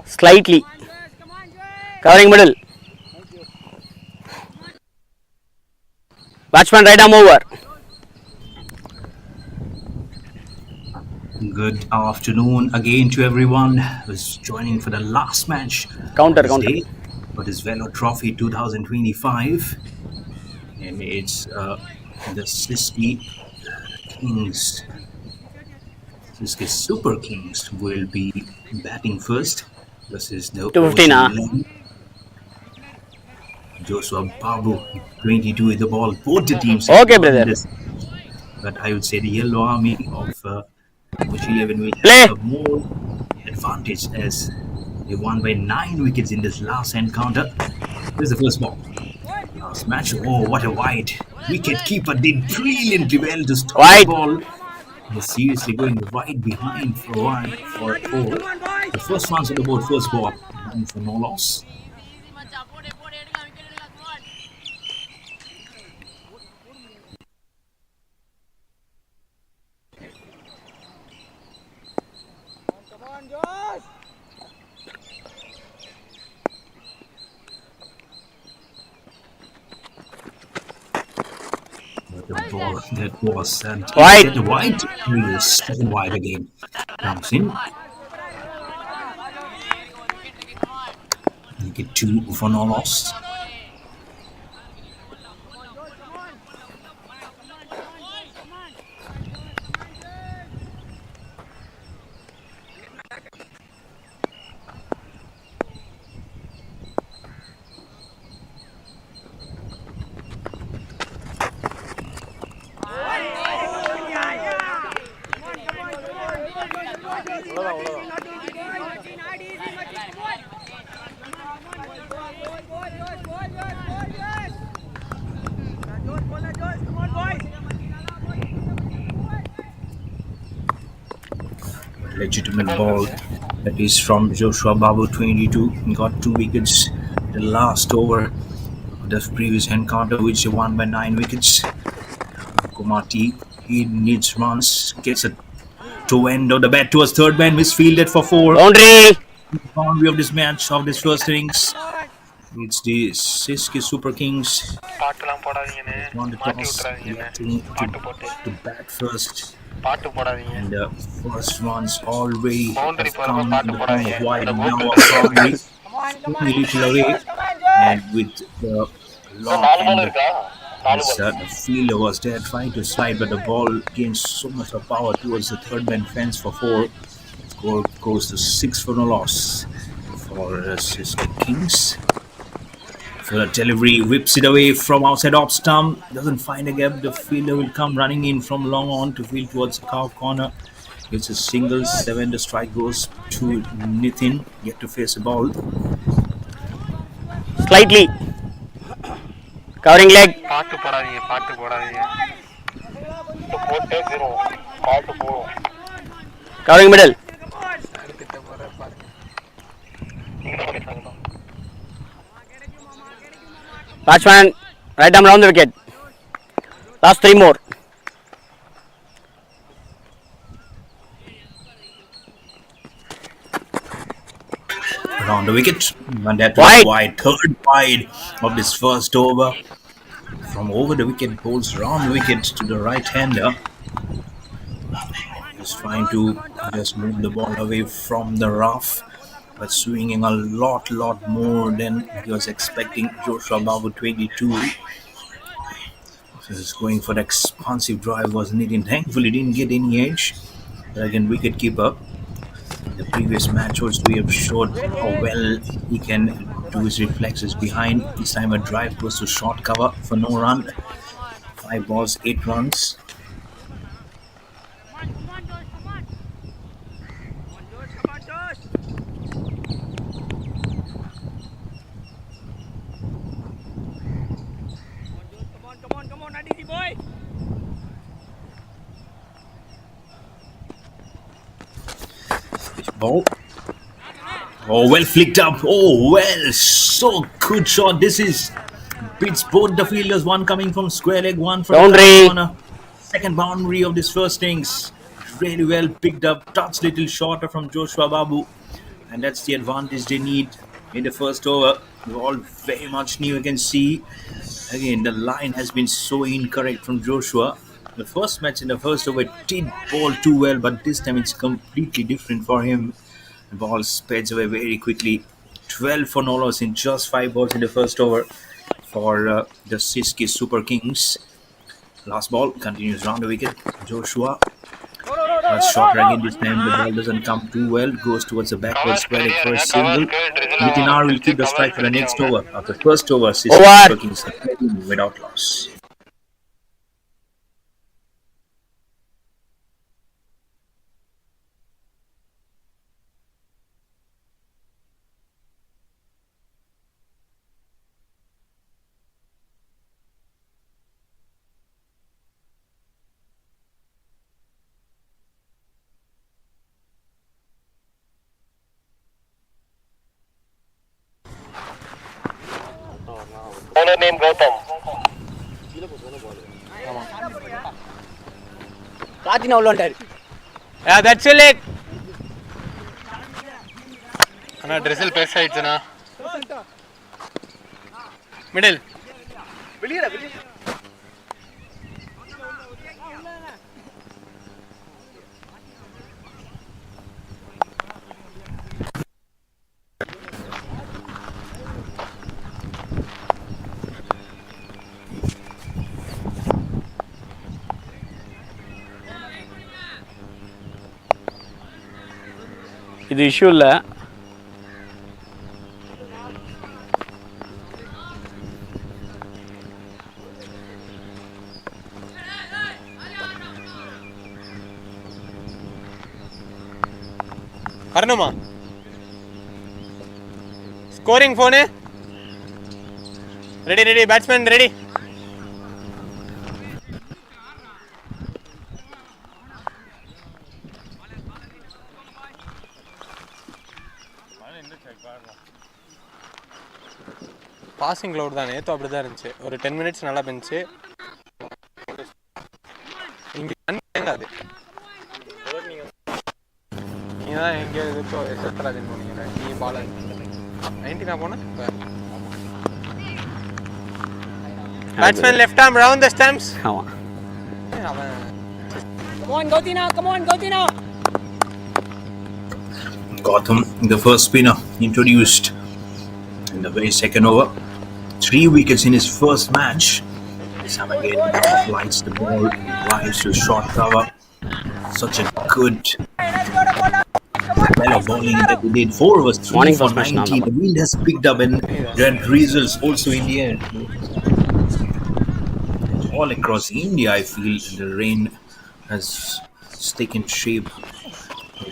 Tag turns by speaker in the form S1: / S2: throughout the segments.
S1: Slightly. Covering middle. Batsman right arm over.
S2: Good afternoon again to everyone who's joining for the last match
S1: Counter,
S2: of this
S1: counter.
S2: day for this Vellore Trophy 2025. And it's the Syski Kings. Syski Super Kings will be batting first versus the
S1: 250
S2: Ocean
S1: na.
S2: 11. Joshua Babu, 22 with the ball. Both the teams have
S1: Okay,
S2: won
S1: brother.
S2: this, but I would say the Yellow Army of Ocean 11 will
S1: Play.
S2: have a more advantage as they won by 9 wickets in this last encounter. This is the first ball. Last match. Oh, what a wide. Wicket keeper did brilliantly well to stop the
S1: Wide.
S2: ball. He's seriously going right behind for one for 4. The first one's on the board, first ball. One for no loss. But the ball that was
S1: Wide.
S2: set wide. Second wide again. Comes in. You get 2 for no loss. Legitimate ball that is from Joshua Babu, 22. He got 2 wickets the last over of the previous encounter, which he won by 9 wickets. Kumati, he needs runs, gets a toe end of the bat towards third man, misfielded for 4.
S1: Boundary.
S2: Boundary of this match, of this first innings. It's the Syski Super Kings. Won the toss, electing to bat first. And the first ones already have come in the form of wide. Now a boundary, only little away, and with the long end, the fielder was there trying to slide, but the ball gained so much of power towards the third man fence for 4. Score goes to 6 for no loss for Syski Kings. So the delivery whips it away from outside off stump. Doesn't find a gap. The fielder will come running in from long on to field towards the cow corner. It's a single 7. The strike goes to Nitin. Yet to face the ball.
S1: Slightly. Covering leg. Covering middle. Batsman right arm round the wicket. Last 3 more.
S2: Around the wicket. And that was wide. Third wide of this first over. From over the wicket, bowls round wicket to the right hander. He's trying to just move the ball away from the rough, but swinging a lot more than he was expecting. Joshua Babu, 22. This is going for the expansive drive, was Nitin. Thankfully didn't get any edge. But again, wicket keeper. The previous match also we have showed how well he can do his reflexes behind. This time a drive goes to short cover for no run. 5 balls, 8 runs. Ball. Oh, well flicked up. Oh, well, so good shot. This is beats both the fielders. One coming from square leg, one from the corner. Second boundary of this first innings. Really well picked up. Touch little shorter from Joshua Babu. and that's the advantage they need in the first over. We're all very much new. You can see again the line has been so incorrect from Joshua. The first match in the first over did bowl too well, but this time it's completely different for him. The ball speds away very quickly. 12 for no loss in just 5 balls in the first over for the Syski Super Kings. Last ball continues round the wicket. Joshua, a short again this time. The ball doesn't come too well. Goes towards the backward square leg for a single. Nitinar will keep the strike for the next over. After first over, Syski
S1: Over.
S2: Super Kings are 13 without loss.
S3: Owner name Gautam.
S1: காத்தினா உள்ள வந்துட்டாரு.
S4: that's it leg. அண்ணா ட்ரெஸ்ஸில் பெருசாயிடுச்சுண்ணா. Middle
S1: இது issue இல்லை.
S4: வரணுமா? Scoring phone ready batsman ready. Passing cloud தான் நேற்று அப்படி தான் இருந்துச்சு. ஒரு 10 மினிட்ஸ் நல்லா இருந்துச்சு. இங்கே தேங்காது. நீங்கள் தான் எங்கேயோ இதுக்கோ செத்ராஜன் போனீங்க. நீ பால் 90 நான் போனேன். Batsman left arm round the stumps.
S1: ஆமாம்.
S4: அவன்
S2: Gotham, the first spinner introduced in the very second over. 3 wickets in his first match. This time again, lights the ball, drives to short cover. Such a good spell of bowling that he did. 4 overs, 3
S1: Morning
S2: for
S1: first match
S2: 90. The wind has picked up and there are drizzles also in the air. All across India, I feel the rain has taken shape.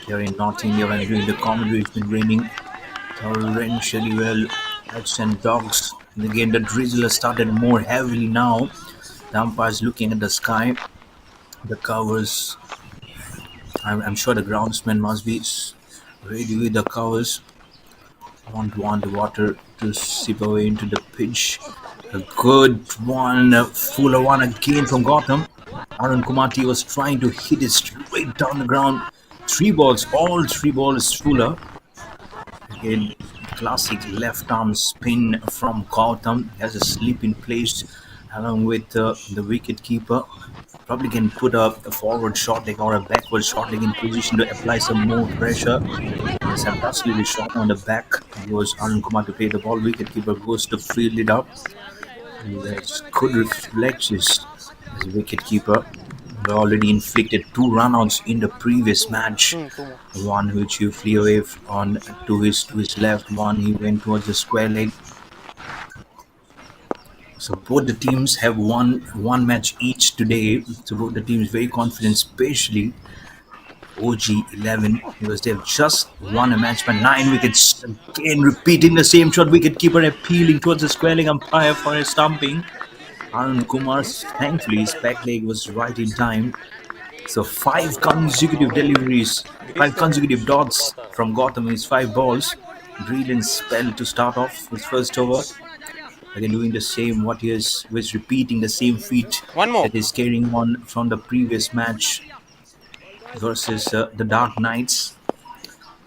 S2: Here in North India, when during the commentary, it's been raining torrentially well. Cats and dogs. And again, the drizzle has started more heavily now. The umpire's looking at the sky. The covers. I'm sure the groundsman must be ready with the covers. I don't want the water to seep away into the pitch. A good one, a fuller one again from Gotham. Arun Kumati was trying to hit it straight down the ground. 3 balls, all 3 balls fuller. Again, classic left arm spin from Gautam. He has a slip in place along with the wicket keeper. Probably can put a forward short leg or a backward short leg in position to apply some more pressure. Yes, I'm absolutely shot on the back. Goes Arun Kumar to play the ball. Wicket keeper goes to field it up. That's good reflections as a wicket keeper. Already inflicted 2 runouts in the previous match. One which he flew away on to his left. One he went towards the square leg. So both the teams have won one match each today. So both the teams very confident, especially OG 11 because they've just won a match by 9 wickets. Again repeating the same shot. Wicket keeper appealing towards the square leg umpire for a stumping. Arun Kumar, thankfully his back leg was right in time. So 5 consecutive deliveries, 5 consecutive dots from Gotham in his 5 balls. Brilliant spell to start off his first over. Again doing the same what he was repeating the same feat
S4: One more.
S2: that is carrying on from the previous match versus the Dark Knights.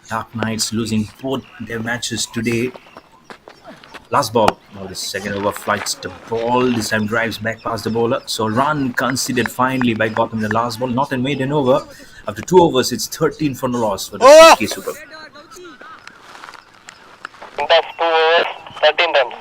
S2: Dark Knights losing both their matches today. Last ball. Now the second over flights the ball. This time drives back past the bowler. So run considered finally by Gotham in the last ball. Not a maiden over. After 2 overs, it's 13 for no loss for the
S1: Oh!
S2: Syski Super.
S3: That's 2 overs, 13 runs.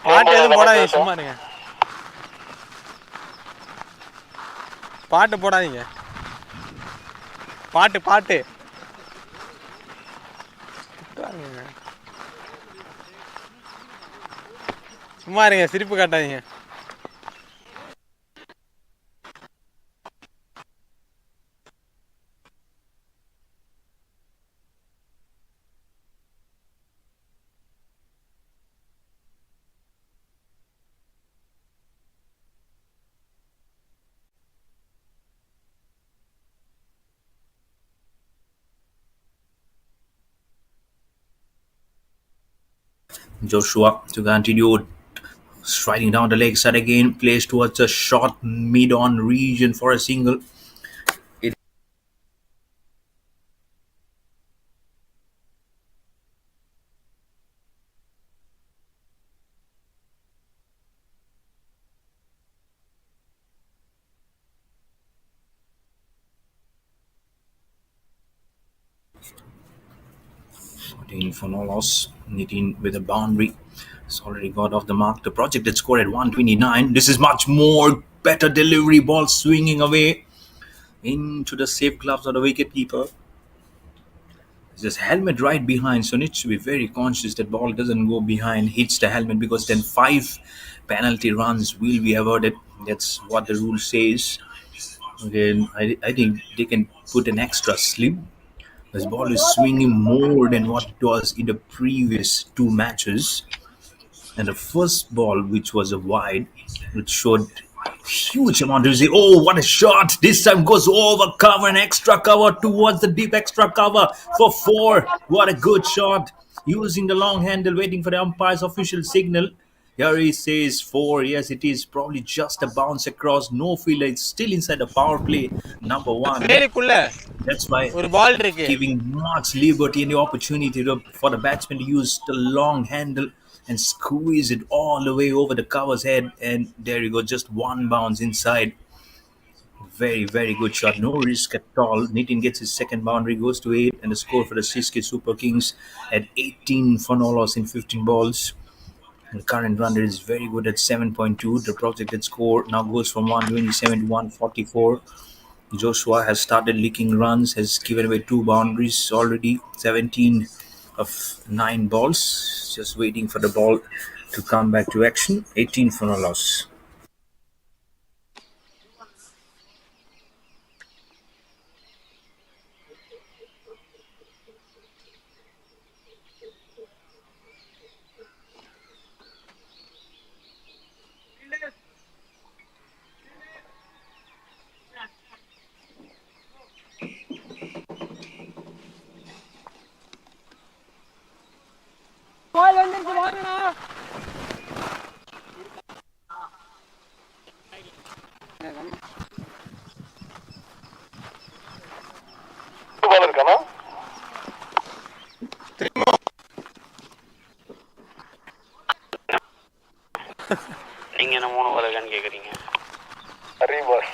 S4: பாட்டு எதுவும் போடாதீங்க, சும்மா இருங்க. பாட்டு போடாதீங்க. பாட்டு பாட்டு சும்மா இருங்க, சிரிப்பு காட்டாதீங்க.
S2: Joshua to continue striding down the leg side again, plays towards a short mid-on region for a single. 14 for no loss. 18 with a boundary. It's already got off the mark. The projected score at 129. This is much more better delivery. Ball swinging away into the safe gloves of the wicketkeeper. There's helmet right behind, so needs to be very conscious that ball doesn't go behind, hits the helmet, because then 5 penalty runs will be avoided. That's what the rule says. Again, I think they can put an extra slip. This ball is swinging more than what it was in the previous 2 matches. And the first ball, which was a wide, which showed huge amount of easy. Oh, what a shot! This time goes over cover and extra cover towards the deep extra cover for 4. What a good shot! Using the long handle, waiting for the umpire's official signal. Here he says 4. Yes, it is probably just a bounce across. No fielder. It's still inside the power play number 1.
S4: வேலிக்குள்ள
S2: That's why
S4: ஒரு பால் இருக்கு.
S2: giving much liberty and the opportunity for the batsman to use the long handle and squeeze it all the way over the cover's head. And there you go, just one bounce inside. Very, very good shot. No risk at all. Nitin gets his second boundary, goes to 8, and the score for the Syski Super Kings at 18 for no loss in 15 balls. And the current run rate is very good at 7.2. The projected score now goes from 127 to 144. Joshua has started leaking runs, has given away 2 boundaries already, 17 of 9 balls. Just waiting for the ball to come back to action. 18 for no loss.
S3: பால் இருக்கானா?
S1: நீங்க என்ன 3 பால் இருக்கான்னு கேக்குறீங்க?
S3: ரீபால்.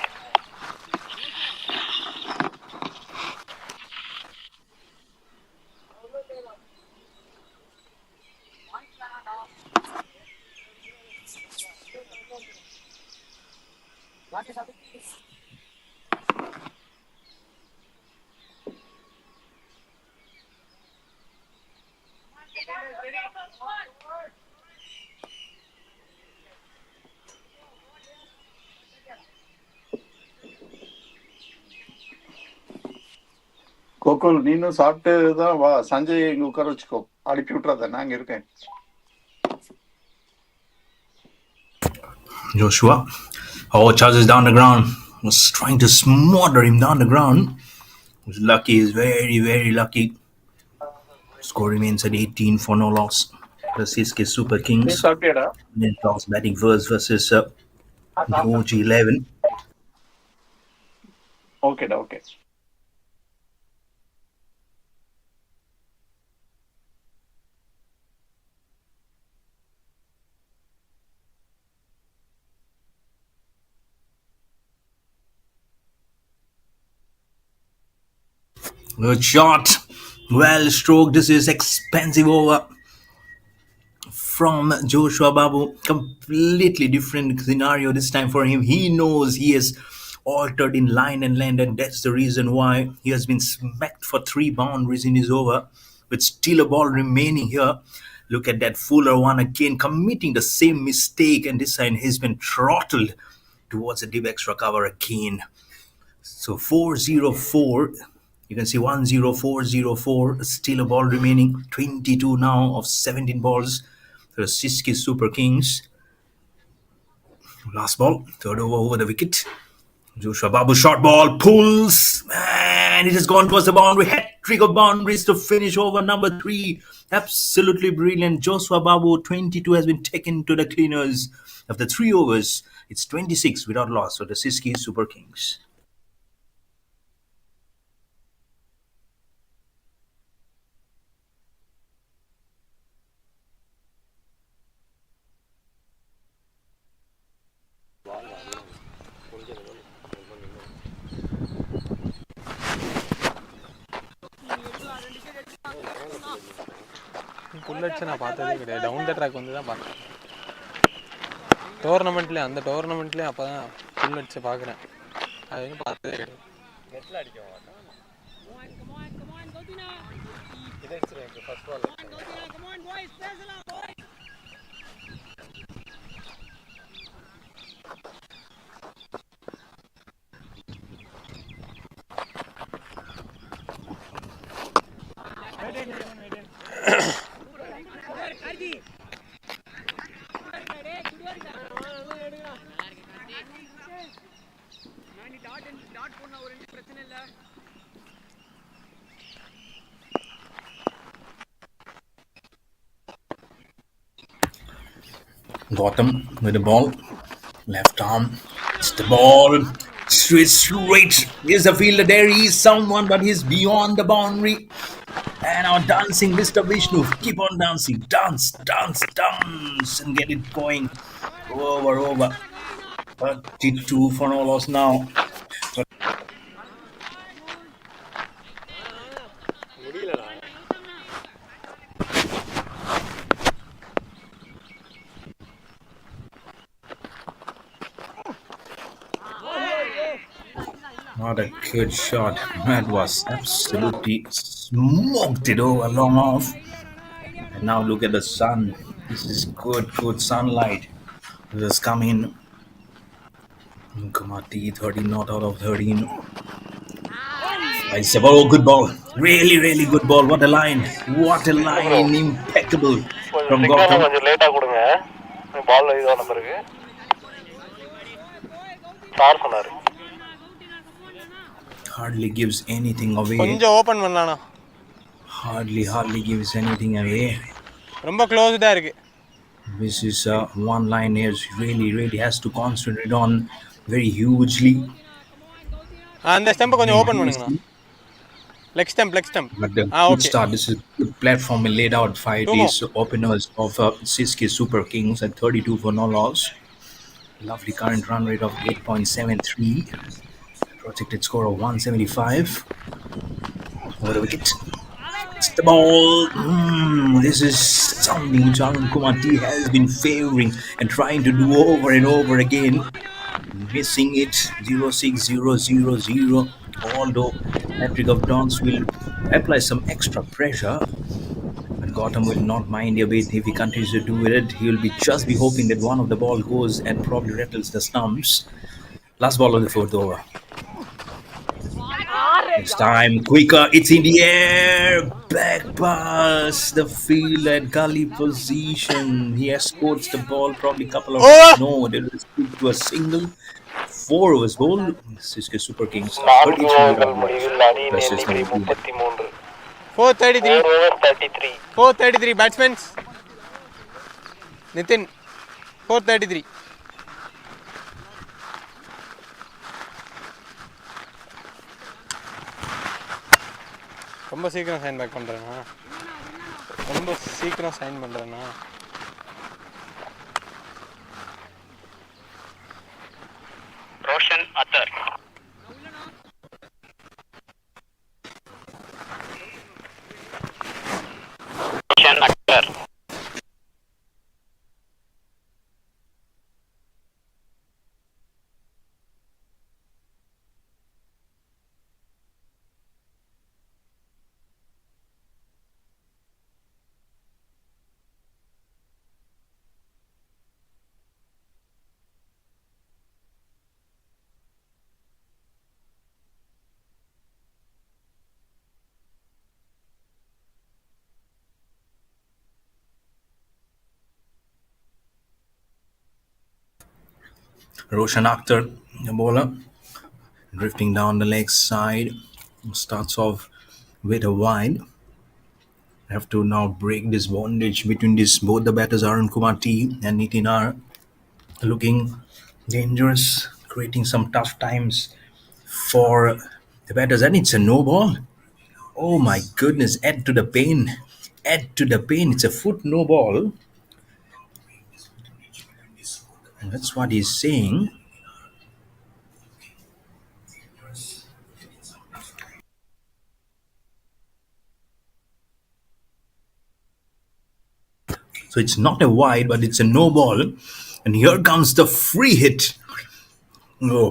S5: கோகுல் நீனும் சாப்பிட்டு தான் வா, சஞ்சய் இங்க உட்கார வச்சுக்கோ, அனுப்பி விட்டுறாத, நான் இங்க இருக்கேன்.
S2: Joshua, charges down the ground. Was trying to smother him down the ground. Was lucky, is very, very lucky. Score remains at 18 for no loss. the Syski Super
S5: நீ
S2: Kings.
S5: சாப்பிட்டியாடா?
S2: Then toss batting first versus the OG11.
S5: ஓகேடா, okay.
S2: Good shot. Well stroked. This is expensive over from Joshua Babu. Completely different scenario this time for him. He knows he has altered in line and land, and that's the reason why he has been smacked for 3 boundaries in his over, with still a ball remaining here. Look at that Fuller one again, committing the same mistake, and this time he's been throttled towards the deep extra cover again. So 404. You can see 10404. Still a ball remaining. 22 now of 17 balls. The Syski Super Kings. Last ball. Third over the wicket. Joshua Babu short ball. Pulls. And it has gone towards the boundary. Hat trick of boundaries to finish over number 3. Absolutely brilliant. Joshua Babu 22 has been taken to the cleaners. After 3 overs, it's 26 without loss for the Syski Super Kings.
S4: Bullets நான் பார்த்ததே கிடையாது. Down the track வந்து தான் பார்த்தேன் டோர்னமெண்ட்லேயே. அந்த டோர்னமெண்ட்லேயே அப்போ தான் புல்லட்ஸை பார்க்குறேன். அது வந்து பார்த்ததே கிடையாது. நெட்டில் அடிக்க மாட்டேன். First ball
S2: Gautam with the ball. Left arm. It's the ball. Straight. Here's the fielder. There is someone, but he's beyond the boundary. And now dancing, Mr. Vishnu. Keep on dancing. Dance. And get it going. Over. 32 for no loss now. What a good shot. That was absolutely smoked it over long off. And now look at the sun. This is good sunlight. This is coming. Kumati 13 not out of 13. It's a ball, good ball. Really good ball. What a line. Impeccable from Gautam.
S3: கொஞ்சம் லேட்டா கொடுங்க. பால் இதான பிறகு sir சொன்னாரு.
S2: Hardly gives anything away.
S4: கொஞ்சம் open பண்ணலாம்னா.
S2: Hardly gives anything away.
S4: ரொம்ப க்ளோஸ்டா இருக்கு.
S2: This is one line here. Really has to concentrate on very hugely.
S4: அந்த ஸ்டம்ப் கொஞ்சம் ஓபன் பண்ணுங்க. Leg stump.
S2: But the good start. This is good platform laid out. 5 days openers of Syski Super Kings at 32 for no loss. Lovely current run rate of 8.73. Projected score of 175. Over the wicket. It's the ball. This is something which Arun Kumar T has been favoring and trying to do over and over again. Missing it. 0-6-0-0-0. Although Patrick of Dons will apply some extra pressure, but Gautam will not mind a bit if he continues to do it. He will just be hoping that one of the ball goes and probably rattles the stumps. Last ball of the 4th over. This time quicker, it's in the air, back pass, the field at gully position. He escorts the ball probably a couple of no, they will stick to a single. 4 overs ball. Syski Super Kings 33 versus
S4: 433 batsmen. Nitin 433. ரொம்ப சீக்கிரம் sign back பண்ணுறேண்ணா. ரொம்ப சீக்கிரம் sign பண்ணுறேண்ணா.
S1: Roshan அத்தர். ரோஷன் அத்தர்.
S2: Roshan Akhtar, the bowler, drifting down the leg side, starts off with a wide. Have to now break this bondage between this both the batters Arun Kumar T and Nitin R, looking dangerous, creating some tough times for the batters, and it's a no ball. Oh my goodness, add to the pain. Add to the pain. It's a foot no ball. And that's what he's saying. So it's not a wide, but it's a no ball. And here comes the free hit. Oh,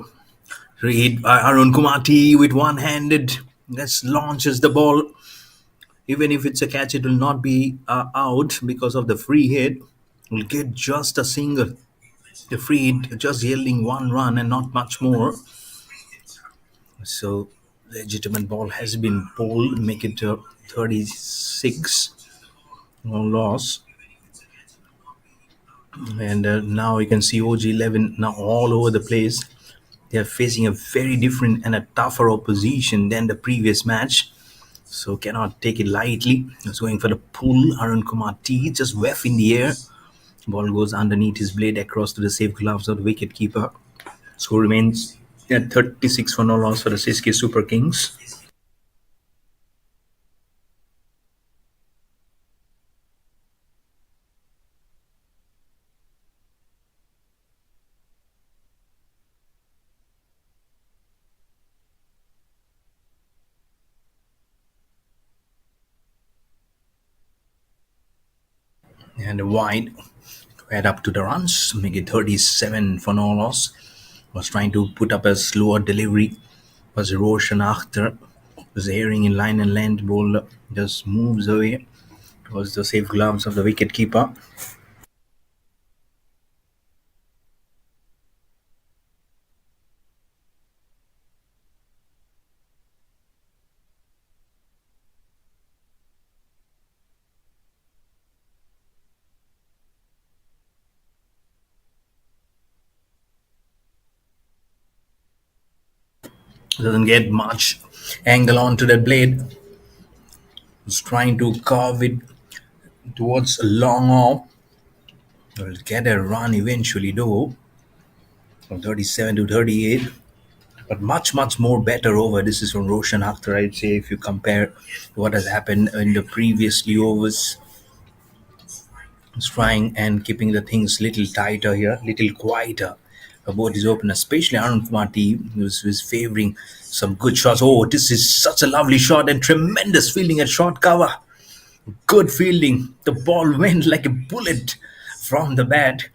S2: free hit by Arun Kumati with one-handed. That launches the ball. Even if it's a catch, it will not be out because of the free hit. We'll get just a single. The free hit just yielding one run and not much more. So legitimate ball has been bowled, make it 36. No loss. And now you can see OG11 now all over the place. They are facing a very different and a tougher opposition than the previous match. So cannot take it lightly. He's going for the pull. Arun Kumar T just whiff in the air. Ball goes underneath his blade across to the safe gloves of the wicket keeper. Score remains at 36 for no loss for the Syski Super Kings. And wide to add up to the runs, make it 37 for no loss. Was trying to put up a slower delivery. Was Roshan Akhtar. Was airing in line and length. Bowler just moves away towards the safe gloves of the wicket keeper. Doesn't get much angle onto that blade. Was trying to carve it towards a long off. Will get a run eventually though. From 37 to 38. But much more better over. This is from Roshan Akhtar, I'd say, if you compare what has happened in the previously overs. He's trying and keeping the things little tighter here, little quieter about his opener, especially Arun Kumar T, who's favouring some good shots. Oh, this is such a lovely shot and tremendous fielding at short cover. Good fielding. The ball went like a bullet from the bat.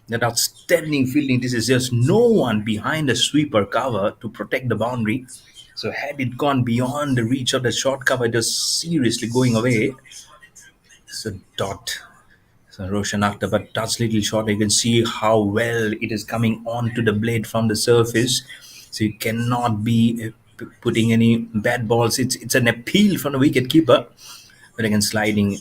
S2: That outstanding fielding. This is just no one behind the sweeper cover to protect the boundary. So had it gone beyond the reach of the short cover, just seriously going away. So dot. So Roshan Akhtar, but touch little short. You can see how well it is coming onto the blade from the surface. So you cannot be putting any bad balls. It's an appeal from the wicket keeper. But again, sliding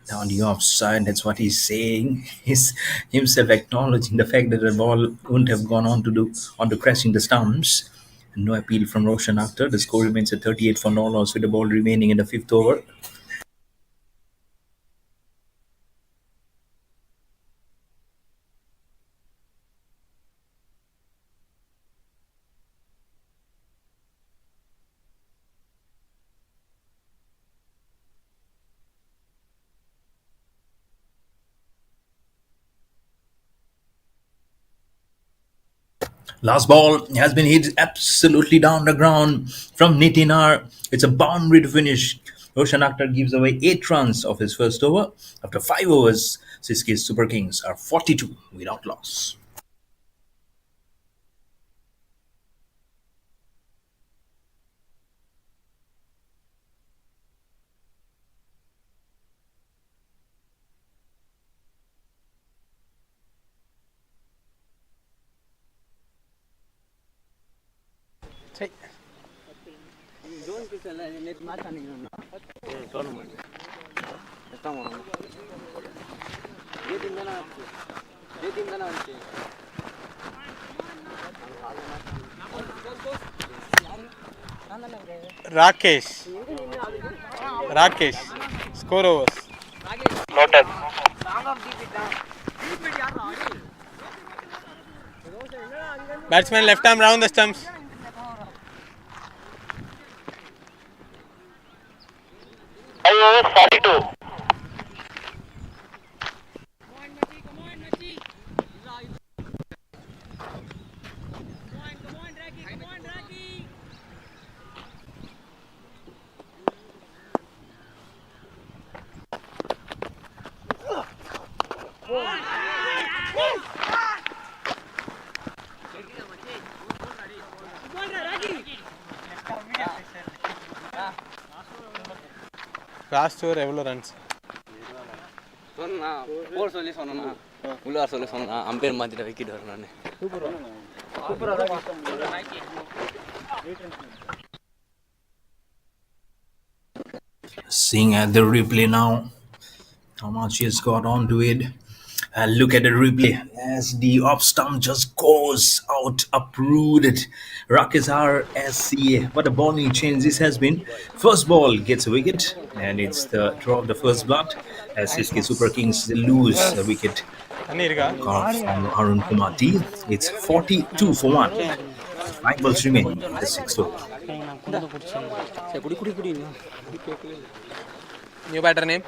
S2: down the offside. That's what he's saying. He's himself acknowledging the fact that the ball wouldn't have gone on to crashing the stumps. No appeal from Roshan Akhtar. The score remains at 38 for no loss with the ball remaining in the fifth over. Last ball has been hit absolutely down the ground from Nitinar. It's a boundary to finish. Roshan Akhtar gives away 8 runs of his first over. After 5 overs, Syski's Super Kings are 42 without loss.
S4: சரி Rakesh Rakesh score overs
S3: Noted.
S4: Batsman left arm round the stumps.
S3: Five overs, 42.
S4: Last over எவ்வளோ runs
S1: சொன்னா போர் சொல்லி சொன்னா உள்ளார் சொல்லி சொன்னா ampere மாத்திட்டு wicket வரேன் நான்
S2: Seeing at the replay now, how much he has got onto it. And look at the replay as the off stump just goes out, uprooted. Rakesh RSCA. What a bowling change this has been. First ball gets a wicket, and it's the draw of the first blood as Syski Super Kings lose a wicket
S4: தண்ணி இருக்கா
S2: from Arun Kumar T. It's 42 for 1. 5 balls remain in the 6th over.
S4: New batter name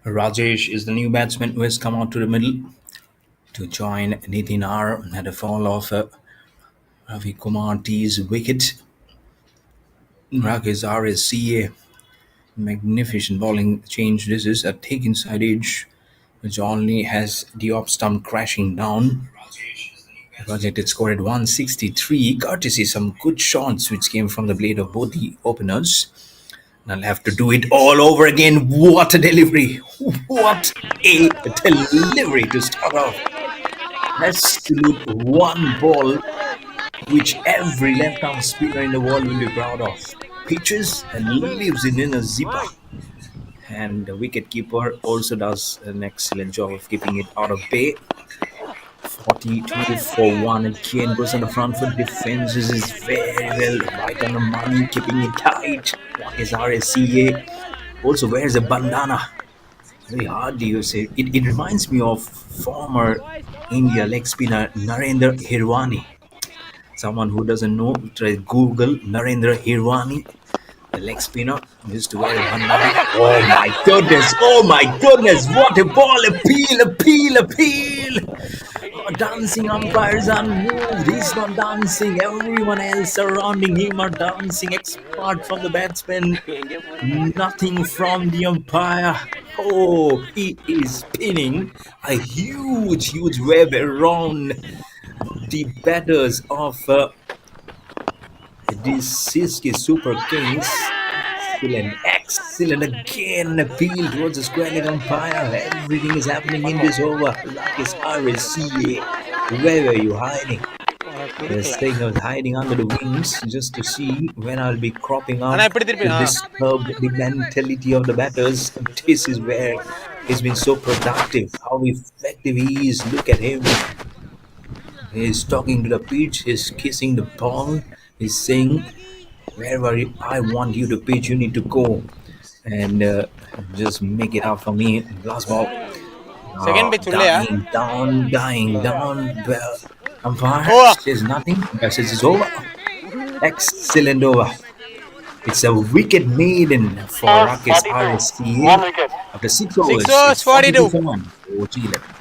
S2: Rajesh is the new batsman who has come out to the middle to join Nitin R at a fall of Ravi Kumar T's wicket. Rakesh R is CA. Magnificent bowling change. This is a take inside edge, which only has the off stump crashing down. The projected score at 163, courtesy some good shots which came from the blade of both the openers. I'll have to do it all over again. What a delivery! What a delivery to start off. Absolute one ball which every left-arm spinner in the world will be proud of. Pitches and leaves it in a zipper. And the wicketkeeper also does an excellent job of keeping it out of bay. 42 for 1 again goes on the front foot. Defenses is very well right on the money, keeping it tight. What is RSCA? Also wears a bandana. Very hard to use it. It reminds me of former India leg spinner Narendra Hirwani. Someone who doesn't know, try Google Narendra Hirwani. The leg spinner used to wear a bandana. Oh my goodness! Oh my goodness! What a ball! Appeal! Dancing umpires unmoved. He's not dancing. Everyone else surrounding him are dancing. Apart from the batsman, nothing from the umpire. Oh, he is spinning a huge web around the batters of the Syski Super Kings. Excellent again. Appeal towards the square leg umpire. Everything is happening in this over. Like is RSCA. Where were you hiding? This thing I was hiding under the wings just to see when I'll be cropping
S4: ஆனா
S2: up
S4: இப்படி திருப்பி
S2: to disturb the mentality of the batters. This is where he's been so productive, how effective he is. Look at him. He's talking to the pitch, he's kissing the ball, he's saying, wherever I want you to pitch, you need to go and just make it out for me. Last ball.
S4: Second pitch உள்ளயா
S2: Dying down. Well, umpire
S4: oh
S2: says nothing. Umpire says it's over. Excellent over. It's a wicket maiden for
S3: Scores
S2: Rakesh
S3: 42.
S2: RSCA.
S3: One wicket.
S2: After 6
S4: 6
S2: overs,
S4: overs
S2: it's 42
S4: 42
S2: for 1. OG 11.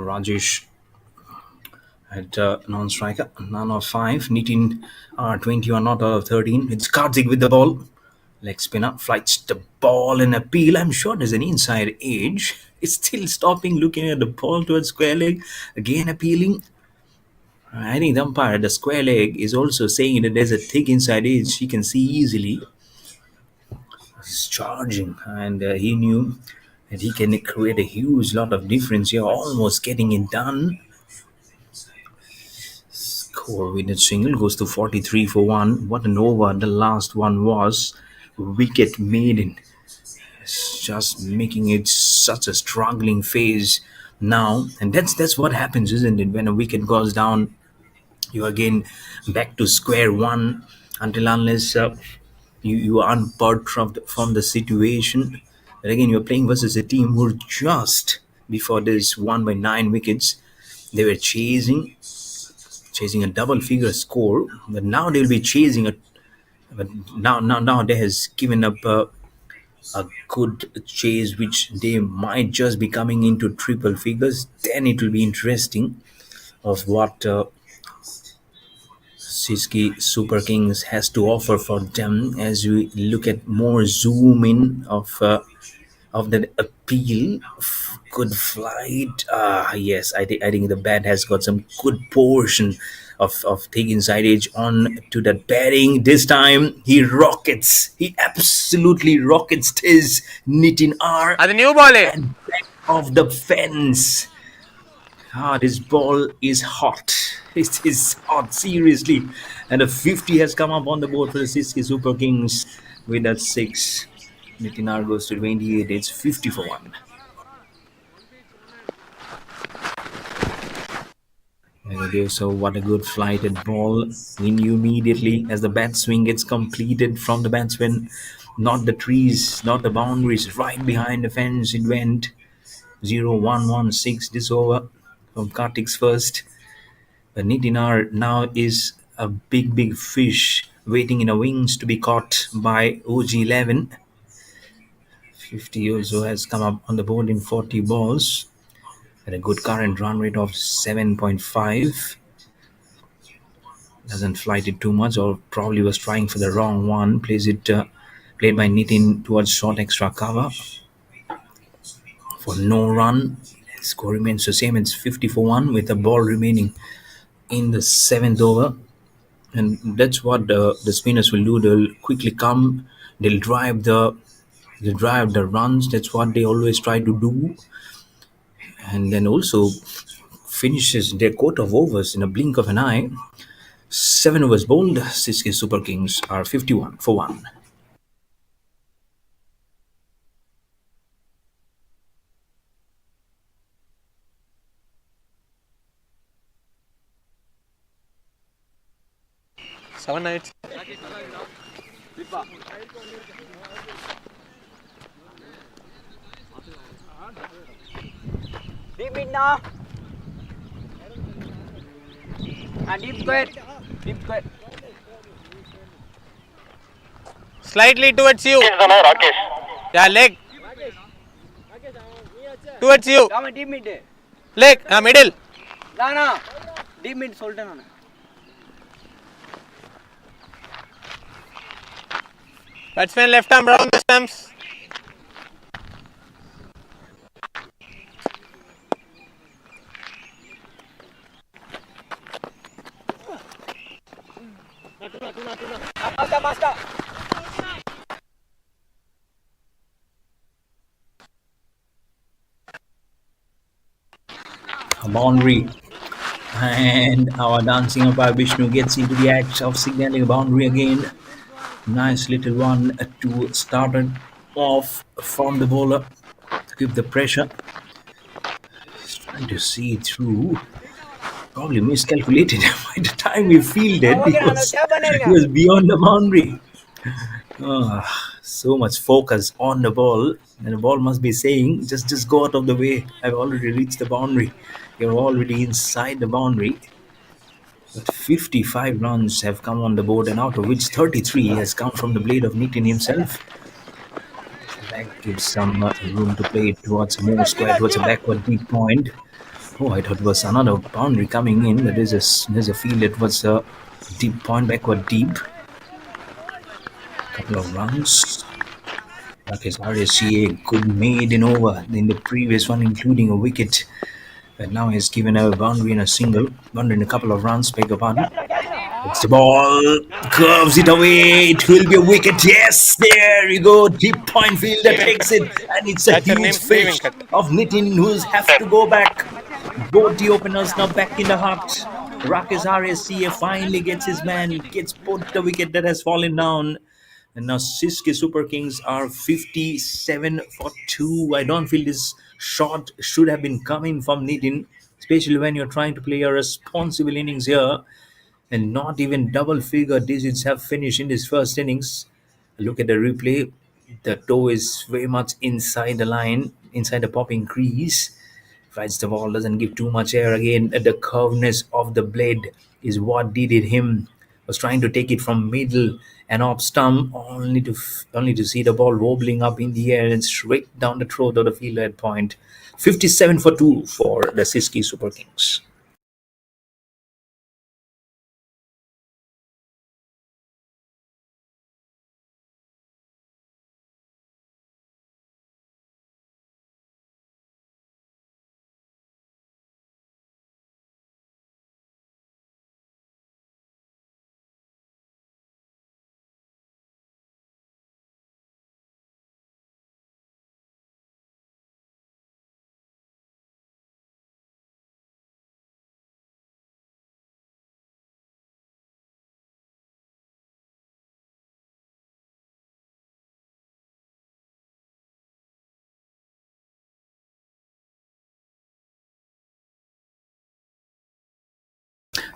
S2: Rajesh at non-striker, none of 5. Nitin 21 not out of 13. It's Karthik with the ball. Leg spinner flights the ball in appeal. I'm sure there's an inside edge. It's still stopping, looking at the ball towards square leg. Again appealing. I think the umpire at the square leg is also saying that there's a thick inside edge. He can see easily. He's charging, and he knew that he can create a huge lot of difference here, almost getting it done. Score with a single goes to 43 for 1. What an over the last one was. Wicket maiden. Just making it such a struggling phase now. And that's what happens, isn't it? When a wicket goes down, you again back to square one until unless you are unpurred from the situation. But again, you're playing versus a team who just before this won by 9 wickets. They were chasing a double figure score, but now they'll be chasing a. But now they has given up a good chase, which they might just be coming into triple figures. Then it will be interesting of what Syski Super Kings has to offer for them as we look at more zoom in of the appeal. Good flight. Yes, I think the bat has got some good portion of taking side edge on to that batting. This time he rockets. He absolutely rockets his Nitin R
S4: అది new బాలే
S2: and back of the fence. This ball is hot. It is hot, seriously. And a 50 has come up on the board for the Syski Super Kings with that 6. Nitinar goes to 28. It's 50 for 1. Okay, so what a good flighted ball in immediately as the bat swing gets completed from the batsman. Not the trees, not the boundaries, right behind the fence it went. 0-1-1-6 this over from Kartik's first. But Nitinar now is a big fish waiting in the wings to be caught by OG11. 50 also has come up on the board in 40 balls at a good current run rate of 7.5. Doesn't flight it too much, or probably was trying for the wrong one. Played by Nitin towards short extra cover for no run. Score remains the same. It's 50 for 1 with the ball remaining in the 7th over. And that's what the spinners will do. They'll quickly come. They'll drive the runs. That's what they always try to do. And then also finishes their quota of overs in a blink of an eye. 7 overs bowled. Syski Super Kings are 51 for 1.
S4: Seven nights.
S1: Deep mid now. Deep square. Deep square.
S4: Slightly towards you.
S3: Rakesh.
S4: Yeah, leg. Towards you.
S1: Come deep mid.
S4: Leg. Middle.
S1: Dana. Deep mid சொல்லிட்டேன் நான்.
S4: Batsman left arm round the stumps.
S1: Master.
S2: A boundary. And our dancing umpire Vishnu gets into the act of signaling a boundary again. Nice little one to start it off from the bowler to give the pressure. He's trying to see through. Probably miscalculated. By the time he fielded, he was beyond the boundary. So much focus on the ball, and the ball must be saying, just go out of the way. I've already reached the boundary. You're already inside the boundary. But 55 runs have come on the board, and out of which 33 has come from the blade of Nitin himself. That gives some room to play towards a more square, towards a backward deep point. Oh, I thought it was another boundary coming in. There's a field. It was a deep point, backward deep. Couple of runs. Rakesh RSCA good maiden over in the previous one, including a wicket. But now he's given a boundary and a single. Boundary and a couple of runs, beg your pardon. It's the ball. Curves it away. It will be a wicket. Yes, there you go. Deep point fielder takes it. And it's a huge fish of Nitin who's have to go back. Both the openers now back in the hut. Rakesh RSCA finally gets his man. Gets both the wicket that has fallen down. And now Syski Super Kings are 57 for 2. I don't feel this shot should have been coming from Nitin, especially when you're trying to play a responsible innings here. And not even double figure digits have finished in this first innings. Look at the replay. The toe is very much inside the line, inside the popping crease. Fights the ball, doesn't give too much air again. The curveness of the blade is what did it. Him was trying to take it from middle and off stump, only to see the ball wobbling up in the air and straight down the throat of the fielder at point. 57 for 2 for the Syski Super Kings.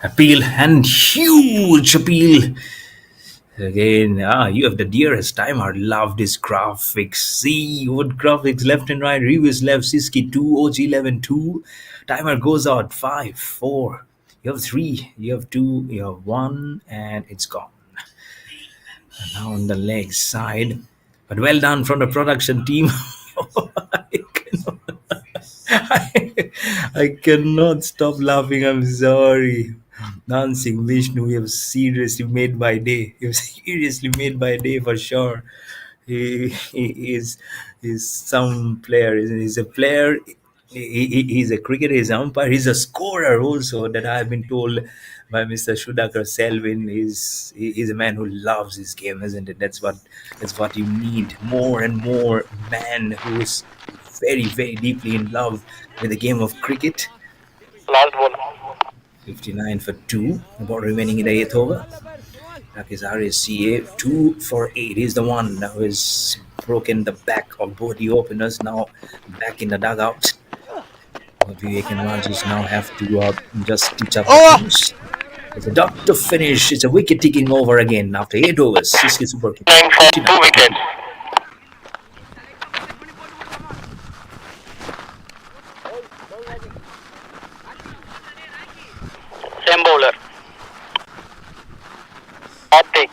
S2: Appeal and huge appeal. Again, you have the dearest timer. Love this graphics. See what graphics left and right. Reviews left. Syski 2, OG 11 2. Timer goes out 5, 4. You have 3, you have 2, you have 1, and it's gone. And now on the leg side. But well done from the production team. I cannot stop laughing. I'm sorry. Dancing Vishnu, you have seriously made my day. You have seriously made my day for sure. He is some player. He's a player. He's a cricketer. He's an umpire. He's a scorer also. That I have been told by Mr. Sudhakar Selvin. He's a man who loves his game, isn't it? That's what you need. More and more man who is very, very deeply in love with the game of cricket.
S3: Last ball.
S2: 59 for 2. The ball remaining in the 8th over. Rakizari CA 2 for 8. He's the one who has broken the back of both the openers. Now back in the dugout. Vivek and Rajesh now have to just stitch up the things. It's a dot to finish. It's a wicket ticking over again after 8 overs. Syski Super King.
S3: 9 for 2 wickets. Same bowler. Optic.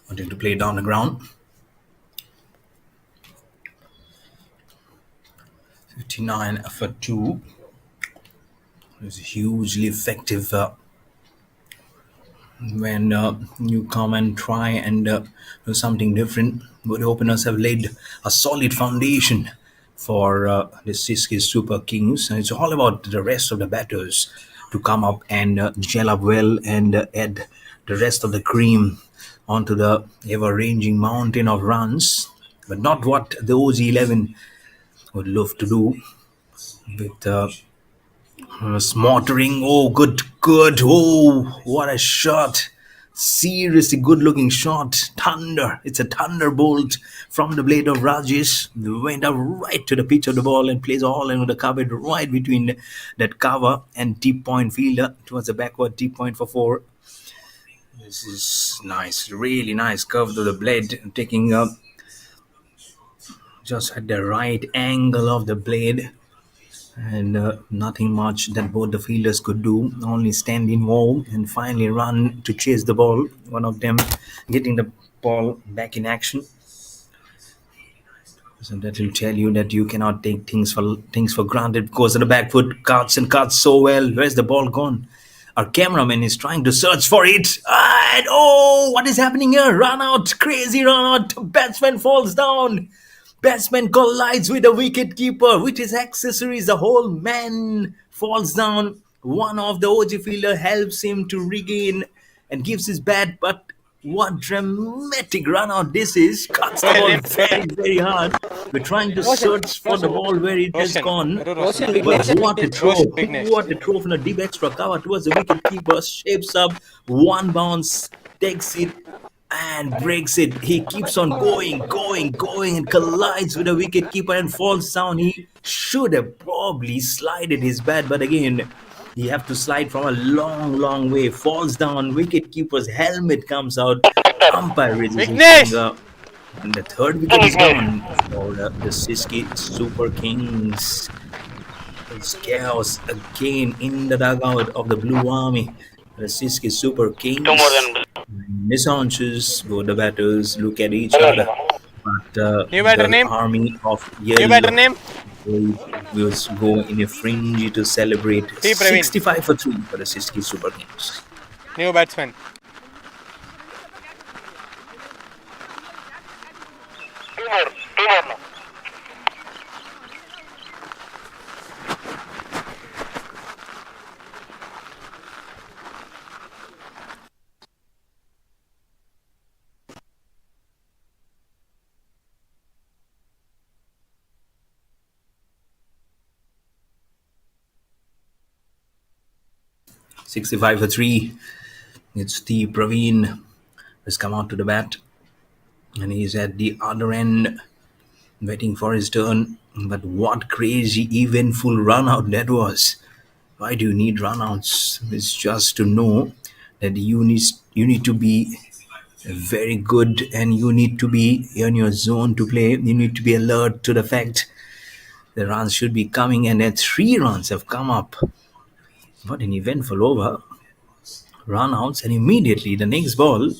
S2: Wanting to play down the ground. 59 for 2. It was hugely effective when you come and try and do something different. But openers have laid a solid foundation for the Syski Super Kings. And it's all about the rest of the batters to come up and gel up well and add the rest of the cream onto the ever-ranging mountain of runs. But not what the OG 11 would love to do with smottering. Oh, good. Oh, what a shot. Seriously good looking shot. Thunder. It's a thunderbolt from the blade of Rajesh. Went up right to the pitch of the ball and plays all into the cupboard right between that cover and deep point fielder towards the backward deep point for 4. This is nice. Really nice curve to the blade. Taking up just at the right angle of the blade. And nothing much that both the fielders could do, only stand in wall and finally run to chase the ball. One of them getting the ball back in action. So that will tell you that you cannot take things for granted because of the back foot cuts so well. Where's the ball gone? Our cameraman is trying to search for it. And oh, what is happening here? Run out, crazy run out. Batsman falls down. Batsman collides with the wicket keeper. With his accessories, the whole man falls down. One of the OG fielder helps him to regain and gives his bat. But what dramatic run out this is. Cuts the ball very, very hard. We're trying to search for the ball where it has gone. But what a throw. What a throw from the deep extra cover towards the wicket keeper. Shapes up. One bounce. Takes it. And breaks it. He keeps on going, and collides with the wicketkeeper and falls down. He should have probably slided his bat, but again, you have to slide from a long way. Falls down. Wicketkeeper's helmet comes out. Umpire raises his finger. And the third wicket is gone for the Syski Super Kings. It's chaos again in the dugout of the Blue Army. The Syski Super Kings.
S3: 2 more than
S2: Misanches, both the batters look at each other. But
S4: New batter
S2: the
S4: name?
S2: army of yellow
S4: New batter name?
S2: will go in a frenzy to celebrate. 65 for 3 for the Syski Super Kings.
S4: New batsman.
S3: 2 more. 2 more now.
S2: $65 for 3. It's the Praveen has come out to the bat. And he's at the other end waiting for his turn. But what crazy eventful run out that was. Why do you need runouts? It's just to know that you need to be very good and you need to be in your zone to play. You need to be alert to the fact the runs should be coming, and then 3 runs have come up. What an eventful over run outs, and immediately the next ball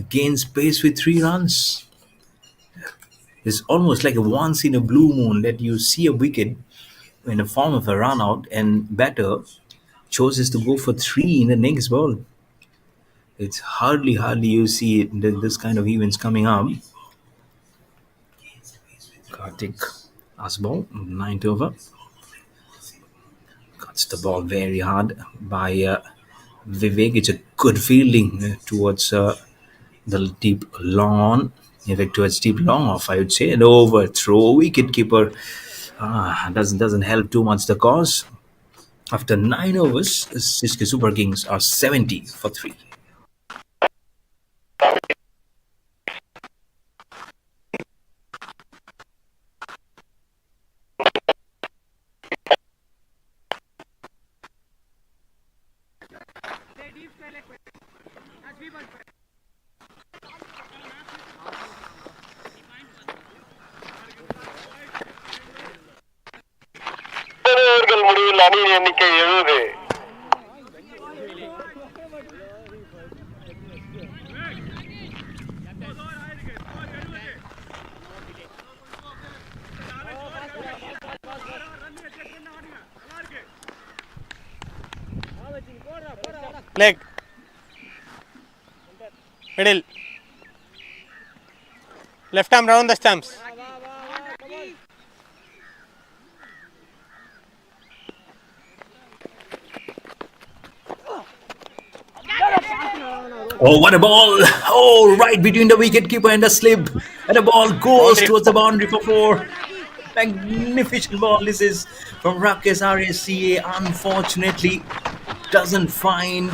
S2: gains pace with 3 runs. It's almost like a once in a blue moon that you see a wicket in the form of a run out, and batter chooses to go for 3 in the next ball. It's hardly you see this kind of events coming up. Kartik last ball, ninth over. Cuts the ball very hard by Vivek. It's a good fielding towards the deep long on. In fact, towards deep long off, I would say. An overthrow. Wicket keeper doesn't help too much the cause. After 9 overs, Syski Super Kings are 70 for 3.
S3: வீரர்கள் முடிவில் அணியின் எண்ணிக்கை 70.
S4: Leg. Middle. Left arm round the stumps.
S2: Oh, what a ball! Oh, right between the wicketkeeper and the slip. And the ball goes towards the boundary for 4. Magnificent ball. This is from Rakesh RSCA. Unfortunately, doesn't find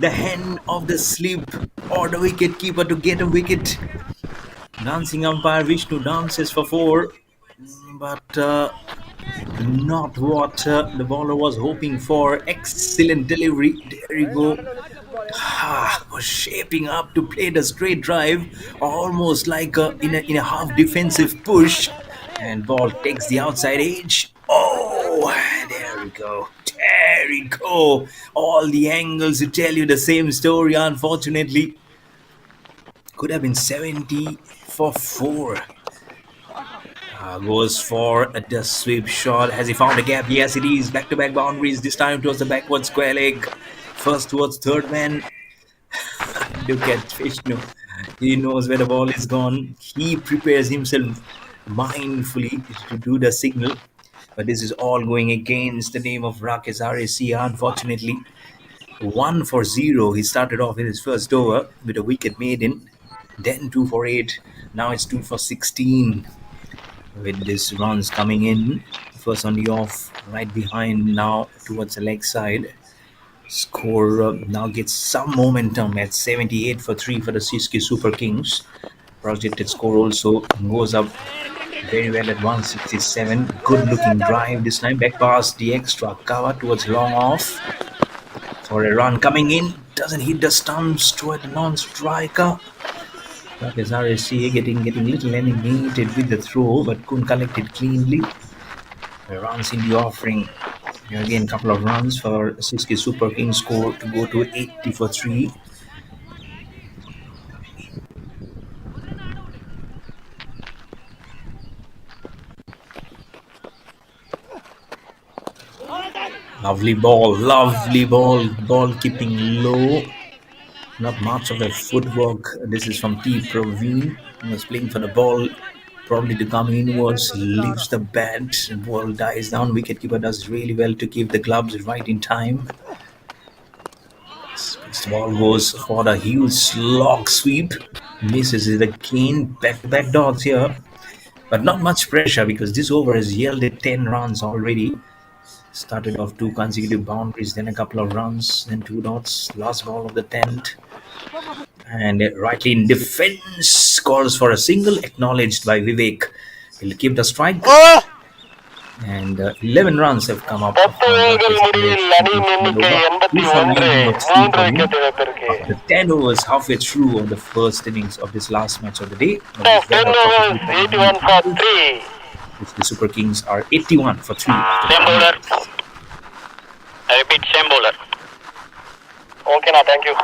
S2: the hand of the slip or the wicketkeeper to get a wicket. Dancing umpire Vishnu dances for 4. But not what the bowler was hoping for. Excellent delivery. There you go. Was shaping up to play the straight drive, almost like in a half defensive push, and ball takes the outside edge. Oh, there we go. There we go. All the angles to tell you the same story. Unfortunately, could have been 70 for 4. Goes for the sweep shot. Has he found a gap? Yes, it is. Back-to-back boundaries. This time towards the backward square leg. First towards third man. Look at Vishnu. He knows where the ball is gone. He prepares himself mindfully to do the signal. But this is all going against the name of Rakesh RSCA. Unfortunately, 1 for 0. He started off in his first over with a wicket maiden. Then 2 for 8. Now it's 2 for 16. With these runs coming in. First on the off, right behind now towards the leg side. Score now gets some momentum at 78 for 3 for the Syski Super Kings. Projected score also goes up very well at 167. Good looking drive this time. Back past the extra cover towards long off. For a run coming in. Doesn't hit the stumps toward the non-striker. Rakesh RSCA getting little animated with the throw, but couldn't collect it cleanly. The runs in the offering. Again, couple of runs for Syski Super Kings score to go to 80 for 3. Lovely ball keeping low. Not much of a footwork. This is from T. Praveen. He was playing for the ball, probably to come inwards, leaves the bat, ball dies down. Wicketkeeper does really well to keep the gloves right in time. This ball goes for the huge slog sweep. Misses it again. Back-to-back dots here. But not much pressure because this over has yielded 10 runs already. Started off 2 consecutive boundaries, then a couple of runs, then 2 dots. Last ball of the 10th. And rightly in defense, calls for a single, acknowledged by Vivek. He'll keep the strike. And 11 runs have come up. After 10 overs halfway through of the first innings of this last match of the day.
S3: 10 overs, 81 for 3.
S2: The Super Kings are 81 for 3.
S3: Same bowler. I repeat, same bowler. ஓகேண்ணா, thank you.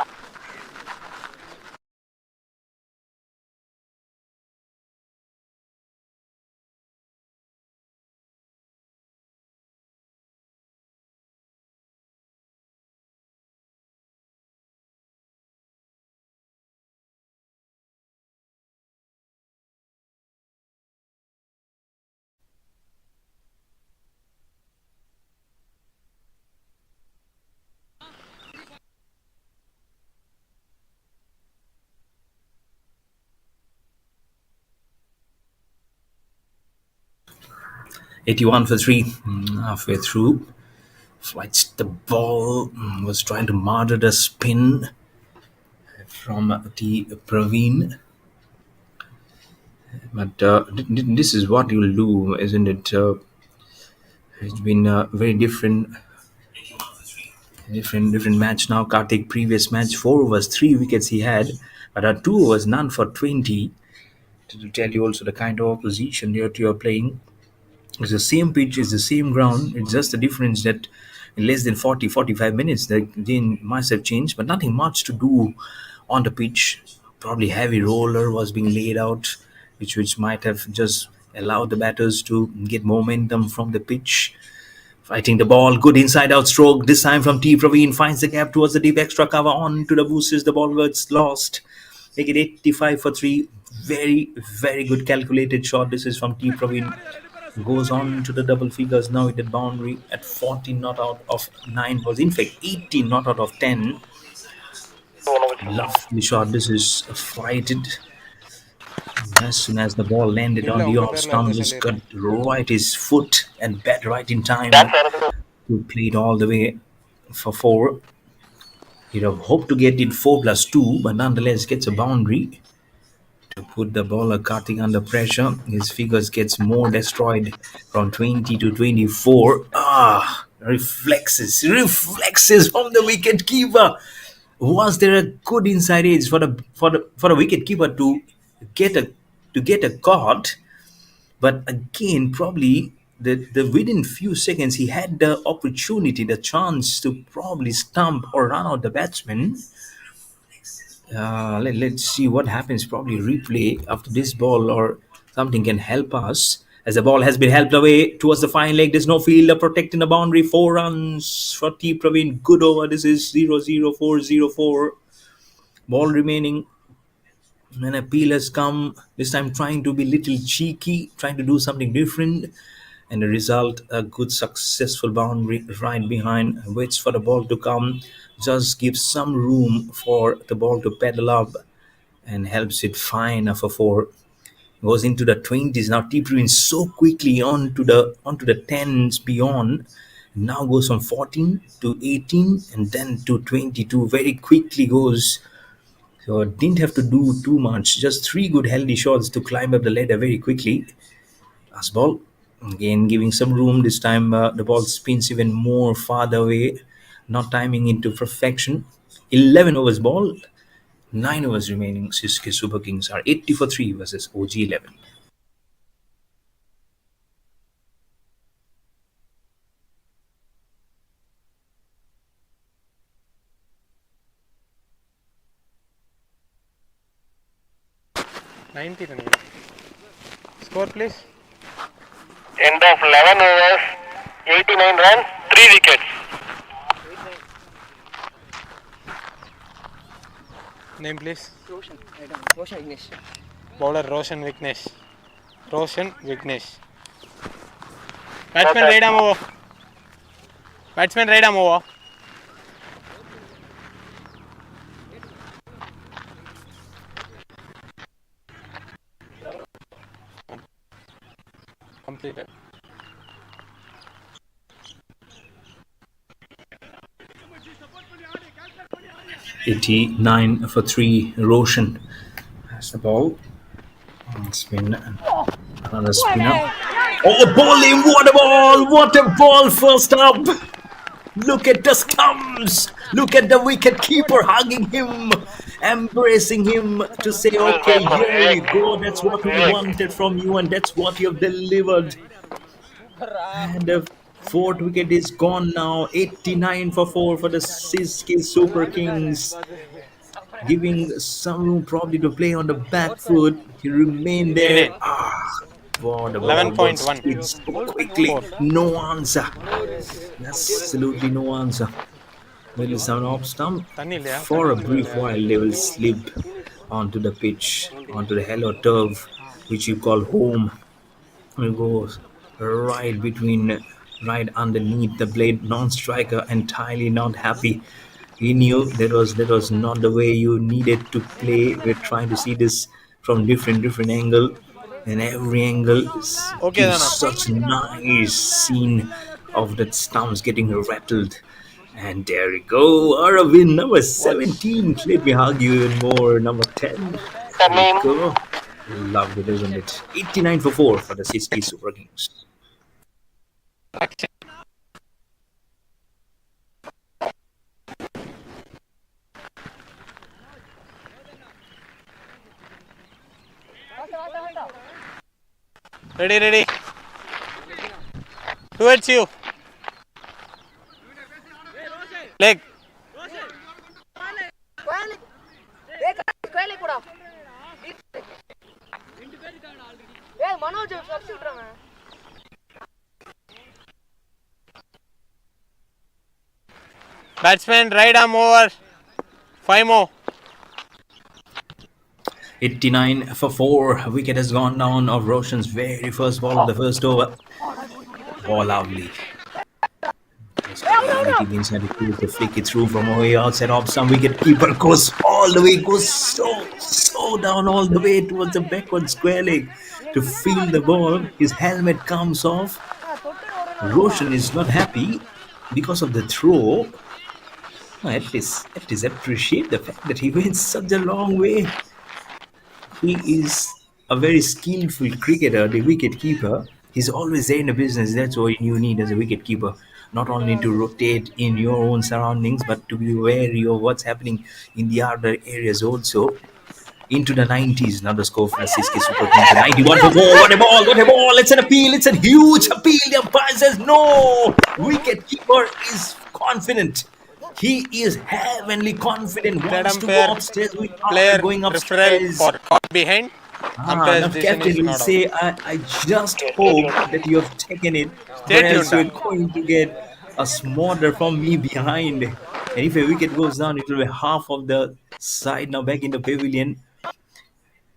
S2: $81 for 3. Halfway through, flights the ball. Was trying to murder the spin from T. Praveen. But this is what you'll do, isn't it? It's been very different match now. Karthik, previous match, 4 overs, 3 wickets he had, but 2 overs, none for 20. To tell you also the kind of opposition that you are playing. It's the same pitch, it's the same ground. It's just the difference that in less than 45 minutes, the game must have changed, but nothing much to do on the pitch. Probably heavy roller was being laid out, which might have just allowed the batters to get momentum from the pitch. Fighting the ball, good inside out stroke. This time from T. Praveen finds the gap towards the deep extra cover on to the boosters. The ball gets lost. Make it 85 for 3. Very, very good calculated shot. This is from T. Praveen. Goes on to the double figures now with the boundary at 14 not out of 9 balls. In fact, 18 not out of 10. Lovely shot. This is fighted. As soon as the ball landed on the off stump, just cut right his foot and bat right in time to play it all the way for 4. He'd have hoped to get it 4+2, but nonetheless gets a boundary to put the bowler Karthik under pressure. His figures gets more destroyed from 20 to 24. Reflexes from the wicket keeper. Was there a good inside edge for the wicket keeper to get a caught? But again, probably the within few seconds he had the opportunity, the chance to probably stump or run out the batsman. Let's see what happens. Probably replay after this ball or something can help us. As the ball has been helped away towards the fine leg, there's no fielder protecting the boundary. 4 runs for T. Praveen. Good over. This is 0-0-4-0-4. Ball remaining. An appeal has come. This time trying to be little cheeky, trying to do something different. And the result, a good successful boundary right behind. Waits for the ball to come. Just gives some room for the ball to pedal up and helps it fine for 4. Goes into the 20s. Now T. Praveen so quickly onto the 10s beyond. Now goes from 14 to 18 and then to 22. Very quickly goes. So didn't have to do too much. Just 3 good healthy shots to climb up the ladder very quickly. Last ball. Again giving some room. This time the ball spins even more farther away. Not timing into perfection. 11 overs ball. 9 overs remaining. Syski Super Kings are 80 for 3 versus OG 11.
S4: Score, please.
S3: End of 11 overs, 89 runs, 3 wickets.
S4: Name, please.
S6: Roshan Vignesh.
S4: Bowler Roshan Vignesh. Batsman right arm over. Completed.
S2: $89 for 3. Roshan has the ball. Spin. Another spinner. Oh, bowling! What a ball! What a ball! First up. Look at the scums. Look at the wicket keeper hugging him, embracing him to say, "Okay, here you go. That's what we wanted from you, and that's what you've delivered." And Fourth wicket is gone now. 89 for 4 for the Syski Super Kings. Giving some room probably to play on the back foot. He remained there.
S4: 89.
S2: Wow, the ball got
S4: 11.1.
S2: slid so quickly. No answer. Absolutely no answer. There is an off stump.
S4: தண்ணி இல்லையா?
S2: For a brief while, they will slip onto the pitch, onto the hello turf, which you call home. Will go right between, right underneath the blade. Non-striker entirely not happy. He knew that was not the way you needed to play. We're trying to see this from different angle, and every angle
S4: Okay
S2: gives
S4: தானா?
S2: such nice scene of the stumps getting rattled. And there we go, Aravind, number 17. Let me hug you even more. Number 10. There we go. Loved it, isn't it? 89 for 4 for the Syski Super Kings.
S4: Ready. Towards you. Leg. Batsman, right arm over. 5 more.
S2: 89 for 4. Wicket has gone down of Roshan's very first ball of the first over. Oh, lovely. He inside the flick it through from away outside off some wicket keeper goes all the way, goes so down all the way towards the backward square leg to field the ball. His helmet comes off. Roshan is not happy because of the throw. At least appreciate the fact that he went such a long way. He is a very skillful cricketer, the wicket keeper. He's always there in the business. That's what you need as a wicket keeper. Not only to rotate in your own surroundings, but to be wary of what's happening in the other areas also. Into the 90s, now the score for the Syski Super Kings. 91 for 4. What a ball! It's an appeal. It's a huge appeal. The umpire says no. Wicket keeper is confident. He is heavenly confident. Wants to go upstairs. We are going upstairs.
S4: For caught behind.
S2: Now captain will say, I just hope that you have taken it, or else you're going to get a smother from me behind. And if a wicket goes down, it will be half of the side now back in the pavilion.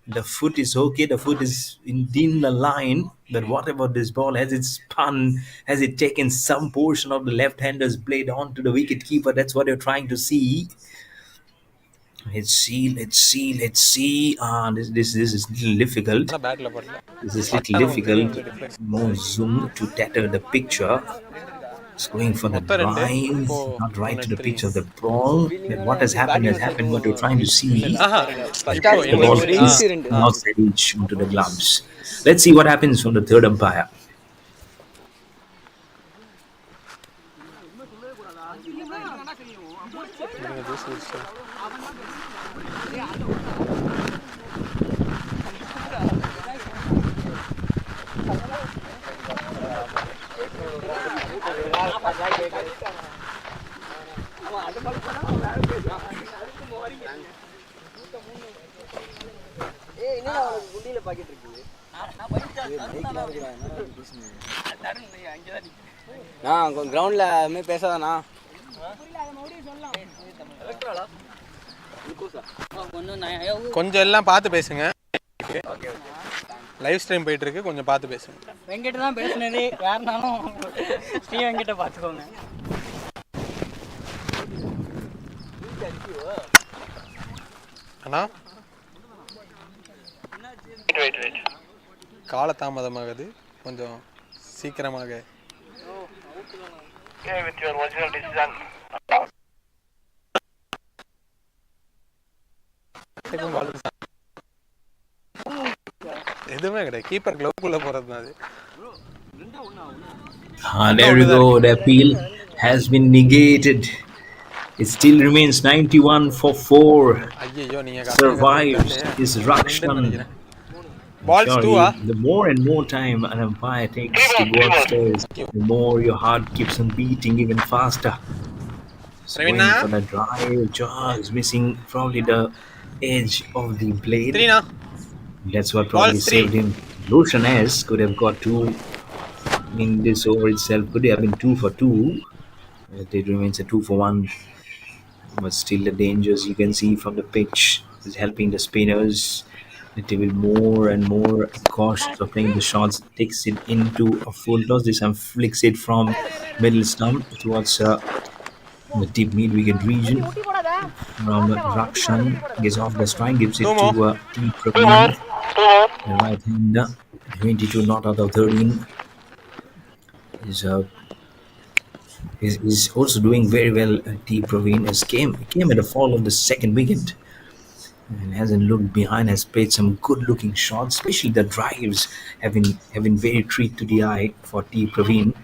S2: The foot is okay, the foot is in the line, but what about this ball? Has it spun? Has it taken some portion of the left-hander's blade onto the wicket keeper? That's what you're trying to see. Let's see. This is a little difficult. More zoom to tatter the picture. It's going for the drive, not right to the pitch of the ball. But what has happened. What you're trying to see. The ball is not reach into the gloves. Let's see what happens from the third umpire.
S1: கிரவுண்ட்ல மே பேசாதானா
S4: கொஞ்சம் எல்லாம் பார்த்து பேசுங்க. Live stream போயிட்டு இருக்கு, கொஞ்சம் பார்த்து பேசுங்க.
S6: வெங்கட் தான் பேசுனது, யாருனாலும் ஸ்ரீ வெங்கட்ட பார்த்துக்கோங்க.
S4: அண்ணா காலதாமதமாகுது, கொஞ்சம் சீக்கிரமாக. எதுவுமே கிடையாது, கீப்பர் க்ளோக்குள்ள போறது தான் அது.
S2: There we go. The appeal has been negated. It still remains 91 for 4. Survives is Rakshan.
S4: Balls
S2: Sure,
S4: two, ah.
S2: the more and more time an umpire takes to go upstairs, the more your heart keeps on beating even faster. Swing
S4: Ravina?
S2: for the drive, just missing probably the edge of the blade.
S4: Three now.
S2: That's what probably
S4: Balls three.
S2: saved him. Lucian S could have got two in this over itself. Could have been 2 for 2. It remains a 2 for 1. But still, the dangers you can see from the pitch is helping the spinners. They will more and more cautious of playing the shots. Takes it into a full toss. This time flicks it from middle stump towards the deep mid wicket region. From Rakshan gets off the strike, gives
S4: Two
S2: it
S4: more.
S2: to T
S3: Two more.
S2: Praveen,
S3: Two more.
S2: the right hander. 22 not out of 13. Is also doing very well. T Praveen has came at the fall of the second wicket and hasn't looked behind. Has played some good looking shots, especially the drives have been very treat to the eye for T Praveen.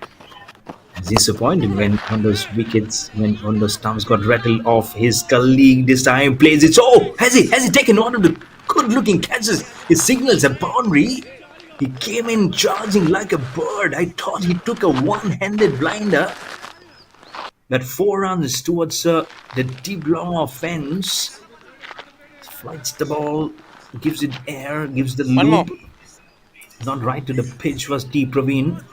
S2: It's disappointed when on those wickets, when on the stumps got rattled off. His colleague this time plays it. Oh, has he taken one of the good looking catches? He signals a boundary. He came in charging like a bird. I thought he took a one-handed blinder. That 4 runs towards the deep long off fence. Flights the ball, gives it air, gives the
S4: One more.
S2: loop. Not right to the pitch was T Praveen,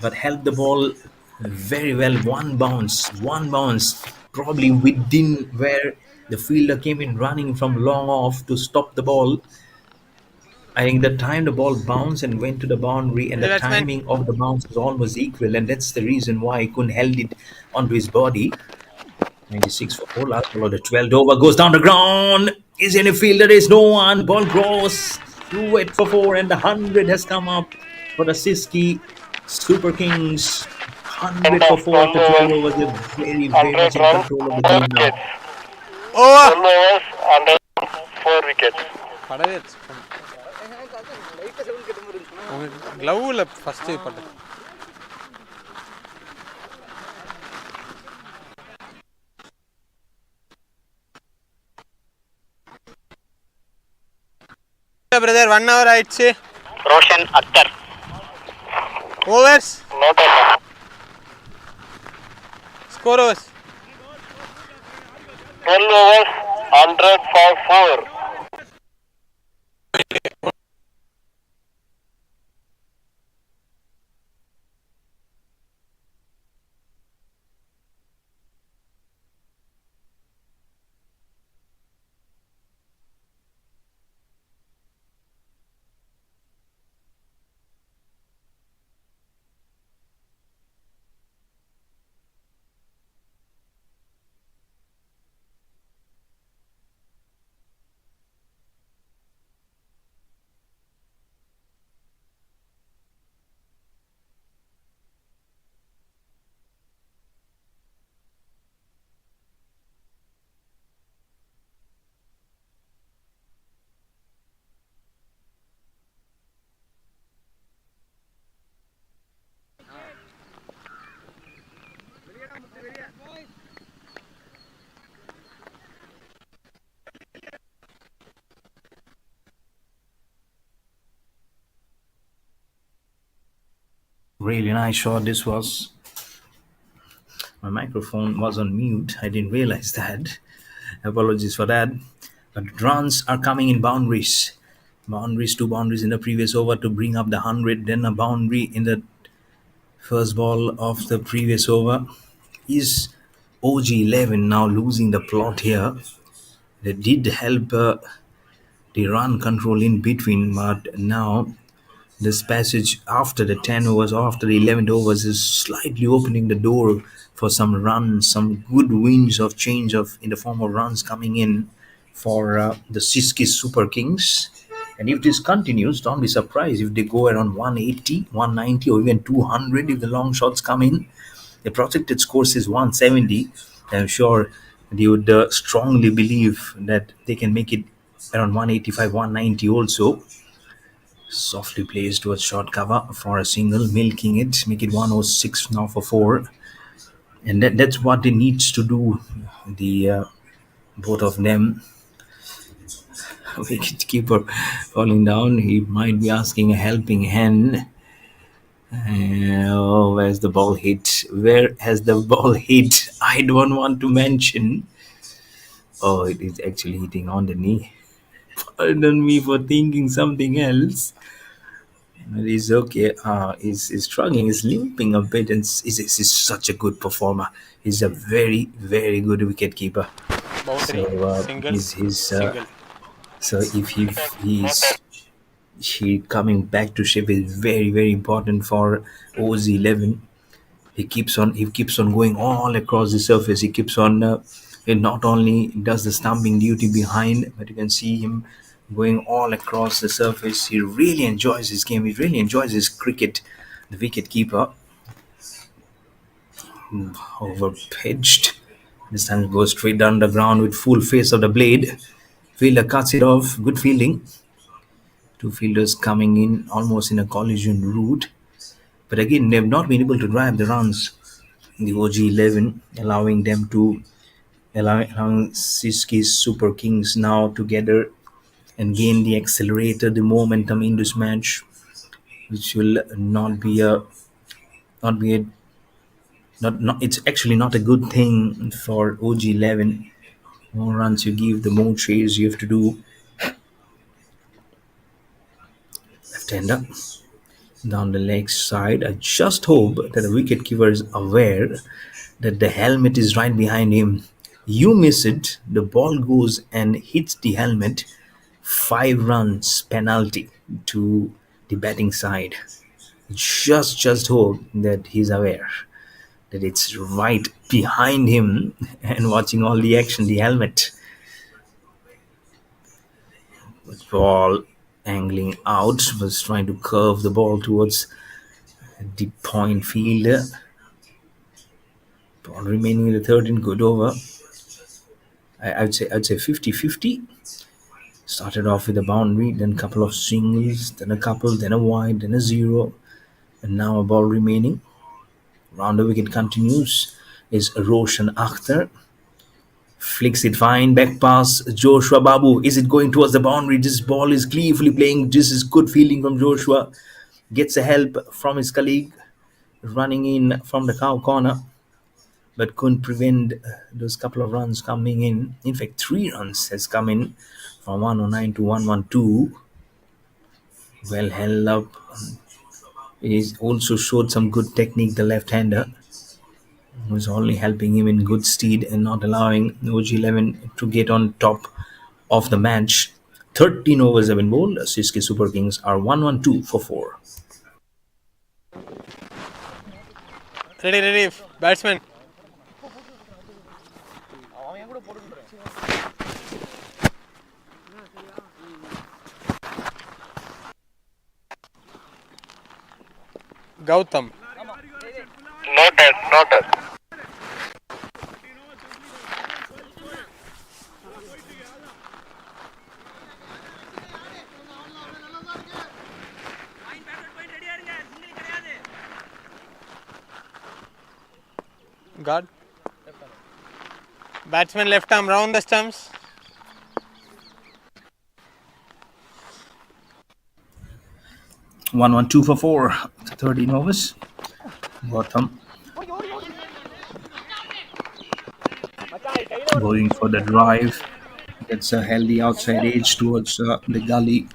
S2: but held the ball very well. One bounce, probably within where the fielder came in running from long off to stop the ball. I think the time the ball bounced and went to the boundary, and
S4: The
S2: the
S4: batsman.
S2: timing of the bounce was almost equal, and that's the reason why he couldn't held it onto his body. 96 for 4. Last ball of the 12th over goes down the ground. Is any fielder? There is no one. Ball goes through it for 4, and the 100 has come up for the Syski Super Kings. 100 for 4 after 12 overs. They're very, very much
S3: 100
S2: in
S3: runs.
S2: control of the
S3: 4
S2: game now.
S3: wickets.
S4: Over.
S3: 12 overs. 100. 4 wickets.
S4: படவே உங்களுக்கு க்ளவுல first பட்டு brother 1 hour ஆயிடுச்சு.
S3: Roshan Akhtar.
S4: Overs.
S3: Not out.
S4: Score overs.
S3: 12 overs. 100 for 4.
S2: Really nice shot this was. My microphone was on mute. I didn't realize that. Apologies for that. But runs are coming in boundaries. Boundaries, 2 boundaries in the previous over to bring up the 100. Then a boundary in the first ball of the previous over. Is OG11 now losing the plot here? They did help the run control in between, but now this passage after the 10 overs, after the 11 overs, is slightly opening the door for some runs, some good winds of change of in the form of runs coming in for the Syski Super Kings. And if this continues, don't be surprised if they go around 180, 190, or even 200 if the long shots come in. The projected score is 170. I'm sure they would strongly believe that they can make it around 185, 190 also. Softly placed towards short cover for a single, milking it, make it 106 now for 4. And that's what they needs to do, the both of them. Wicketkeeper falling down. He might be asking a helping hand. Oh, where's the ball hit? Where has the ball hit? I don't want to mention. Oh, it is actually hitting on the knee. Pardon me for thinking something else. But he's okay. He's struggling. He's limping a bit, and he's such a good performer. He's a very, very good wicket keeper.
S4: Boundary.
S2: So
S4: Single.
S2: he's
S4: Single.
S2: so if he coming back to shape is very, very important for OZ11. He keeps on going all across the surface. He keeps on he not only does the stumping duty behind, but you can see him going all across the surface. He really enjoys his game. He really enjoys his cricket. The wicket keeper over pitched. This time it goes straight down the ground with full face of the blade. Fielder cuts it off. Good fielding. Two fielders coming in almost in a collision route. But again, they've not been able to drive the runs. The OG11 allowing Syski's Super Kings now together and gain the accelerator, the momentum in this match, which will not be a not it's actually not a good thing for OG11. More runs you give, the more chase you have to do. Left-hander down the leg side. I just hope that the wicketkeeper is aware that the helmet is right behind him. You miss it, the ball goes and hits the helmet. 5 runs penalty to the batting side. Just hope that he's aware that it's right behind him and watching all the action, the helmet. Ball angling out, was trying to curve the ball towards the point fielder. Ball remaining in the third in good over. I'd say 50-50. Started off with a boundary, then a couple of singles, then a couple, then a wide, then a zero, and now a ball remaining. Round the wicket continues is Roshan Akhtar. Flicks it fine, back pass, Joshua Babu. Is it going towards the boundary? This ball is gleefully playing. This is good fielding from Joshua. Gets a help from his colleague running in from the cow corner, but couldn't prevent those couple of runs coming in. In fact, 3 runs has come in from 109 to 112. Well held up. He also showed some good technique, the left-hander. Was only helping him in good stead and not allowing OG11 to get on top of the match. 13 overs have been bowled. Syski Super Kings are 112 for 4.
S4: Ready. Batsman. Gautam.
S3: Noted.
S4: Guard. Batsman left arm round the stumps.
S2: One 2 for 4. 13 overs. Bottom. Going for the drive. Gets a healthy outside edge towards the gully.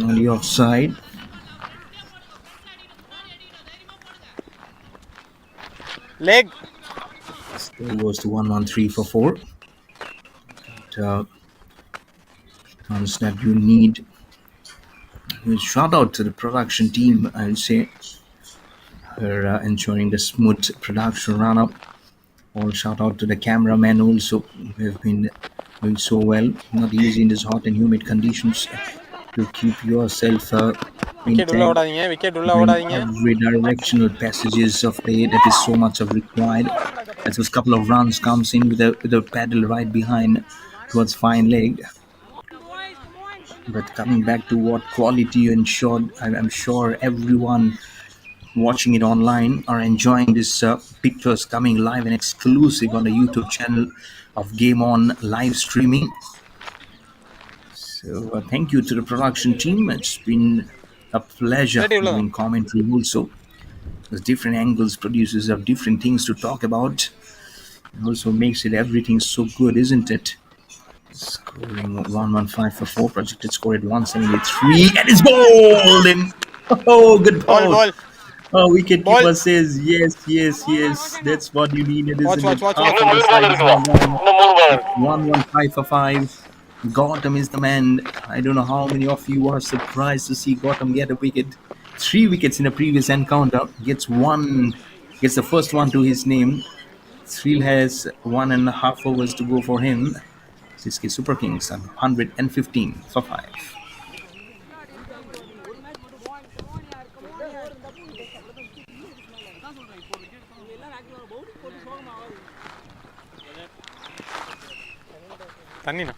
S2: On the offside.
S4: Leg.
S2: Still goes to 113 for 4. Runs that you need. Shout out to the production team, I would say, for ensuring the smooth production run up. All shout out to the cameramen also, who have been doing so well. Not easy in these hot and humid conditions to keep yourself
S4: Wicket ulla
S2: intact.
S4: wicket ulla odadinga.
S2: Every directional passages of play that is so much of required. As those couple of runs comes in with a paddle right behind towards fine leg. But coming back to what quality you ensured, I'm sure everyone watching it online are enjoying this pictures coming live and exclusive on the YouTube channel of Game On live streaming. So thank you to the production team. It's been a pleasure doing commentary also. There's different angles, producers have different things to talk about. It also makes it everything so good, isn't it? Scoring 115 for 4, projected score at 173, and it's bowled in. Oh, good
S4: Ball,
S2: ball.
S4: ball.
S2: Oh, wicket
S4: Ball.
S2: keeper says yes, yes, yes. That's what you needed,
S4: Watch,
S2: isn't it?
S4: watch, watch,
S2: Half
S4: watch.
S2: of the side is now gone.
S3: இன்னும் 3 ball.
S2: It's 115 for 5. Gotham is the man. I don't know how many of you are surprised to see Gotham get a wicket. 3 wickets in a previous encounter. Gets the first one to his name. Threel has 1.5 overs to go for him. Syski Super Kings 115 for 5.
S4: தண்ணிண்ணா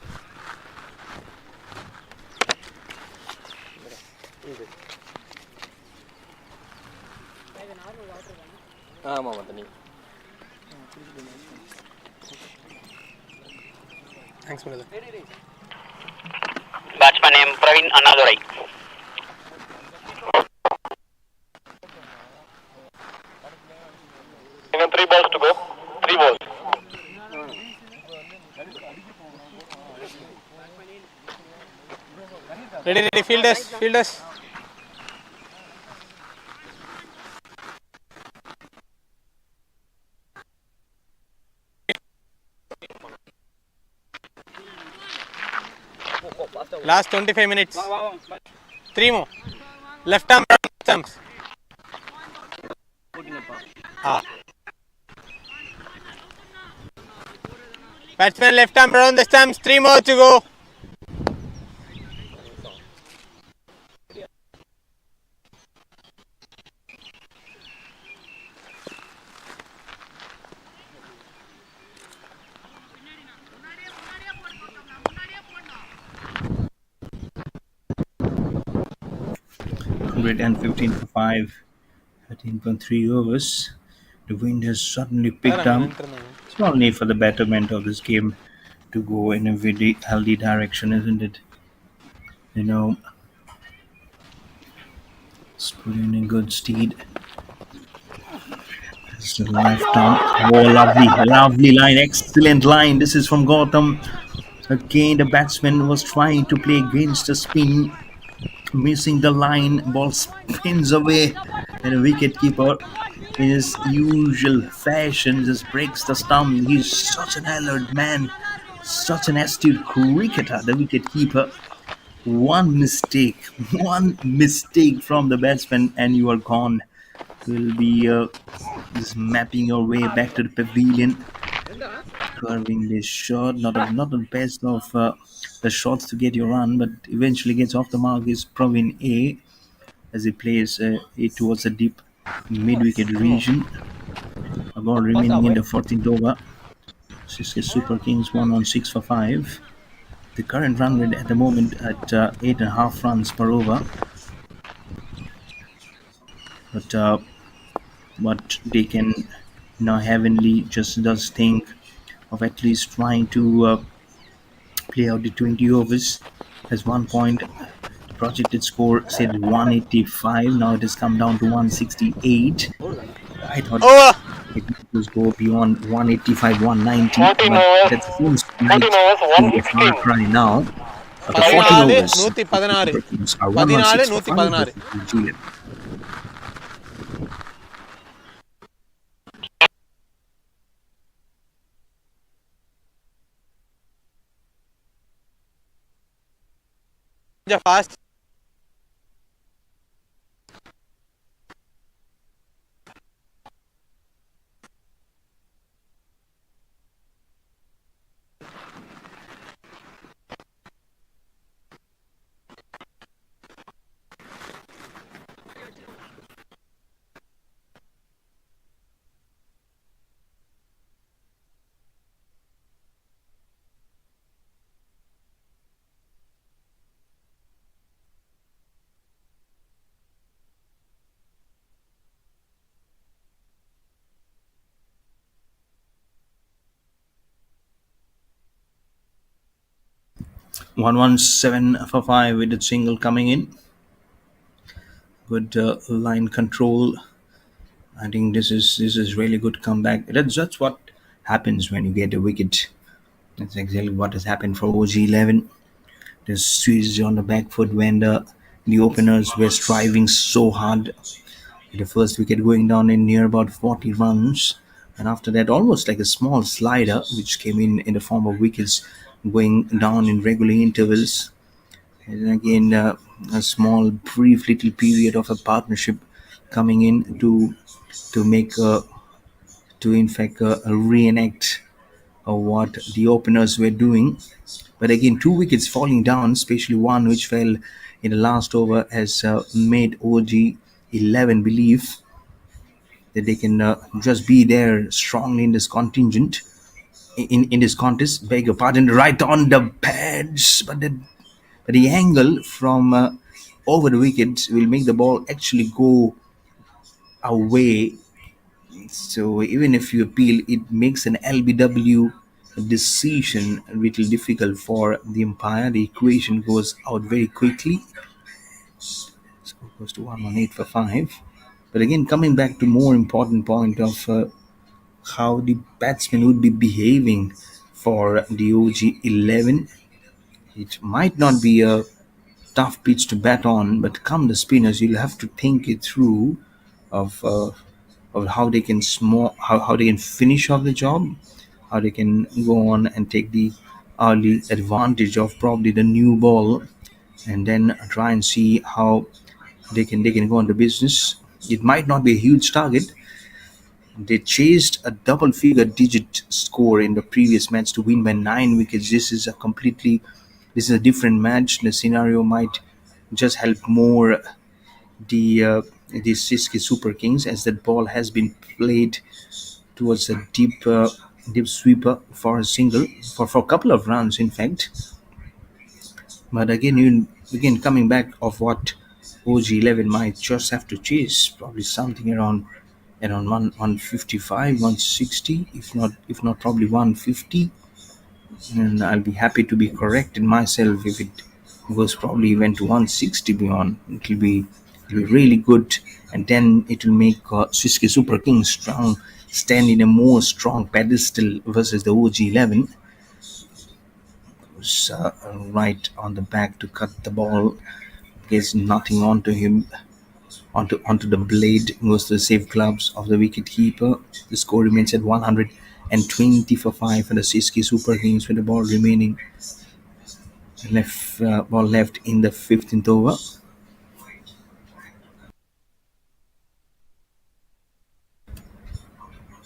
S1: ஆமாம் தண்ணி.
S4: Thanks brother.
S3: Batsman name Praveen Annadurai. Even 3 balls to go. 3 balls.
S4: Ready, ready, fielders, fielders. Last 25 minutes. 3 more. Left arm stumps. Batsman left arm around the stumps. 3 more to go.
S2: And 15 for 5, 13.3 overs. The wind has suddenly picked up. Small need for the betterment of this game to go in a very healthy direction, isn't it? You know, it's putting in a good steed. It's the left arm. Oh, lovely, lovely line, excellent line. This is from Gotham. Again, the batsman was trying to play against the spin, missing the line. Ball spins away, and the wicketkeeper, in his usual fashion, just breaks the stump. He's such an alert man, such an astute cricketer, the wicketkeeper. One mistake from the batsman, and you are gone. Will be just mapping your way back to the pavilion, curving this shot. Not the best of the shots to get your run, but eventually gets off the mark is Praveen A as he plays it towards the deep mid-wicket region. A ball remaining in the 14th over. Syski Super Kings 1 on 6 for 5. The current run rate at the moment at 8.5 runs per over. But they can now Heavenly just does think of at least trying to play out the 20 overs. Has 1 point. The projected score said 185. Now it has come down to 168. I thought
S4: Over.
S2: it would go beyond 185, 190,
S3: 14
S2: but
S3: overs.
S2: that seems
S3: 14
S2: like
S3: overs,
S2: to be a far
S3: 116.
S2: cry now. After 14 overs,
S4: 116.
S2: Super Kings are 116 for 5
S4: 116.
S2: versus New Zealand.
S4: Fast.
S2: 117 for 5 with a single coming in. Good line control. I think this is really good comeback. That's what happens when you get a wicket. That's exactly what has happened for OG11. The squeeze on the back foot when the openers were striving so hard. The first wicket going down in near about 40 runs, and after that, almost like a small slider, which came in the form of wickets going down in regular intervals. And again, a small, brief little period of a partnership coming in to make to in fact reenact what the openers were doing. But again, two wickets falling down, especially one which fell in the last over, has made OG 11 believe that they can just be there strongly in this contingent, in this contest. Beg your pardon, right on the pads, but the angle from over the wicket will make the ball actually go away. So even if you appeal, it makes an LBW decision a little difficult for the umpire. The equation goes out very quickly. Score goes to 118 for 5. But again, coming back to more important point of how the batsman would be behaving for the OG 11. It might not be a tough pitch to bat on, but come the spinners, you'll have to think it through of how they can how they can finish off the job, how they can go on and take the early advantage of probably the new ball, and then try and see how they can go on the business. It might not be a huge target. They chased a double figure digit score in the previous match to win by 9 wickets. This is a different match. The scenario might just help more the Syski Super Kings, as that ball has been played towards a deep sweeper for a single for a couple of runs, in fact. But again coming back of what OG11 might just have to chase, probably something around 155, 160, if not probably 150. And I'll be happy to be corrected myself if it goes probably even to 160 beyond. It'll be really good, and then it will make Syski Super Kings stand in a more strong pedestal versus the OG11. Who's right on the back to cut the ball, gets nothing onto him. Onto the blade goes to the safe gloves of the wicket keeper. The score remains at 120 for 5 for the Syski Super Kings, with the ball remaining left in the 15th over.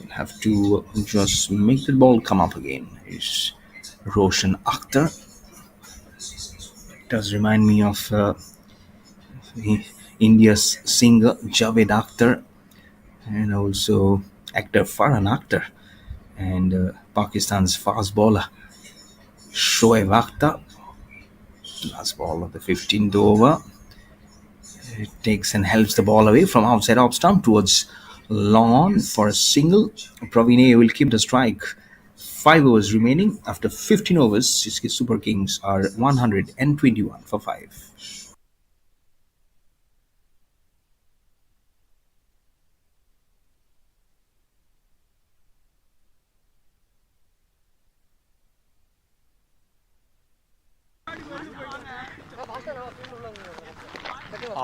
S2: We'll have to just make the ball come up again. It's Roshan Akhtar. It does remind me of India's singer Javed Akhtar, and also actor Farhan Akhtar, and Pakistan's fast bowler Shoaib Akhtar. Last ball of the 15th over. It takes and helps the ball away from outside off stump towards long on for a single. Praveen will keep the strike. 5 overs remaining. After 15 overs, Syski Super Kings are 121 for 5.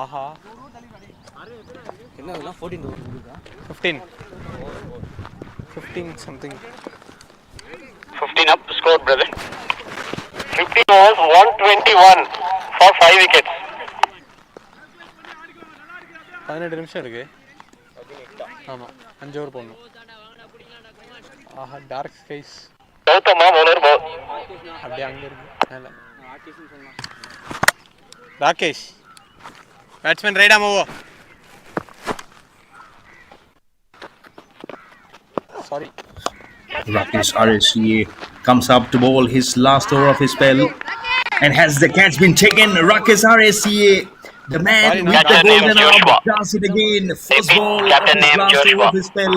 S4: ஆஹா
S1: என்ன இதெல்லாம் 14 over இருக்கா
S4: 15 something.
S3: 15 up score, brother. 15 overs, 121 for 5 wickets.
S4: 18 நிமிஷம் இருக்கு. ஆமாம் 5 over போடணும். ஆஹா dark skies.
S3: கௌதமா bowler ball.
S4: அப்படியே அங்கே இருக்கு மேலே. ராகேஷ் பேட்ஸ்மேன் ரைடா மூவோ. Sorry.
S2: Rakesh RSCA comes up to bowl his last over of his spell, and has the catch been taken? Rakesh RSCA, the man with the golden arm, does it again. First ball of his last over of his spell,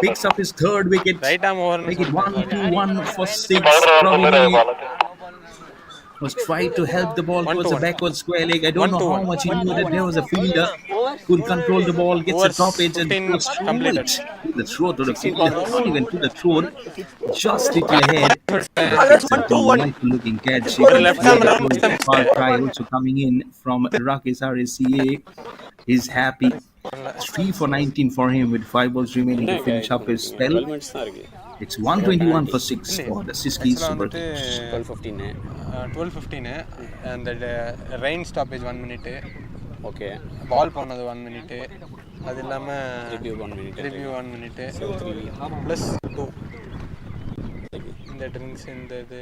S2: picks up his third wicket.
S4: Right arm over.
S2: Make it 1-2-1 for 6. Praveen. was trying to help the ball
S4: 1 to
S2: towards the
S4: 1.
S2: backward square leg. I don't
S4: 1
S2: know
S4: to
S2: how
S4: 1.
S2: much he knew that there was a fielder. Couldn't control the ball, gets a
S4: Overs
S2: top edge and
S4: 15
S2: goes through
S4: completed.
S2: it. To the throw to the fielder. Not even to the throw. Just little ahead. And gets a delightful looking catch. You can
S4: Left
S2: feel
S4: arm
S2: the
S4: round stump.
S2: foul cry also coming in from Rakesh RSCA. He's happy. 3 for 19 for him with 5 balls remaining to finish up his spell.
S1: 12 minutes தான் இருக்குது.
S2: It's 121 for 6 for the Syski
S4: ஆக்சுவலாக
S2: Super
S4: வந்துட்டு
S2: Kings.
S1: 12:15.
S4: 12:15 அந்த rain stoppage 1 minute,
S1: okay.
S4: பால் போனது 1 minute, அது இல்லாமல்
S1: review 1 minute.
S4: Review 1 minute plus 2 இந்த drinks இந்த இது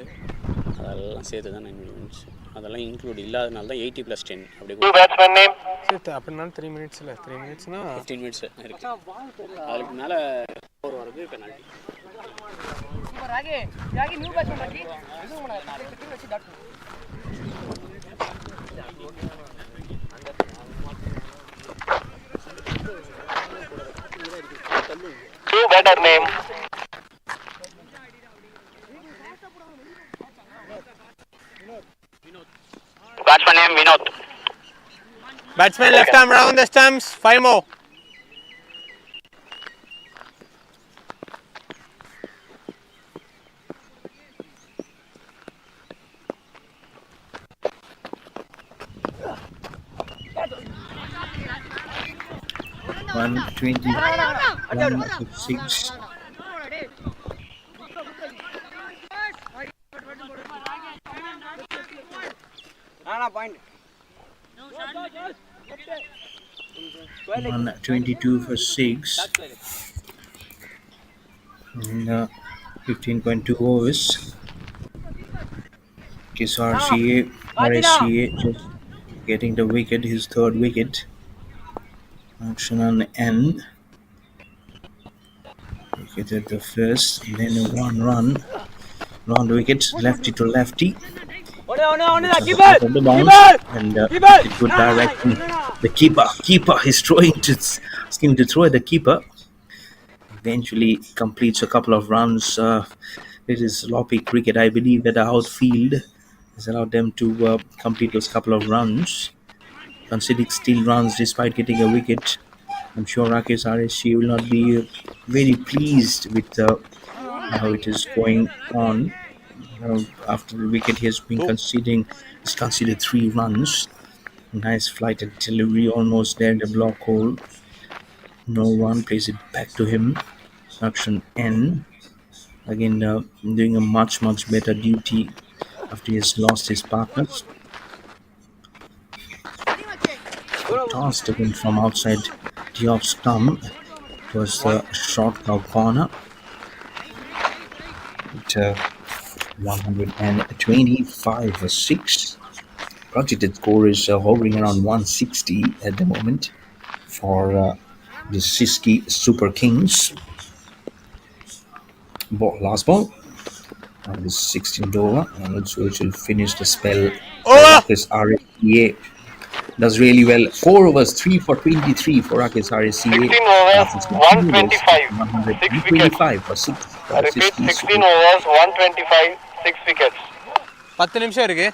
S1: அதெல்லாம் சேர்த்து தான் 9 மினிட்ஸ். அதெல்லாம் இன்க்ளூட் இல்லாதனால தான் 80 + 10 அப்படி
S3: Two batsman name.
S4: சேர்த்து அப்படின்னாலும் 3 மினிட்ஸ் இல்லை, 3 மினிட்ஸ்னா
S1: 15 மினிட்ஸ் இருக்குது. அதுக்கு மேலே ஓவர் வரது penalty.
S3: Two batter name. Batsman name Vinod.
S4: batsman left arm round the stumps, 5 more.
S2: One 21 to 6.
S6: Point.
S2: 122 for 6. And 15.2 overs. Kiss RSCA just getting the wicket, his third wicket. Action on N. Wicket at the first, and then a 1 run. Round wicket, lefty to lefty. Top of the bounce, and it good direction. The keeper is asking to throw at the keeper. Eventually completes a couple of runs. It is sloppy cricket. I believe that the outfield has allowed them to complete those couple of runs. Conceding still runs despite getting a wicket. I'm sure Rakesh RSC will not be very pleased with how it is going on. After the wicket, he has been conceded 3 runs. Nice flight and delivery, almost there, the block hole. No one, plays it back to him. Action N. Again, doing a much better duty after he has lost his partners. Tossed again from outside the off stump. It was the short cow corner. 125 for 6. Projected score is hovering around 160 at the moment for the Syski Super Kings. Last ball. And this 16th over, and so it will finish the spell. Rakesh RSCA does really well. 4 overs, 3 for 23 for Rakesh RSCA.
S3: 16 overs, 125.
S2: 125 for 6.
S3: I repeat, 16 overs, 125, 6 wickets.
S4: 10 நிமிஷம் இருக்கு.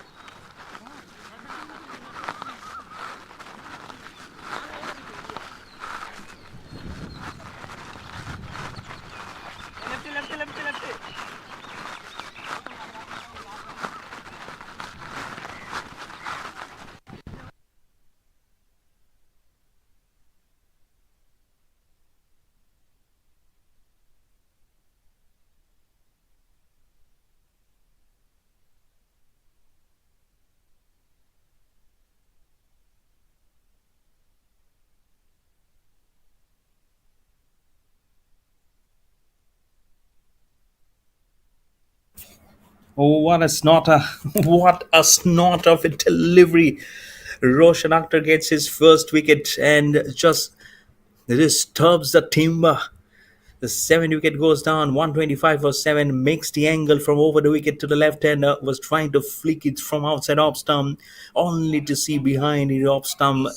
S2: Oh, what a snorter. What a snort of a delivery. Roshan Akhtar gets his first wicket and just disturbs the timber. The 7th wicket goes down, 125 for 7, makes the angle from over the wicket to the left-hander, was trying to flick it from outside off stump, only to see behind the off stump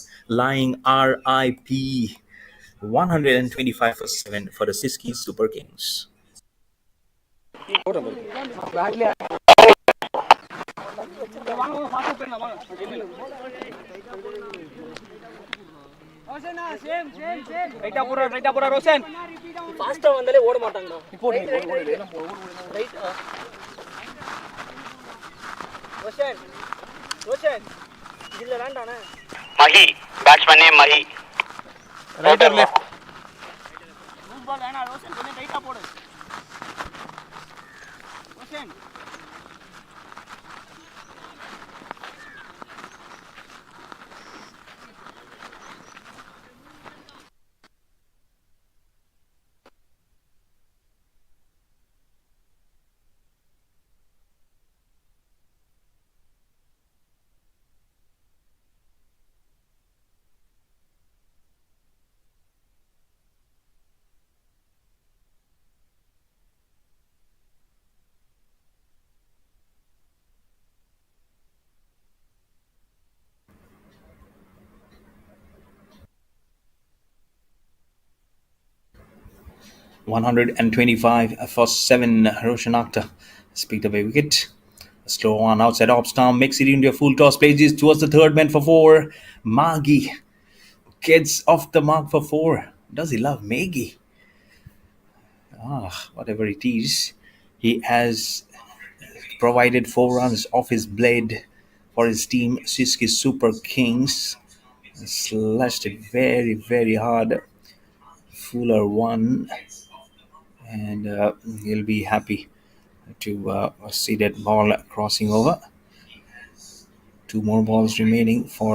S2: lying RIP. 125 for 7 for the Syski Super Kings.
S6: ரைட்டா போறா ரோஷன் ஃபாஸ்டா வந்தாலே ஓட மாட்டாங்கடா இப்போ right Roshan Roshan இதுல வேண்டானே
S3: Mahi batsman name Mahi
S4: right or left
S6: loose ball வேணா ரோஷன் கொஞ்சம் ரைட்டா போடு Roshan
S2: 125 for 7. Roshan Akhtar has picked up a wicket. A slow one outside off stump makes it into a full toss. Plays towards the third man for 4. Maggie gets off the mark for 4. Does he love Maggie? Whatever it is, he has provided 4 runs off his blade for his team. Syski Super Kings slashed it very, very hard. Fuller won, and he'll be happy to see that ball crossing over. 2 more balls remaining for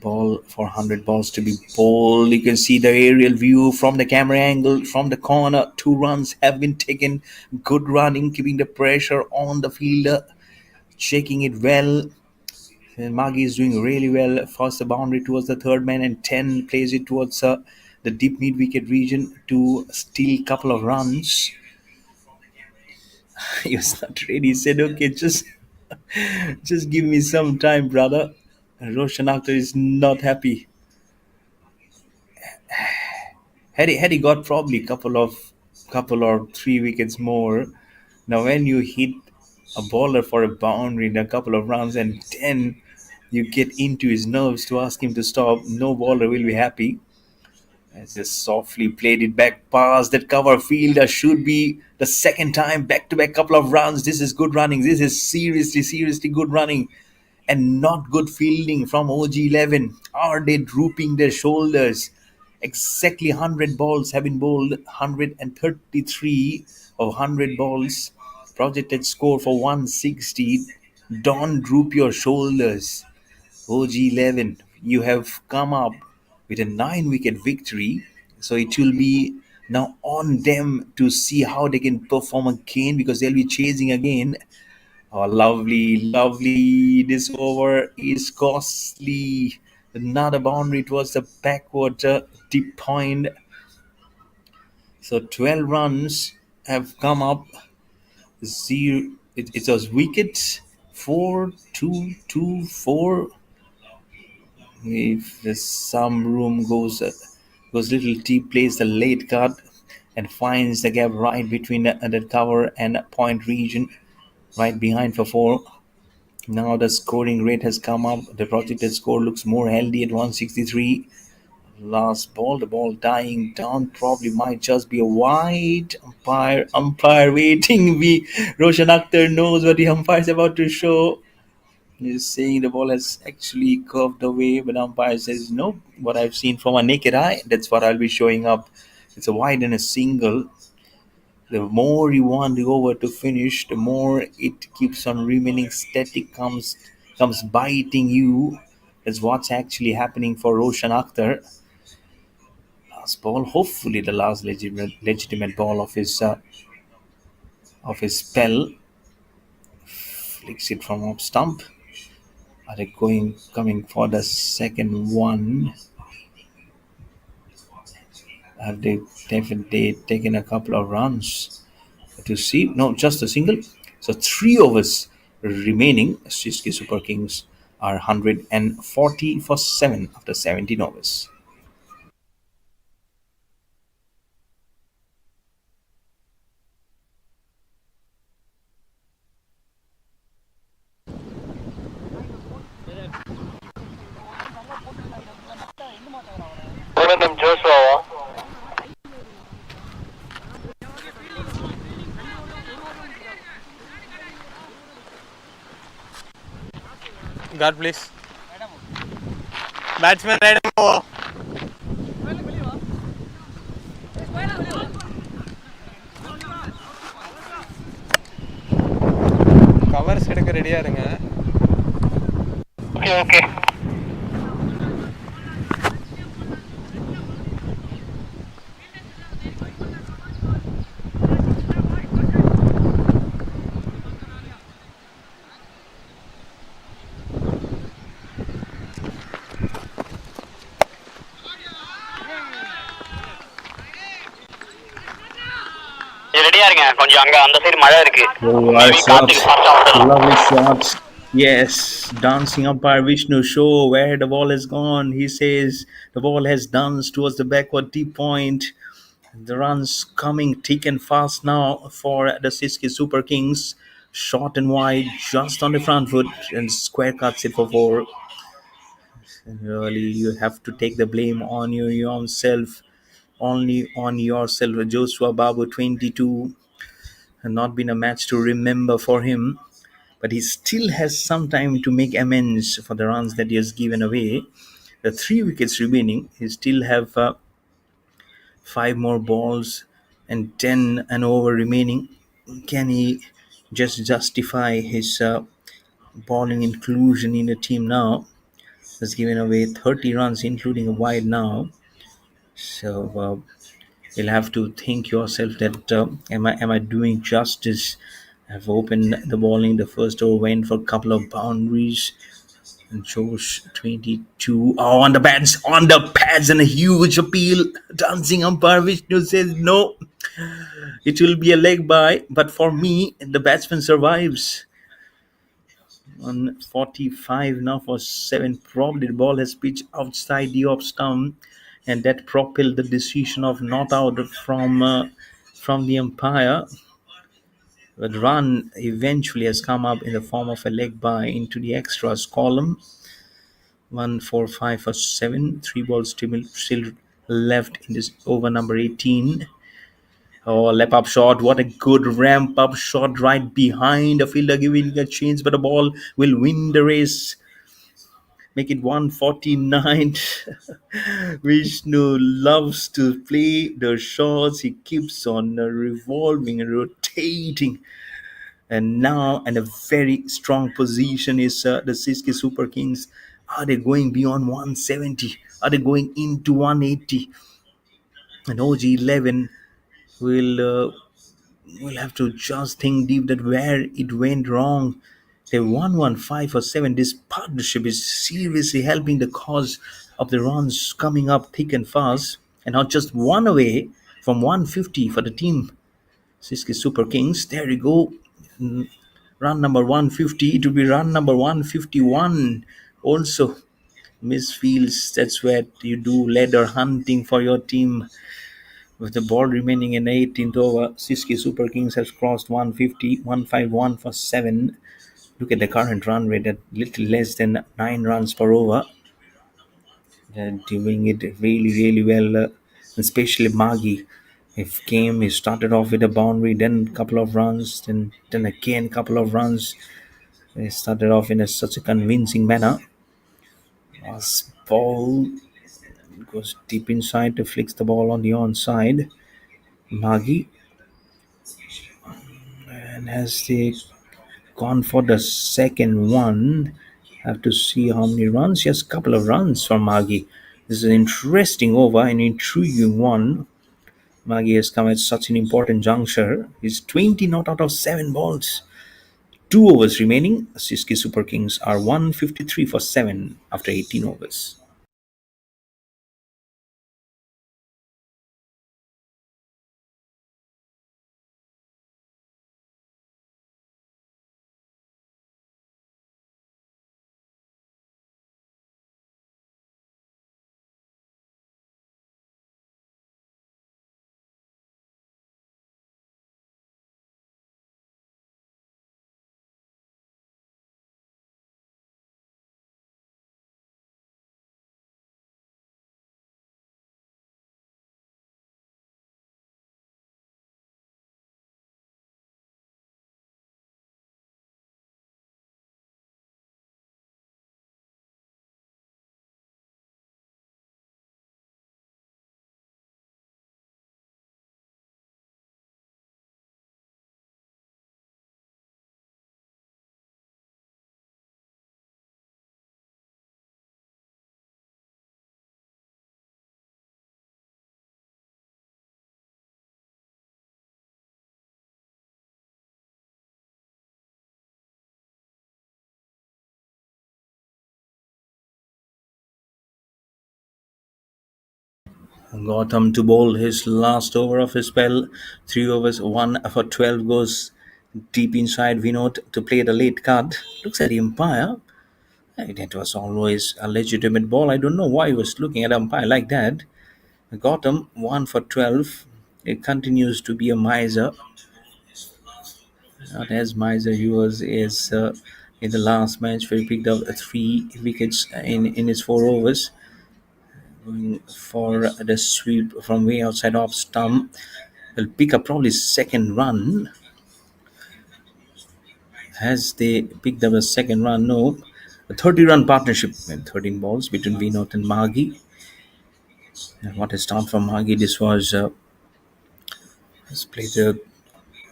S2: 100 balls to be bowled. You can see the aerial view from the camera angle from the corner. 2 runs have been taken. Good running, keeping the pressure on the fielder, checking it well. And Maggie is doing really well. First the boundary towards the third man, and 10 plays it towards the deep mid wicket region to steal a couple of runs. He was not ready. He said, okay, just give me some time, brother. Roshan Akhtar is not happy. Had he got probably couple or 3 wickets more. Now when you hit a bowler for a boundary in a couple of runs, and then you get into his nerves to ask him to stop, no bowler will be happy. As just softly played it back past that cover fielder. Should be the second time back-to-back couple of runs. This is good running. This is seriously good running. And not good fielding from OG11. Are they drooping their shoulders? Exactly 100 balls have been bowled. 133 of 100 balls. Projected score for 160. Don't droop your shoulders. OG11, you have come up with a 9-wicket victory. So it will be now on them to see how they can perform again, because they'll be chasing again. Oh, lovely. This over is costly. Another boundary towards the backwater deep point. So 12 runs have come up. It was wickets. 4-2-2-4. If there's some room goes little T, plays the late cut and finds the gap right between the cover and point region, right behind for 4. Now the scoring rate has come up. The projected score looks more healthy at 163. Last ball, the ball dying down, probably might just be a wide. Umpire waiting. Roshan Akhtar knows what the umpire is about to show. He's saying the ball has actually curved away, but umpire says no. What I've seen from a naked eye, that's what I'll be showing up. It's a wide and a single. The more you want the over to finish, the more it keeps on remaining static, comes biting you. That's what's actually happening for Roshan Akhtar. Last ball, hopefully the last legitimate ball of his spell. Flicks it from off stump. Are they coming for the second one? Have they definitely taken a couple of runs to see? No, just a single. So 3 overs remaining. Syski Super Kings are 140 for 7 after 17 overs.
S4: God please. Batsman right over. Covers எடுக்க ரெடியா இருங்க.
S3: Okay okay. ரெடியா இருங்க, கொஞ்சம் அங்க அந்த side மழை இருக்கு.
S2: Oh, our shots. Lovely shots. Yes, dancing umpire Vishnu show where the ball has gone. He says the ball has danced towards the backward deep point. The runs coming thick and fast now for the Syski Super Kings. Short and wide, just on the front foot, and square cuts it for 4. Really, you have to take the blame on yourself, only on yourself. Joshua Babu, 22, and not been a match to remember for him, but he still has some time to make amends for the runs that he has given away. The 3 wickets remaining, he still have 5 more balls and 10 and over remaining. Can he just justify his bowling inclusion in the team now? Has given away 30 runs, including a wide now. So you'll have to think yourself that am I doing justice? I've opened the bowling. The first over went for a couple of boundaries. And Josh 22. Oh, on the pads, and a huge appeal. Dancing umpire Vishnu says no. It will be a leg by, but for me, the batsman survives. On 45 now for 7. Probably the ball has pitched outside the off stump, and that propelled the decision of not out from the umpire. The run eventually has come up in the form of a leg by into the extras column. 145 for 7. 3 balls still left in this over number 18. Oh, lap up shot. What a good ramp up shot right behind the fielder, giving a chance, but the ball will win the race. Make it 149. Vishnu loves to play the shots. He keeps on revolving and rotating. And now, in a very strong position, is the Syski Super Kings. Are they going beyond 170? Are they going into 180? And OG 11 will have to just think deep that where it went wrong. They won 1-5 or 7. This partnership is seriously helping the cause of the runs coming up thick and fast, and not just one away from 150 for the team. Syski Super Kings. There you go. Run number 150. It will be run number 151. Also, misfields. That's where you do ladder hunting for your team. With the ball remaining in the 18th over, Syski Super Kings has crossed 150, 151 for 7. Look at the current run rate at little less than 9 runs per over. They're doing it really, really well, especially Magi. If game is started off with a boundary, then a couple of runs, then again a couple of runs. They started off in such a convincing manner. As ball goes deep inside to flicks the ball on the onside. Magi, and as they gone for the second one, have to see how many runs. Yes, couple of runs for Magi. This is an interesting over, an intriguing one. Magi has come at such an important juncture. He's 20 not out of 7 balls. 2 overs remaining. Syski Super Kings are 153 for 7 after 18 overs. Gotham to bowl his last over of his spell. 3 overs, 1 for 12 goes deep inside Vinod to play the late card. Looks at the umpire. It was always a legitimate ball. I don't know why he was looking at umpire like that. Gotham 1 for 12. It continues to be a miser. Not as miser he was is in the last match where he picked up 3 wickets in his 4 overs. Going for the sweep from way outside off stump. Will pick up probably second run. Has they picked up a second run? No. A 30-run partnership in 13 balls between Vinod and Margi. And what a start from Margi. This was has played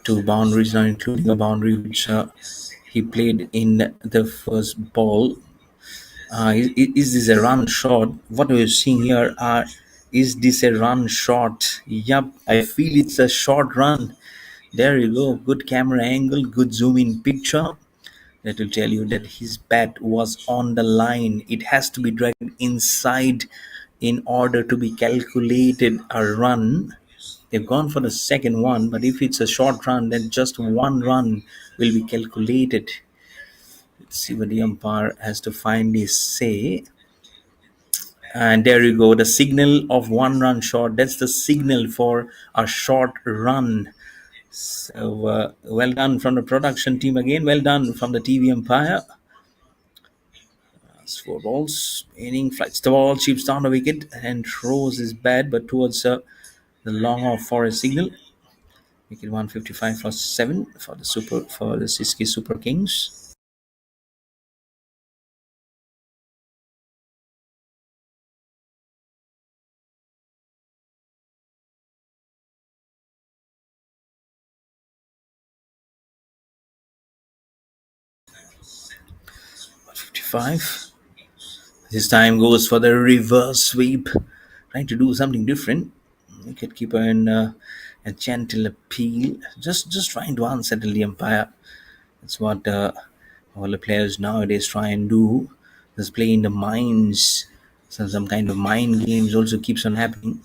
S2: 2 boundaries now, including a boundary which he played in the first ball. Is this a run shot? What we're seeing here is this a run shot? Yup, I feel it's a short run. There you go. Good camera angle, good zoom in picture. That will tell you that his bat was on the line. It has to be dragged inside in order to be calculated a run. They've gone for the second one, but if it's a short run, then just one run will be calculated. Let's see what the umpire has to finally say. And there you go, the signal of 1 run short. That's the signal for a short run. So well done from the production team again. Well done from the TV umpire. That's 4 balls. Inning flights the ball, chips down the wicket, and throws his bat, but towards the long off for a signal. Wicket 155 for 7 for the Syski Super Kings. .55. This time goes for the reverse sweep, trying to do something different. Wicketkeeper in a gentle appeal, just trying to unsettle the umpire. That's what all the players nowadays try and do. Just play in the minds. So some kind of mind games also keeps on happening.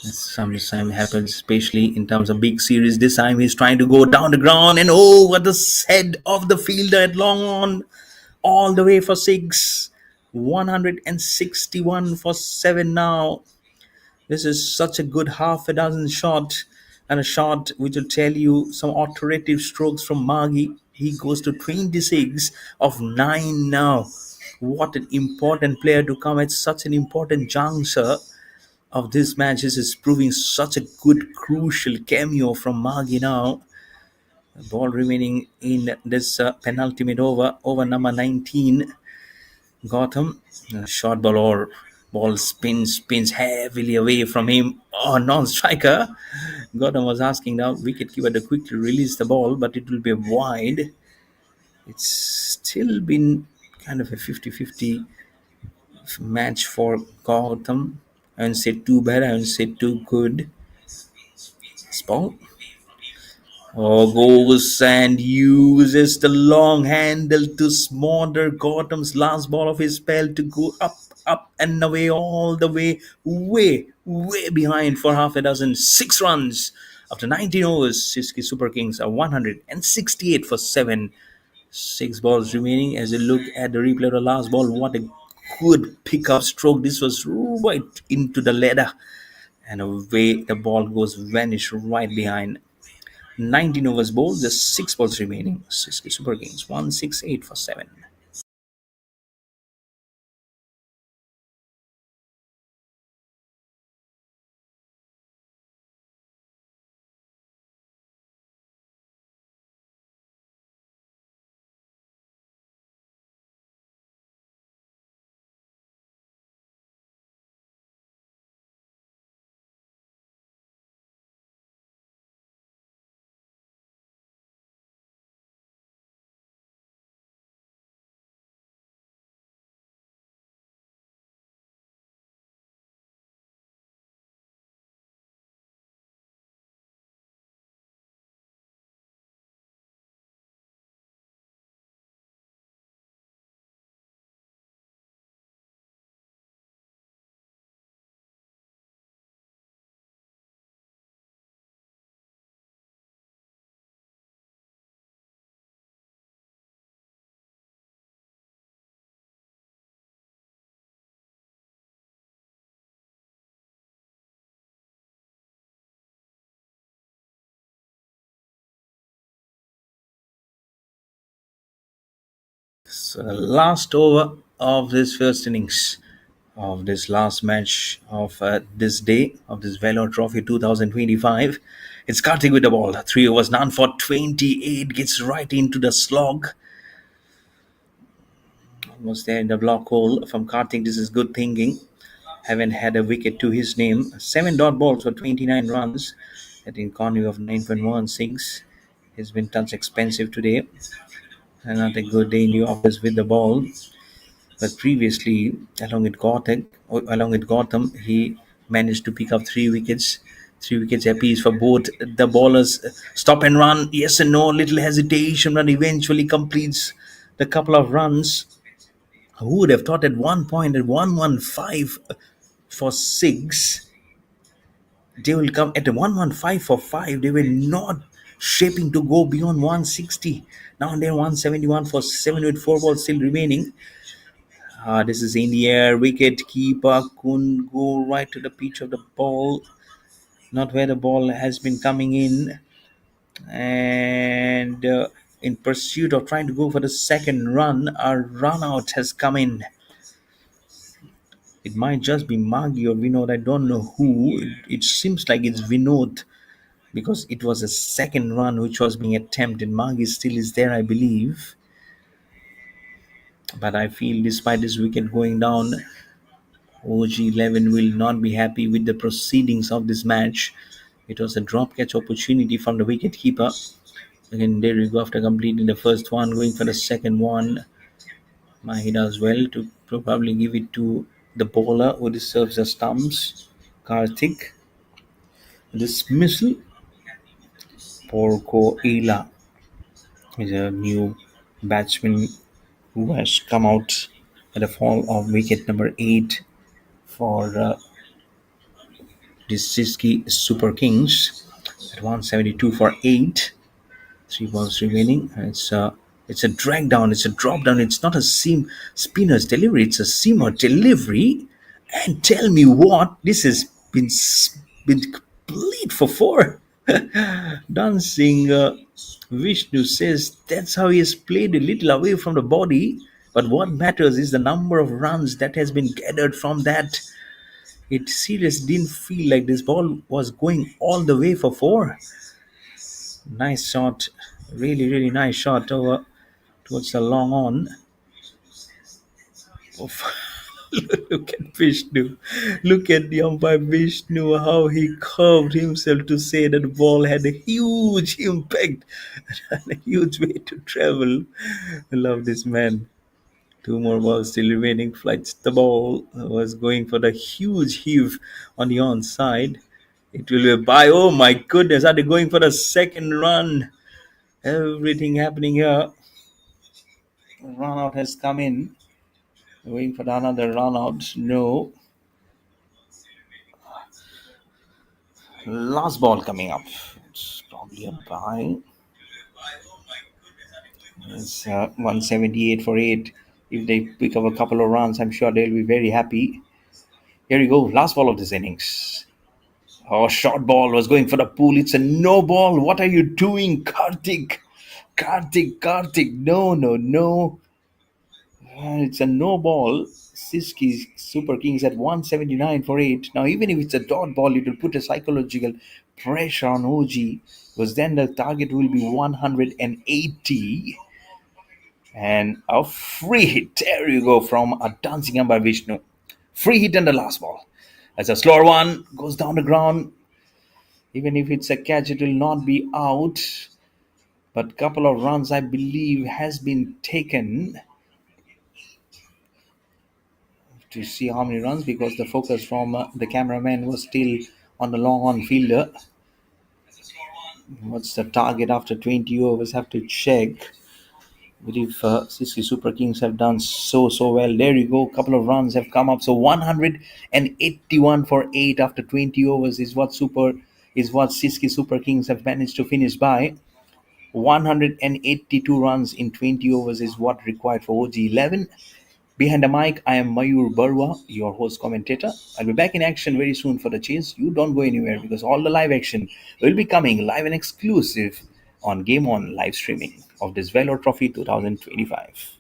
S2: Sometimes happens, especially in terms of big series. This time he's trying to go down the ground and over the head of the fielder at long on, all the way for 6. 161 for 7 now. This is such a good half a dozen shot, and a shot which will tell you some alternative strokes from Margi. He goes to 26 of 9 now. What an important player to come at such an important juncture of this match. This is proving such a good, crucial cameo from Margi now. The ball remaining in this penultimate over number 19. Gotham, short ball or ball spins heavily away from him. Oh, non-striker. Gotham was asking now wicketkeeper to quickly release the ball, but it will be wide. It's still been kind of a 50-50 match for Gotham. I wouldn't say too bad, I wouldn't say too good. Spot. Oh, goes and uses the long handle to smother Gotham's last ball of his spell to go up and away, all the way behind for half a dozen. 6 runs after 19 overs. Syski Super Kings are 168 for 7. 6 balls remaining. As you look at the replay of the last ball, what a good pickup stroke. This was right into the ladder, and away the ball goes, vanish right behind. 19 overs bowled, just 6 balls remaining. Syski Super Kings 168 for 7. So the last over of this first innings of this last match of this day of this Vellore Trophy 2025. It's Karthik with the ball. 3 overs, none for 28. Gets right into the slog. Almost there in the block hole from Karthik. This is good thinking. Haven't had a wicket to his name. 7 dot balls for 29 runs at an economy of 9.16. He's been touch expensive today. Another good day in the office with the ball. But previously, along with Gotham, he managed to pick up 3 wickets apiece for both the bowlers. Stop and run, yes and no, little hesitation, but eventually completes the couple of runs. Who would have thought at one point at 115 for 6, they will come at 115 for 5. They were not shaping to go beyond 160. Now they're 171 for 7 with 4 balls still remaining. This is in the air. Wicket keeper couldn't go right to the pitch of the ball, not where the ball has been coming in. And in pursuit of trying to go for the second run, a run out has come in. It might just be Maggie or Vinod. I don't know who. It seems like it's Vinod because it was a second run which was being attempted. Maggie still is there, I believe. But I feel despite this wicket going down, OG11 will not be happy with the proceedings of this match. It was a drop catch opportunity from the wicket keeper. Again, there we go after completing the first one, going for the second one. He does well to probably give it to the bowler who deserves the stumps, Karthik. Dismissal. Porco Ela is a new batsman who has come out at a fall of wicket number 8 for the Syski Super Kings at 172 for 8. 3 balls remaining. It's a drag down. It's a drop down. It's not a spinner's delivery. It's a seamer delivery. And tell me what, this has been complete for 4. Dancing Vishnu says that's how he has played a little away from the body. But what matters is the number of runs that has been gathered from that. It seriously didn't feel like this ball was going all the way for 4. Nice shot. Really, really nice shot over towards the long on. Oof. Look at Vishnu. Look at the umpire Vishnu, how he curved himself to say that the ball had a huge impact and a huge way to travel. I love this man. 2 more balls still remaining. Flights the ball. Was going for the huge heave on the onside. It will be a bye. Oh my goodness. Are they going for the second run? Everything happening here. Run out has come in. Waiting for another run out. No. Last ball coming up. It's probably a bye. It's 178 for 8. If they pick up a couple of runs, I'm sure they'll be very happy. Here we go. Last ball of this innings. Oh, short ball was going for the pool. It's a no ball. What are you doing, Karthik? Karthik. No. It's a no ball. Syski Super Kings at 179 for 8. Now, even if it's a dot ball, it will put a psychological pressure on OG because then the target will be 180. And a free hit. There you go from a dancing umpire Vishnu. Free hit on the last ball. As a slower one goes down the ground. Even if it's a catch, it will not be out. But couple of runs, I believe, has been taken. To see how many runs because the focus from the cameraman was still on the long on fielder. What's the target after 20 overs? Have to check. I believe Syski Super Kings have done so well. There you go. Couple of runs have come up. So 181 for 8 after 20 overs is what Syski Super Kings have managed to finish by. 182 runs in 20 overs is what required for OG11. Behind the mic, I am Mayur Barwa, your host commentator. I'll be back in action very soon for the chase. You don't go anywhere because all the live action will be coming live and exclusive on Game On live streaming of this Vellore Trophy 2025.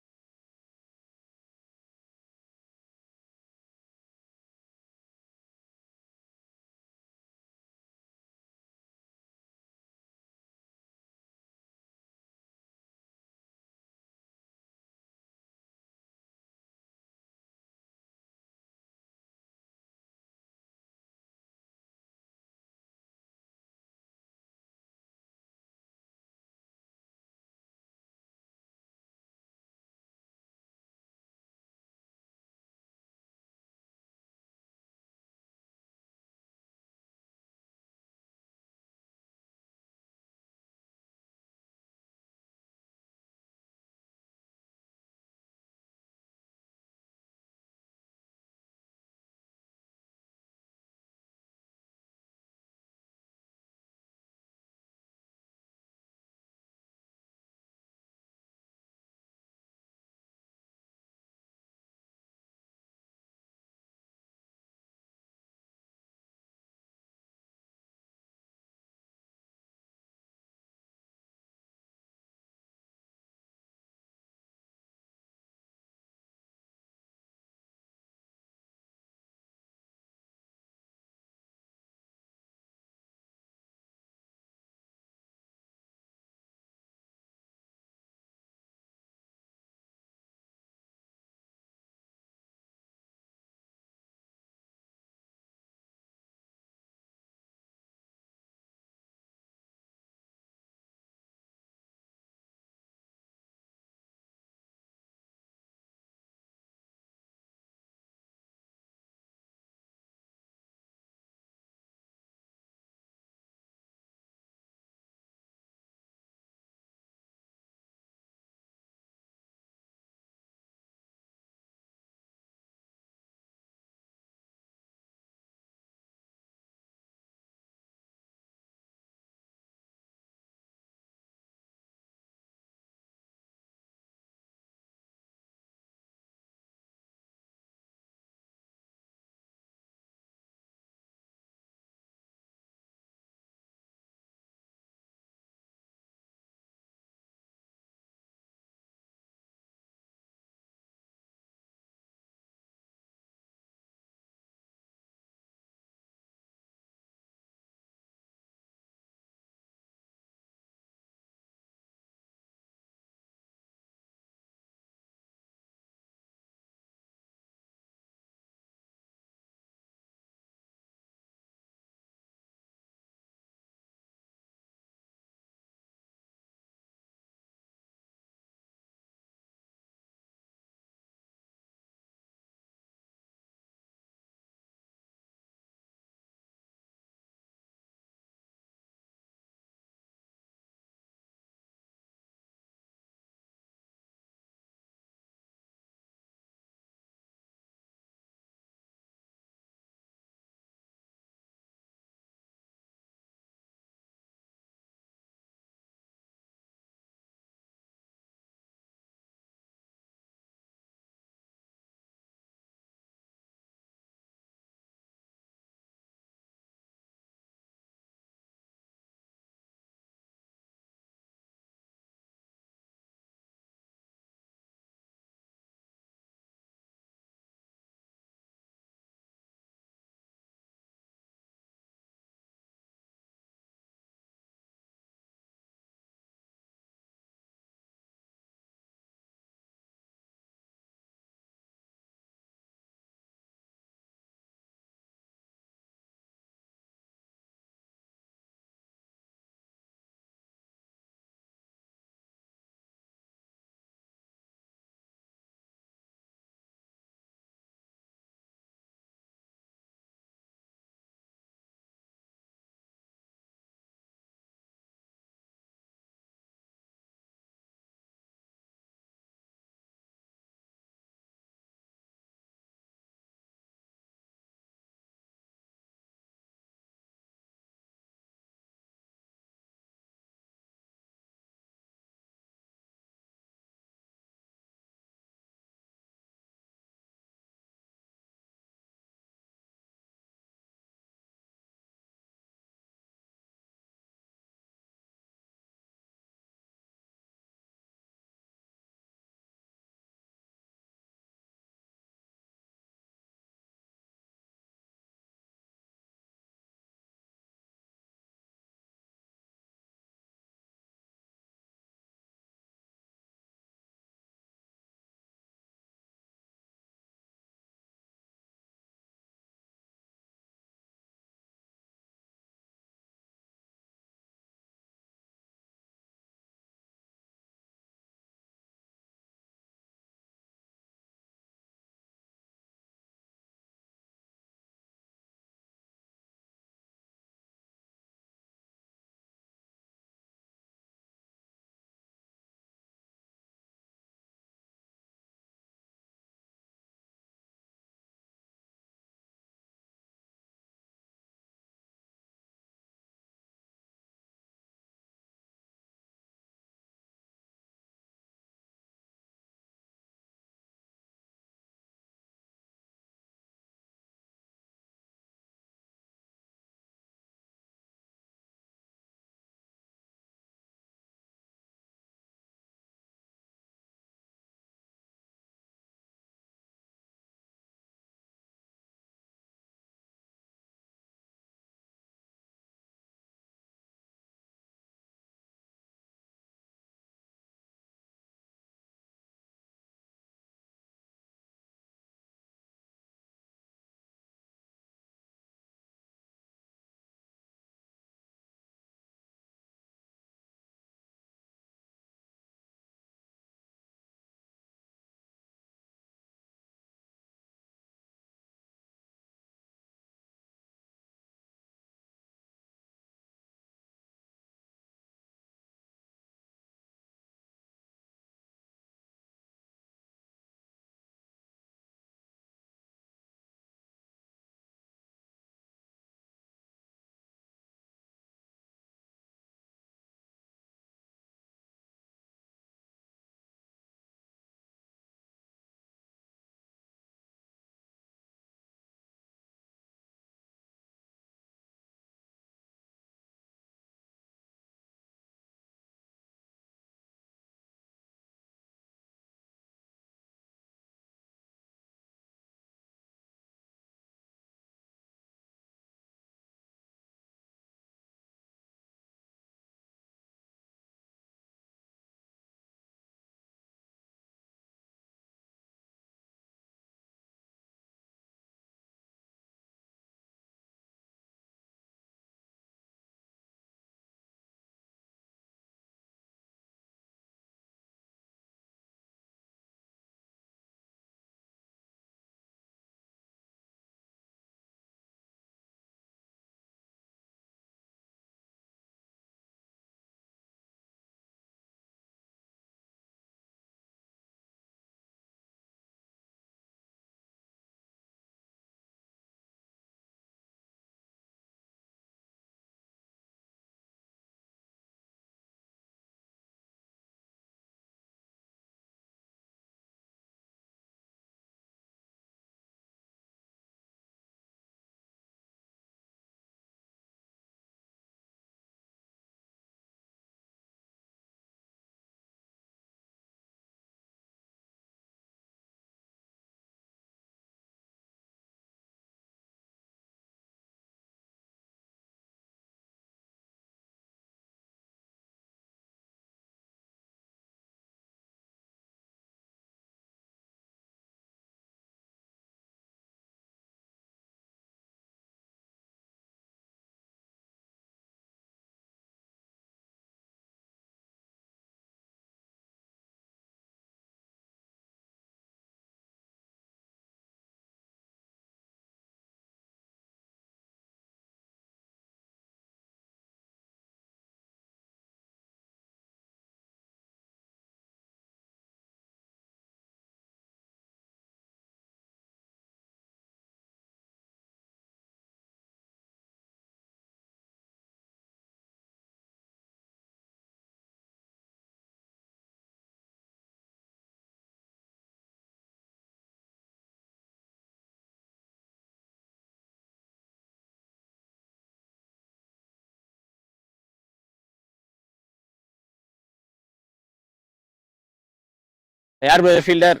S7: யார் brother fielder?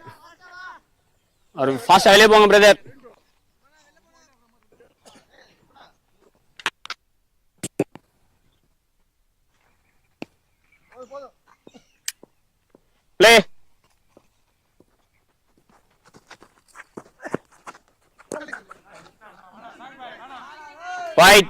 S7: அவர் ஃபாஸ்ட்டாக வெளியே போங்க brother. Play. Wide.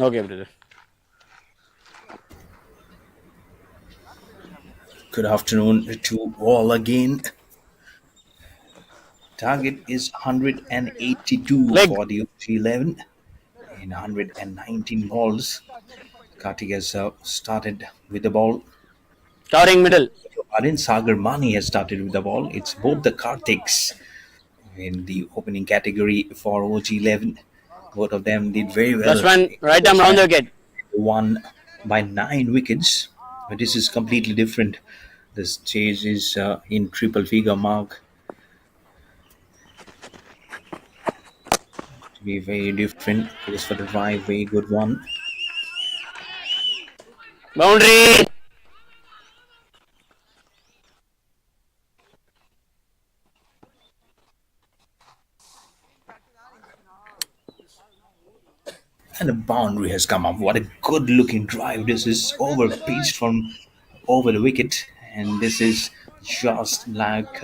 S7: Okay, brother.
S2: Good afternoon to all again. Target is 182
S7: Leg.
S2: for the OG11 in 119 balls. Kartik has started with the ball.
S7: Covering middle.
S2: Arin Sagar Mani has started with the ball. It's both the Kartiks in the opening category for OG11. Both of them did very well.
S7: Plus one, right arm round the wicket.
S2: Won by 9 wickets. But this is completely different. This chase is in triple figure mark. To be very different. Goes for the drive, very good one.
S7: Boundary.
S2: And a boundary has come up. What a good looking drive. This is over pitched from over the wicket. And this is just like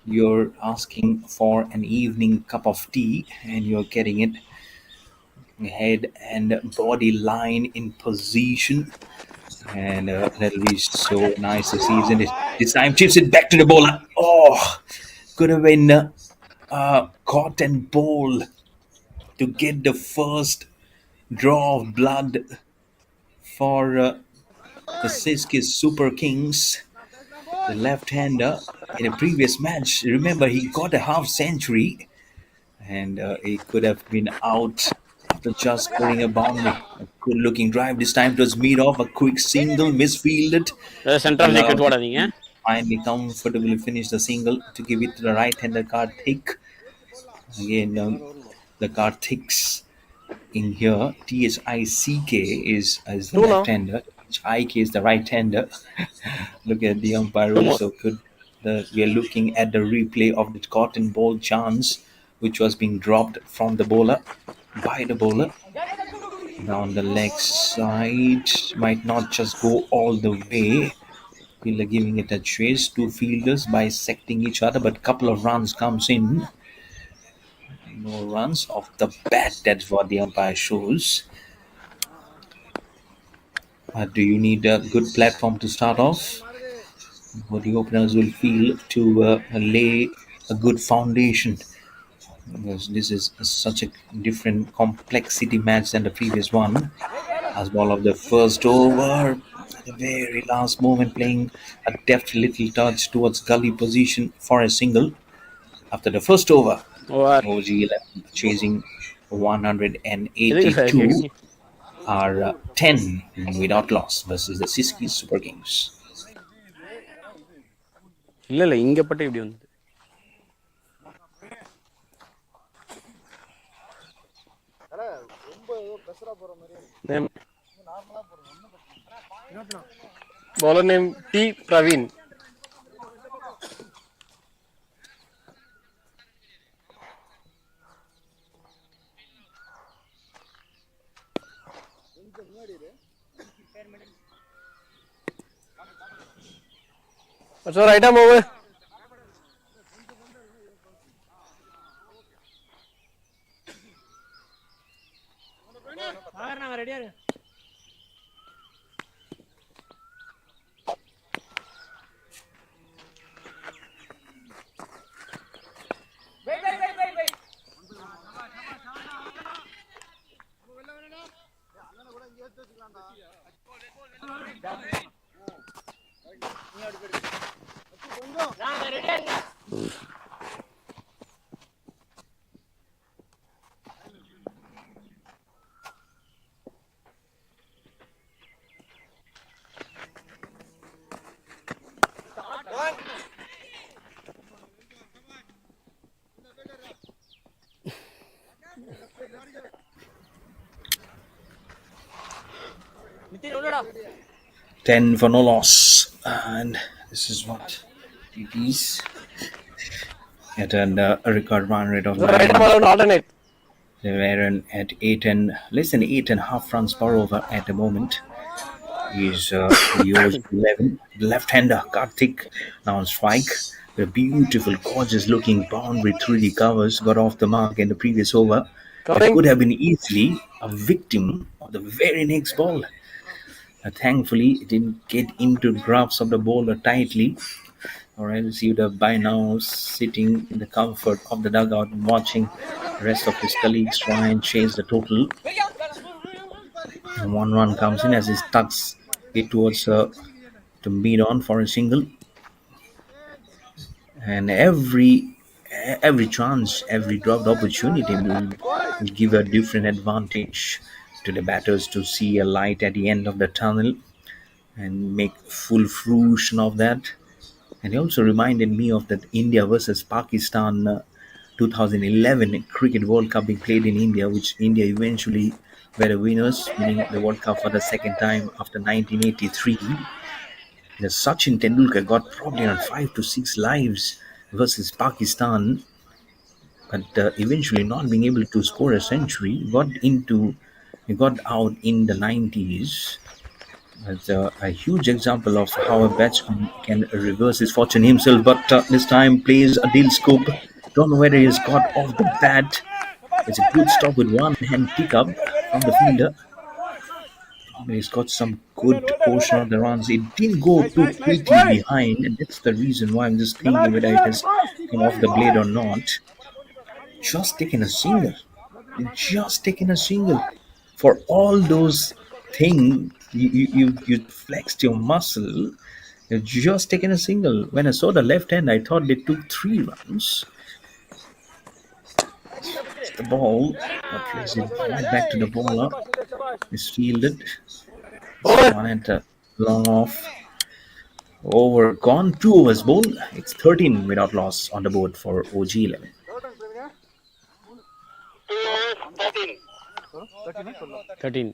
S2: you're asking for an evening cup of tea and you're getting it. Head and body line in position. And that'll be so nice to see, isn't it? This time chips it back to the bowler. Oh, could have been caught and bowled to get the first draw of blood for the Syski Super Kings. The left-hander in a previous match, remember he got a half century and he could have been out after just scoring a boundary. A good-looking drive. This time it was made off a quick single, misfielded,
S7: The center of the wicket
S2: allowed
S7: போடாதீங்க.
S2: finally comfortably finish the single to give it to the right-hander Karthik. Again, the Karthiks in here, Thick is the left-hander, Hik is the right-hander. Look at the umpire also could. We are looking at the replay of the cotton ball chance, which was being dropped from the bowler by the bowler down the leg side. Might not just go all the way. Fielder giving it a chase. Two fielders bisecting each other, but a couple of runs comes in. No runs off the bat. That's what the umpire shows. Do you need a good platform to start off? What the openers will feel to lay a good foundation. Because this is such a different complexity match than the previous one. As ball of the first over, at the very last moment, playing a deft little touch towards gully position for a single. After the first over,
S7: Over.
S2: OG11 chasing
S7: எதுக்கு sir
S2: 182
S7: கேக்குறீங்க?
S2: are 10 without loss versus the Syski Super Kings.
S7: இல்ல இங்க பட்டு இப்படி வந்து. Then bowler name T Praveen. What's your right arm over?
S6: ரெடியா இருக்கு.
S2: 10 for no loss, and this is what it is at a record run rate of 9.
S7: alternate.
S2: They were at 8 and less than 8.5 runs per over at the moment. He's the OG 11. The left-hander Karthik now on strike. The beautiful, gorgeous-looking boundary through the covers got off the mark in the previous over. It could have been easily a victim of the very next ball. Thankfully, it didn't get into the grasp of the bowler tightly, or else he would have by now sitting in the comfort of the dugout and watching the rest of his colleagues try and chase the total. And 1 run comes in as he tucks it towards to beat on for a single. And every chance, every dropped opportunity will give a different advantage to the batters to see a light at the end of the tunnel and make full fruition of that. And it also reminded me of that India versus Pakistan 2011 Cricket World Cup being played in India, which India eventually were the winners, winning the World Cup for the second time after 1983. The Sachin Tendulkar got probably around 5 to 6 lives versus Pakistan, but eventually not being able to score a century, he got out in the 90s. That's a huge example of how a batsman can reverse his fortune himself, but this time plays a deal scoop. Don't know whether he's got off the bat. It's a good stop with one hand pick up from the fielder. He's got some good portion of the runs. It didn't go too quickly behind, and that's the reason why I'm just thinking whether it has come off the blade or not. Just taking a single. For all those things, you flexed your muscle. You've just taken a single. When I saw the left hand, I thought they took 3 runs. It's the ball. I plays it right back to the bowler. It's fielded. It's one at a long off. Over gone. 2 overs bowled. It's 13 without loss on the board for OG 11.
S7: 13.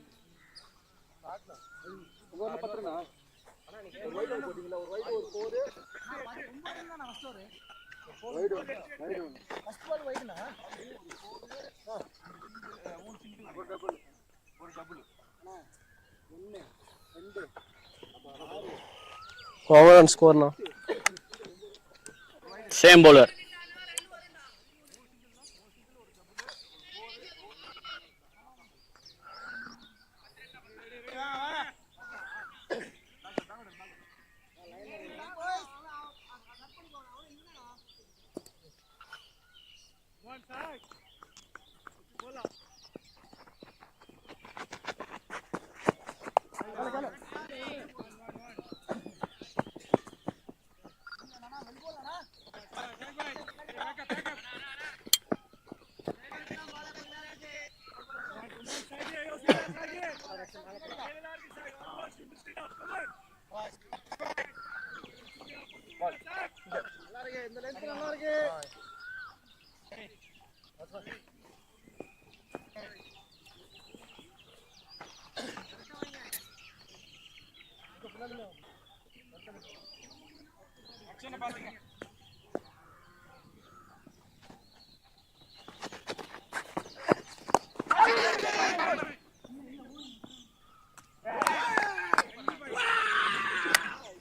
S6: Over and score now.
S7: Same bowler.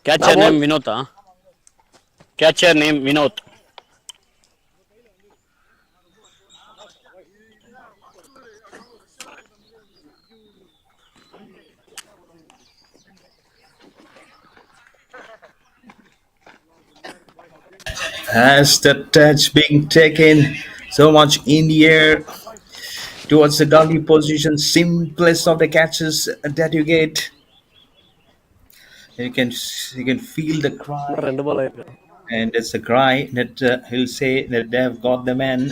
S7: Catcher name Vinod. Catcher name Vinod.
S2: As the touch being taken, so much in the air. towards the gully position. Simplest of the catches that you get. You can feel the cry, and it's a cry that he'll say that they've got the man.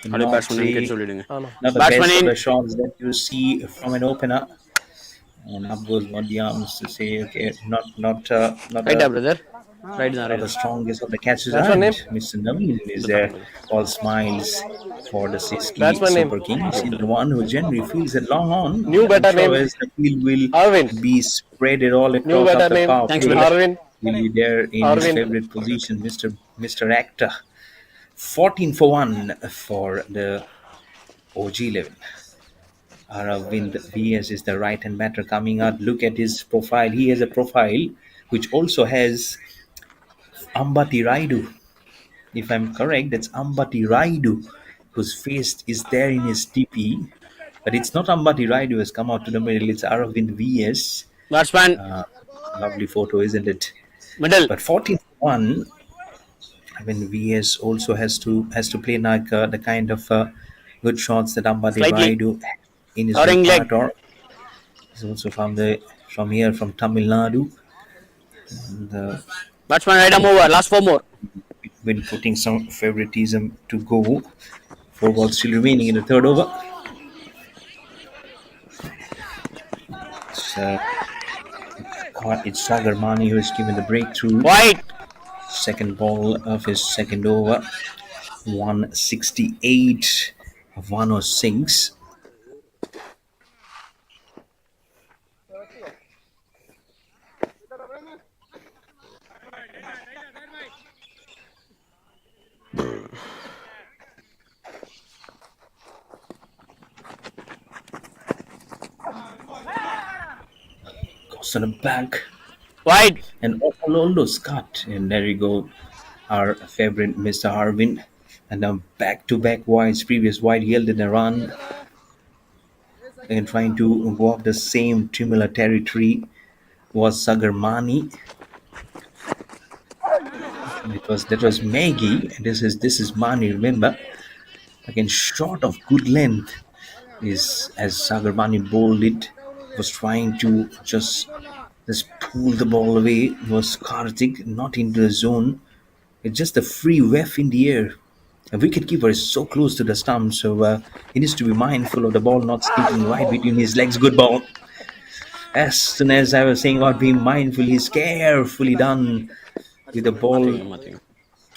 S7: அப்படியே
S2: Not
S7: batsman wicket
S2: the
S7: சொல்லிடுங்க.
S2: not the
S7: batsman
S2: best of
S7: in.
S2: the shots that you see from an opener. And up goes Body arms to say, okay, not
S7: ரைட்டா
S2: the
S7: brother? Right தான்,
S2: not
S7: right
S2: the
S7: தான்.
S2: strongest of the catches.
S4: Batsman
S2: And
S4: name?
S2: Mr. Naveen is
S7: இந்த
S2: there,
S7: Tharanga.
S2: all smiles for the Syski
S4: Batsman name?
S2: Super Kings. He's the one who generally feels it long on.
S4: New
S2: I'm
S4: batter
S2: sure
S4: name?
S2: as the field will
S4: Arvind.
S2: be spreaded all
S4: New
S2: across
S4: batter
S2: after
S4: name?
S2: power
S7: Thanks,
S2: play.
S7: brother.
S4: Arvind.
S2: Will be there in his
S4: Arvind.
S2: favorite position, Mr. Actor. 14 for 1 for the OG 11. Aravind VS is the right hand batter coming out. Look at his profile. He has a profile which also has Ambati Raidu. If I'm correct, that's Ambati Raidu, whose face is there in his TP. But it's not Ambati Raidu who has come out to the middle. It's Aravind VS.
S7: Batsman
S2: Lovely photo, isn't it?
S7: Middle.
S2: But 14-1. I mean, VS also has to play like the kind of good shots that Ambati
S7: Slightly.
S2: Raidu in his
S7: Throwing leg.
S2: repertoire. He's also from here, from Tamil Nadu. And,
S7: batsman right ஆம் over. Last 4 more.
S2: been putting some favoritism to go. 4 balls still remaining in the third over. It's Sagar Mani who has given the breakthrough.
S7: Wide.
S2: Second ball of his second over. 168 of 106. Goes on the back.
S7: Wide.
S2: And almost cut. And there you go. Our favorite Mr. Arvind. And now back-to-back wides. Previous wide yielded a run. And trying to walk the same similar territory was Sagar Mani. That was Maggie. And this is Mani, remember? Again, short of good length is as Sagar Mani bowled it. Was trying to just pull the ball away. It was Karthik, not into the zone. It's just a free whiff in the air. A wicketkeeper is so close to the stump, so he needs to be mindful of the ball not sneaking right between his legs. Good ball. As soon as I was saying about being mindful, he's carefully done with the ball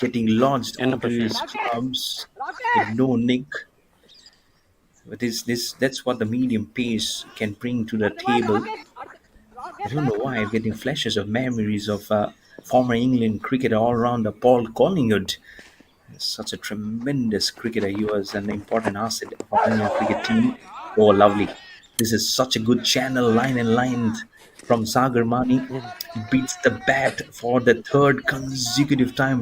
S2: getting lodged onto his clubs with no nick. But that's what the medium pace can bring to the table. I don't know why I'm getting flashes of memories of former England cricketer all-rounder Paul Collingwood. Such a tremendous cricketer. He was an important asset of our Indian cricket team. Oh, lovely. This is such a good channel, line and line from Sagar Mani. Beats the bat for the third consecutive time.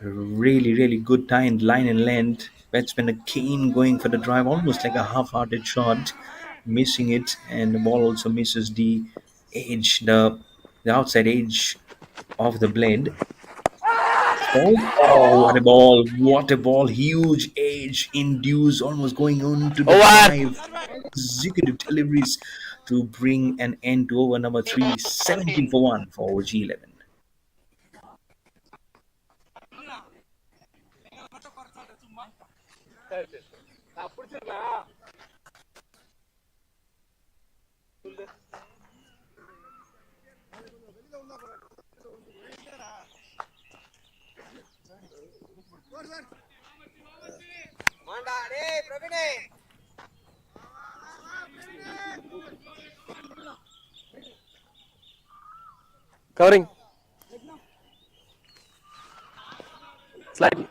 S2: Really, really good time, line and length. Batsman Kane going for the drive, almost like a half-hearted shot, missing it, and the ball also misses the edge, the outside edge of the blade. Oh, what a ball! What a ball! Huge edge induced, almost going on to the drive. Executive deliveries to bring an end to over number 3. 17 for 1 for G11.
S4: Covering. Slide.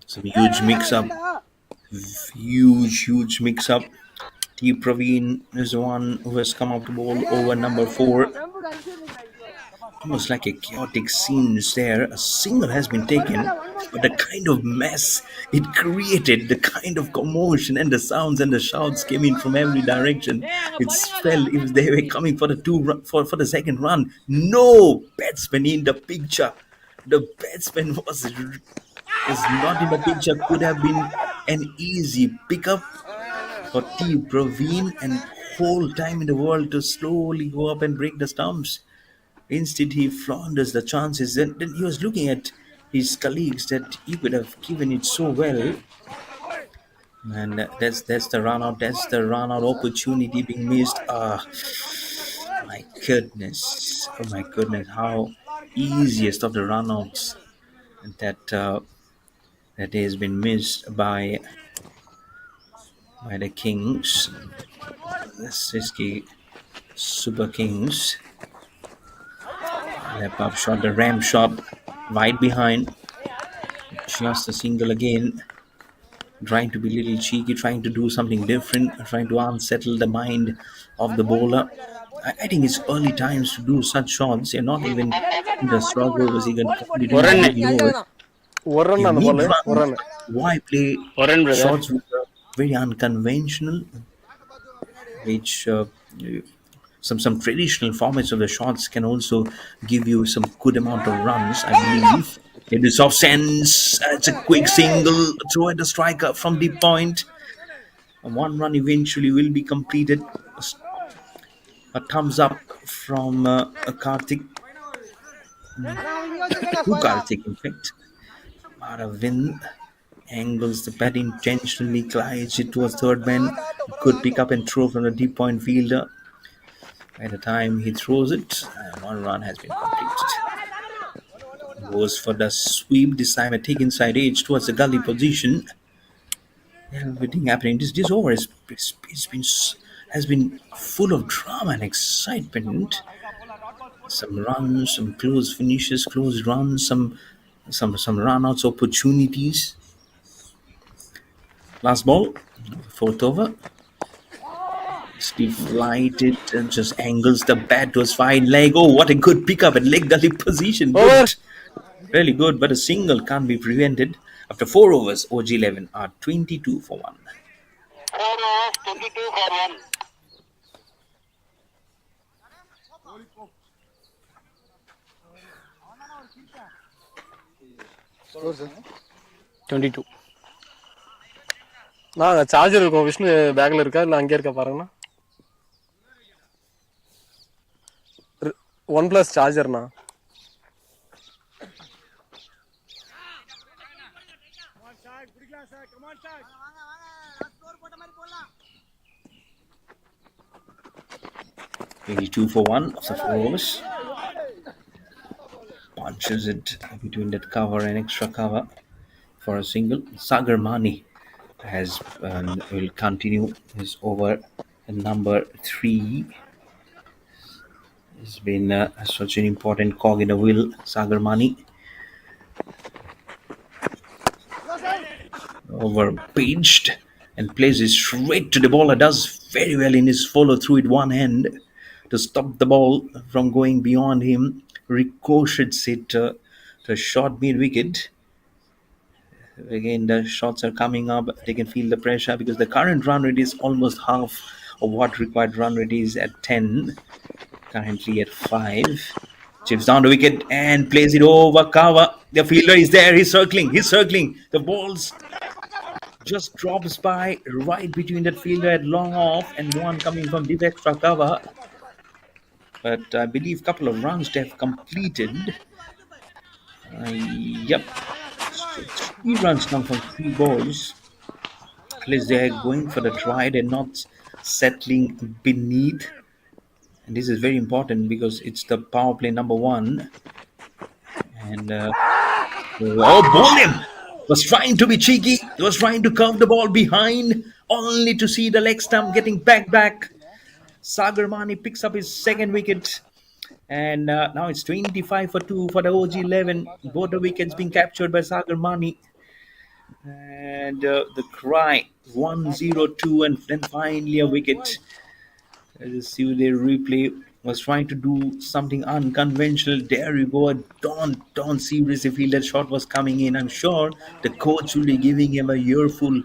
S2: Some huge mix-up. Huge mix-up. T. Praveen is the one who has come up to bowl over number 4. almost like a chaotic scenes there. A single has been taken, but the kind of mess it created, the kind of commotion and the sounds and the shouts came in from every direction. It felt if they were coming for the for the second run. No batsman in the picture. The batsman was not in the picture. Could have been an easy pickup for T. Praveen and whole time in the world to slowly go up and break the stumps. Instead, he flounders the chances. Then he was looking at his colleagues that he could have given it so well. And that's the run out. That's the run out opportunity being missed. Ah, my goodness! Oh my goodness! How easiest of the run outs that that has been missed by the Kings, the Syski Super Kings. Left up shot, the ram shot, wide behind. Just a single again. Trying to be a little cheeky, trying to do something different, trying to unsettle the mind of the bowler. I think it's early times to do such shots. You're not even in the slog overs, you can probably do it really over.
S4: ஒரு run
S2: You
S4: அந்த
S2: need
S4: பால் ஒரு
S2: runs.
S4: Run.
S2: Why play
S7: ஒரு run, brother.
S2: shots which are very unconventional, which some traditional formats of the shots can also give you some good amount of runs, I believe. It is off sense. It's a quick single throw at the striker from deep point. And one run eventually will be completed. A thumbs up from Karthik. To Karthik, in fact. Aravind angles the bat intentionally, glides it towards third man. Could pick up and throw from the deep point fielder. By the time he throws it, one run has been completed. Goes for the sweep this time at take inside edge towards the gully position. Everything happening. This over has been full of drama and excitement. Some runs, some close finishes, close runs, some run-outs opportunities. Last ball, fourth over. Steve lighted and just angles the bat to his fine leg. Oh, what a good pickup at leg gully position. Good. Really good, but a single can't be prevented. After 4 overs, OG 11 are 22 for 1.
S3: 4 overs, 22 for 1.
S7: 22.
S4: நான் charger இருக்கும் விஷ்ணு பேக்ல இருக்கா இல்ல அங்கே இருக்கா பாருங்கண்ணா. OnePlus சார்ஜர்ண்ணா.
S2: Two for 1 after 4 overs. Punches it between that cover and extra cover for a single. Sagar Mani will continue his over number 3. He's been such an important cog in the wheel, Sagar Mani. Over pitched and plays it straight to the bowler. Does very well in his follow through with one hand to stop the ball from going beyond him. Ricochets it to a short mid wicket. Again, the shots are coming up. They can feel the pressure because the current run rate is almost half of what required run rate is at 10. Currently at 5. Chips down the wicket and plays it over cover. The fielder is there. He's circling. The ball's just drops by right between that fielder at long off and one coming from deep extra cover. But I believe a couple of runs they have completed. Yep. 3 runs come from 3 balls. At least they are going for the try. They're not settling beneath. And this is very important because it's the power play number 1. And ball him! Was trying to be cheeky. Was trying to curve the ball behind, only to see the leg stump getting back. Sagar Mani picks up his second wicket. And now it's 25 for 2 for the OG 11. Both the wickets being captured by Sagar Mani. And the cry 1-0-2 and then finally a wicket. Let's see the replay was trying to do something unconventional. There you go. Don't seriously feel that shot was coming in. I'm sure the coach will be giving him a earful.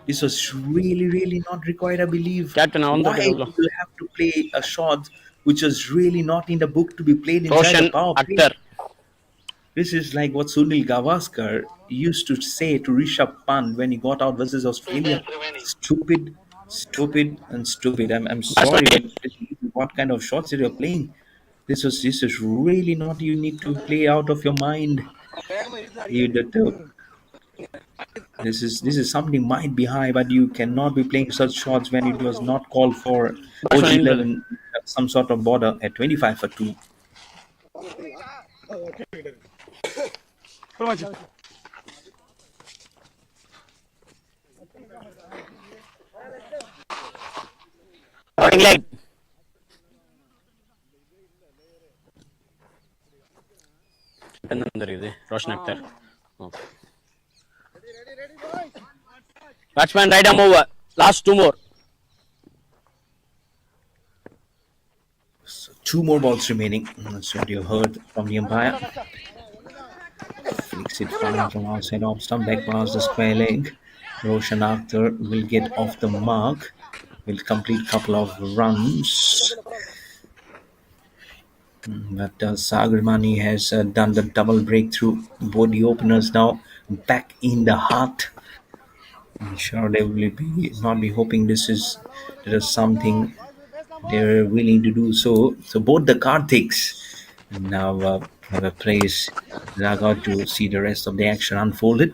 S2: This was really not required, I believe.
S7: Captain,
S2: Why
S7: அவன்
S2: do you have to play a shot which was really not in the book to be played inside the
S7: Roshan
S2: power play?
S7: Akhtar.
S2: This is like what Sunil Gavaskar used to say to Rishabh Pant when he got out versus Australia. Stupid, stupid, and stupid. I'm sorry, but what kind of shots that you're playing? This is really not. You need to play out of your mind. You that this is something might be high, but you cannot be playing such shots when it was not called for.
S7: Batsman இல்ல.
S2: OG11 some sort of border at 25 for 2.
S7: Rolling leg. என்ன தெரியுது Roshan Akhtar. Batsman right arm over. Last 2 more.
S2: So 2 more balls remaining. That's what you heard from the umpire. Flicks it fine from outside off stump, back past the square leg. Roshan Akhtar will get off the mark. Will complete couple of runs. But Sagramani has done the double breakthrough. Both the openers now back in the heart. I'm sure they will be not be hoping there is something they're willing to do so. So both the Kartiks now have a place dugout to see the rest of the action unfolded.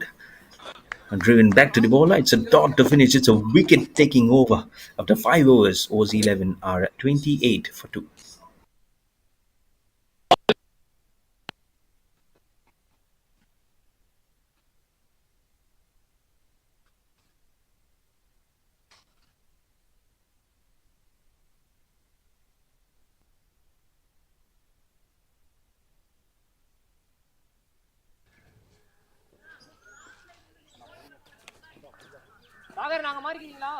S2: Driven back to the bowler, it's a dot to finish. It's a wicket taking over after 5 overs. Oz 11 are 28 for 2.
S6: Sagar நாங்க மாறிக்கிறீங்களா?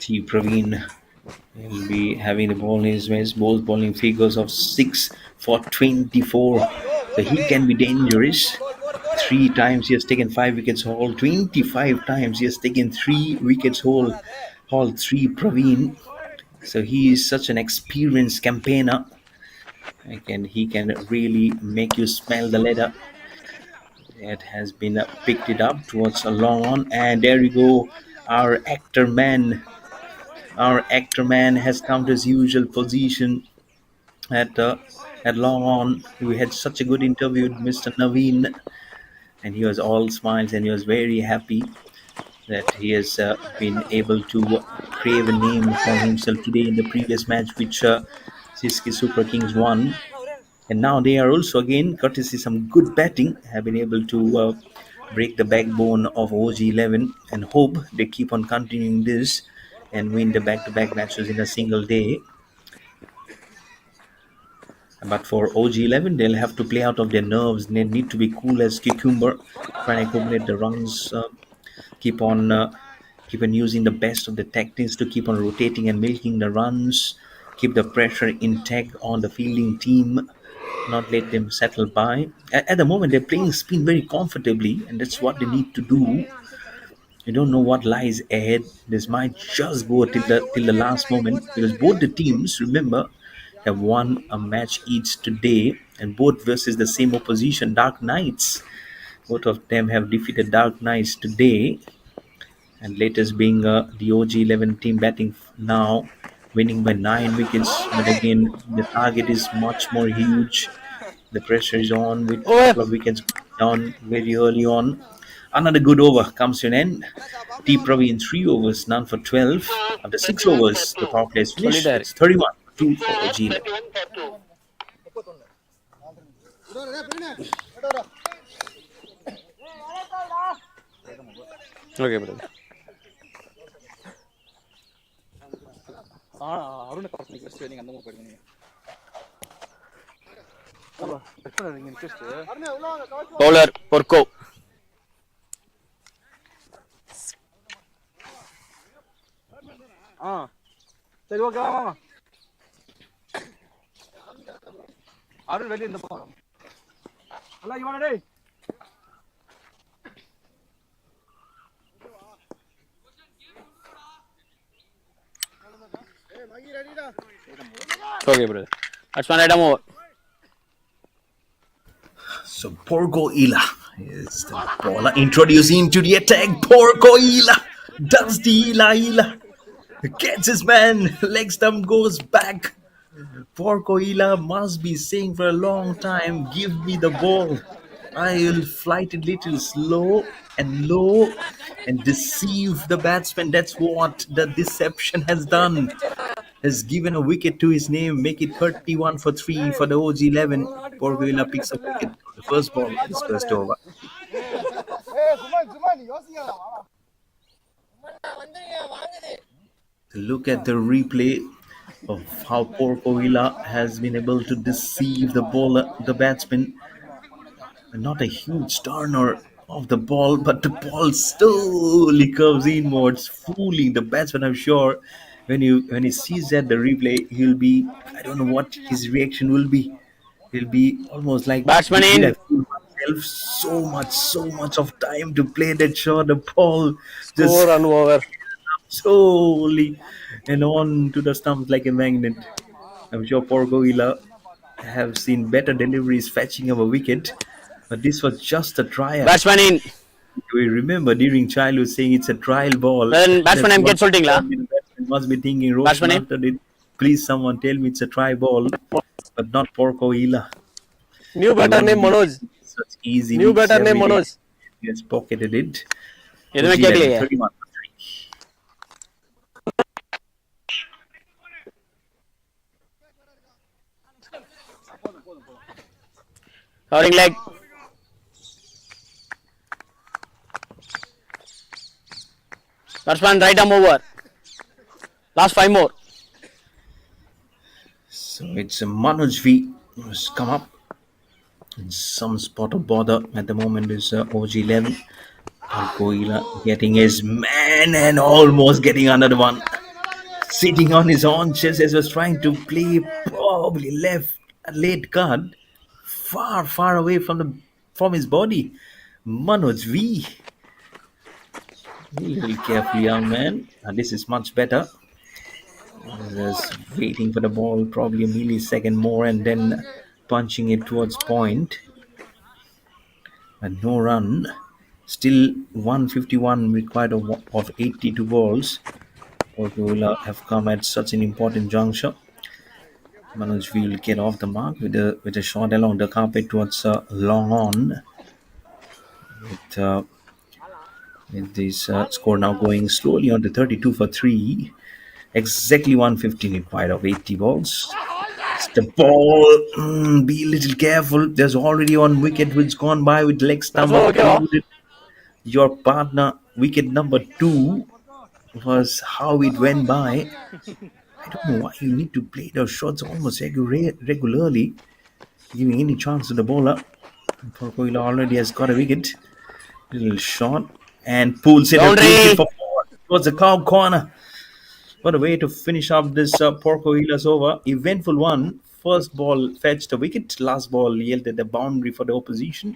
S2: T. Praveen will be having the ball in his waist, both bowling figures of 6 for 24. So he can be dangerous. 3 times he has taken 5 wickets haul, 25 times he has taken 3 wickets haul, 3 Praveen. So he is such an experienced campaigner. He can really make you smell the leather. It has been picked it up towards a long on, and there you go. Our actor man has come to his usual position at long on. We had such a good interview with Mr. Naveen, and he was all smiles, and he was very happy that he has been able to crave a name for himself today in the previous match, which Syski Super Kings won. And now they are also, again, courtesy some good batting, have been able to break the backbone of OG11 and hope they keep on continuing this and win the back-to-back matches in a single day. But for OG11, they'll have to play out of their nerves. They need to be cool as cucumber, try and accumulate the runs, keep on using the best of the tactics to keep on rotating and milking the runs, keep the pressure intact on the fielding team, not let them settle by. At the moment, they're playing spin very comfortably, and that's what they need to do. You don't know what lies ahead. This might just go till the last moment, because both the teams, remember, have won a match each today, and both versus the same opposition, Dark Knights. Both of them have defeated Dark Knights today, and latest being the OG11 team batting now, winning by 9 wickets. But again, the target is much more huge. The pressure is on with a couple of wickets down very early on. Another good over comes to an end. T Pravi in 3 overs, none for 12. After 6 overs, the power play is finished.
S7: சொல்லிட்டாரு.
S2: It's 31 for 2 for OG11.
S3: 31 for 2.
S7: Okay brother.
S1: Arun காசு first நீங்க அந்த move பண்ணுங்க.
S7: Bowler பொர்கோ.
S1: சரி okay வா வா. அருண் வெளிய இந்த பக்கம். அல்ல இவன டேய்.
S7: Okay brother. பேட்ஸ்மேன் ரைட் ஆம் over.
S2: So Porco Ila is the bowler introducing to the attack. Porco Ila does the Ila. Gets his man. Leg stump goes back. Porco Ila must be saying for a long time, give me the ball. I'll flight it little slow and low and deceive the batsman. That's what the deception has done. Has given a wicket to his name, make it 31 for 3 for the OG11. Porco Ila picks a wicket on the first ball of his first over. Look at the replay of how Porco Ila has been able to deceive the bowler, the batsman. Not a huge turner of the ball, but the ball slowly curves inwards, fooling the batsman. I'm sure when he sees that the replay, he'll be, I don't know what his reaction will be. He'll be almost like,
S7: Batsman
S2: did
S7: in.
S2: I fool myself? So much of time to play that shot. The ball just
S7: Score run over.
S2: slowly and on to the stumps like a magnet. I'm sure Porco Ila have seen better deliveries fetching of a wicket, but this was just a trial.
S7: Batsman in.
S2: We remember during childhood saying it's a trial ball.
S7: Batsman name கேட் சொல்லிட்டீங்களா?
S2: The batsman must be thinking, Roshan,
S7: Batsman name?
S2: after it, please someone tell me it's a try ball, but not Porco Ila.
S7: New batter name Manoj.
S2: Such easy.
S7: New
S2: weeks
S7: batter name
S2: every day.
S7: Manoj.
S2: He has pocketed it.
S7: எதுவுமே
S2: OG11,
S7: கேட்கலையே.
S2: 31 for 3.
S7: Covering leg. Batsman right arm over. Last 5 more.
S2: So it's Manoj V who's come up. In some spot of bother at the moment is OG11. Porco Ila getting his man and almost getting another one. Sitting on his haunches as was trying to play, probably left a late card far away from his body. Manoj V. Be a little careful, young man. This is much better. Just waiting for the ball, probably a millisecond more, and then punching it towards point. But no run. Still 151 required of 82 balls. Porco Ila have come at such an important juncture. Manoj will get off the mark with a shot along the carpet towards long on. With this score now going slowly on to 32 for 3. Exactly 115 required of 80 balls. It's the ball. Be a little careful. There's already one wicket which gone by with leg stump included. Your partner, wicket number 2, was how it went by. I don't know why you need to play those shots almost regularly, giving any chance to the bowler. Porco Ila already has got a wicket. Little shot and pulls it for 4 towards the cow corner. What a way to finish up this Porco Ila's over. Eventful one. First ball fetched a wicket. Last ball yielded a boundary for the opposition.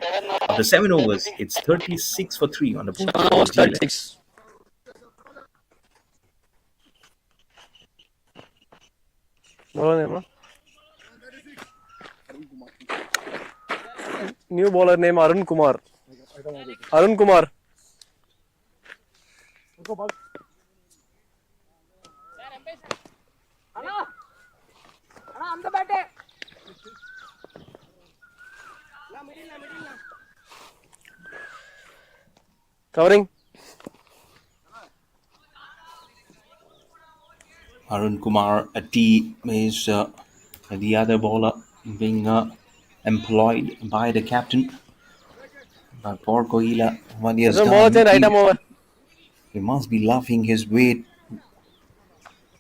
S2: After 7 overs, it's 36 for 3 on the board.
S7: 36.
S4: New bowler name Arun Kumar. Arun Kumar.
S6: அந்த birthday
S4: Covering.
S2: Arun Kumar T is the other bowler being employed by the captain. But poor Kohila, what he has
S4: Ball
S2: done,
S4: change, right arm over.
S2: he must be laughing his way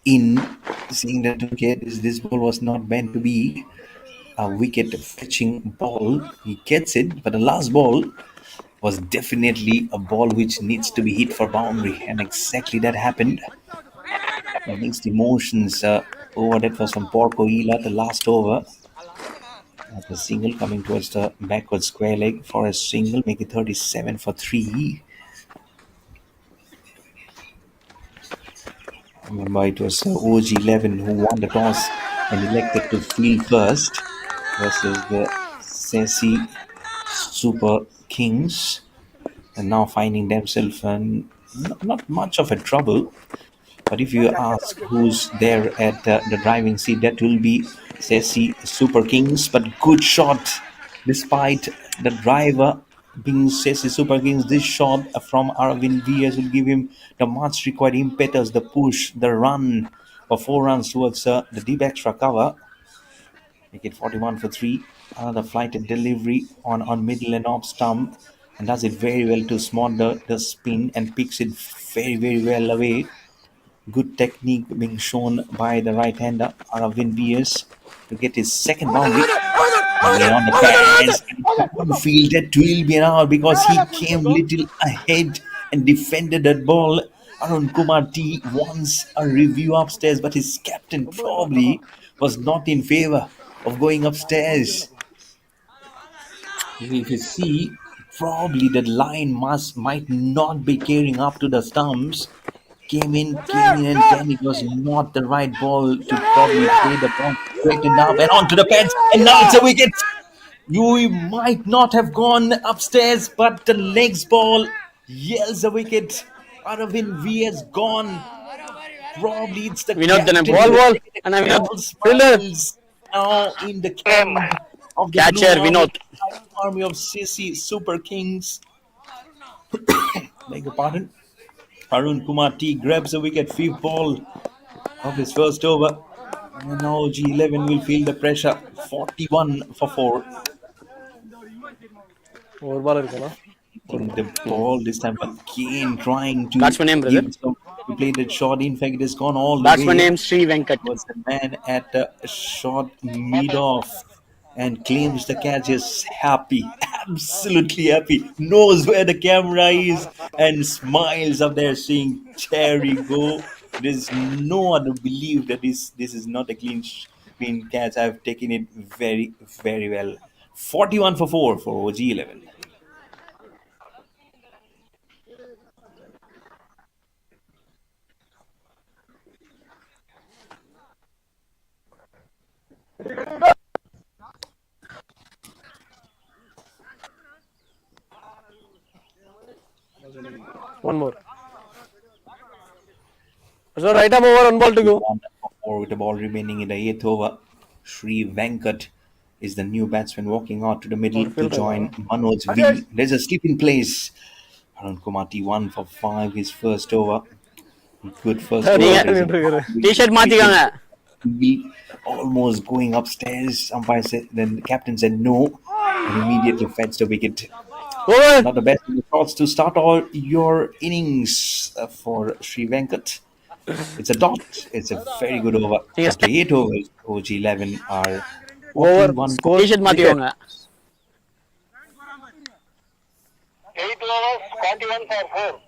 S2: in, seeing that okay, this ball was not meant to be a wicket fetching ball. He gets it, but the last ball was definitely a ball which needs to be hit for boundary, and exactly that happened. Mixed emotions over that was from Porco Ela, the last over. The single coming towards the backward square leg for a single, make it 37 for 3. Remember, it was OG11 who won the toss and elected to field first versus the Syski Super Kings, and now finding themselves in not much of a trouble. But if you ask who's there at the driving seat, that will be Syski Super Kings. But good shot, despite the driver being Syski Super Kings. This shot from Arvind VS will give him the much required impetus, the push, the run for 4 runs towards the deep extra cover. Make it 41 for 3. Another flighted delivery on middle and off stump, and does it very well to smother the spin and picks it very, very well away. Good technique being shown by the right-hander Aravind VS to get his second boundary. Again on the pads, field that will be an out because he came little ahead and defended that ball. Arun Kumar T wants a review upstairs, but his captain probably was not in favor of going upstairs. If you see, probably the line might not be carrying up to the stumps. Came in, and then it was not the right ball to probably play the ball straightened up and onto the pads, and now it's a wicket. You might not have gone upstairs, but the legs ball yells a wicket. Aravind V has gone. Probably it's the
S7: Vinod, then
S2: captain.
S7: ball, and I'm
S2: All
S7: fielder.
S2: smiles now in the camp of the
S7: Catcher,
S2: Blue
S7: Vinod.
S2: Army of Syski Super Kings. Beg your pardon. Arun Kumar T grabs a wicket, 5th ball of his first over. And now G11 will feel the pressure. 41 for 4.
S4: Over ball irukana.
S2: Taking the ball this time again, trying to
S7: Batsman name, brother.
S2: give some plated shot. In fact, it has gone all the
S7: Batsman
S2: way.
S7: name Sri Venkat.
S2: Was the man at a shot mid-off and claims the catch. Is happy, absolutely happy, knows where the camera is and smiles up there saying Terry go. There's no other belief that this is not a clean catch. I've taken it very, very well. 41 for 4 for OG11.
S4: One more. So right arm over, 1 ball to go.
S2: 1 for 4 with the ball remaining in the 8th over. Sri Venkat is the new batsman walking out to the middle to join Manoj V. There's a slip in place. Arun Kumar T 1 for 5 his first over. Good first over.
S7: T-shirt மாத்திக்காங்க.
S2: Almost going upstairs. Umpire said, then the captain said no, and immediately fetched the wicket.
S4: Over.
S2: Not the best of the thoughts to start all your innings for Sri Venkat. It's a dot. It's a very good over. After 8 overs, OG11 are
S4: Over.
S2: 41.
S7: T-shirt மாத்திக்கோங்க.
S3: 8 overs, 41 for 4.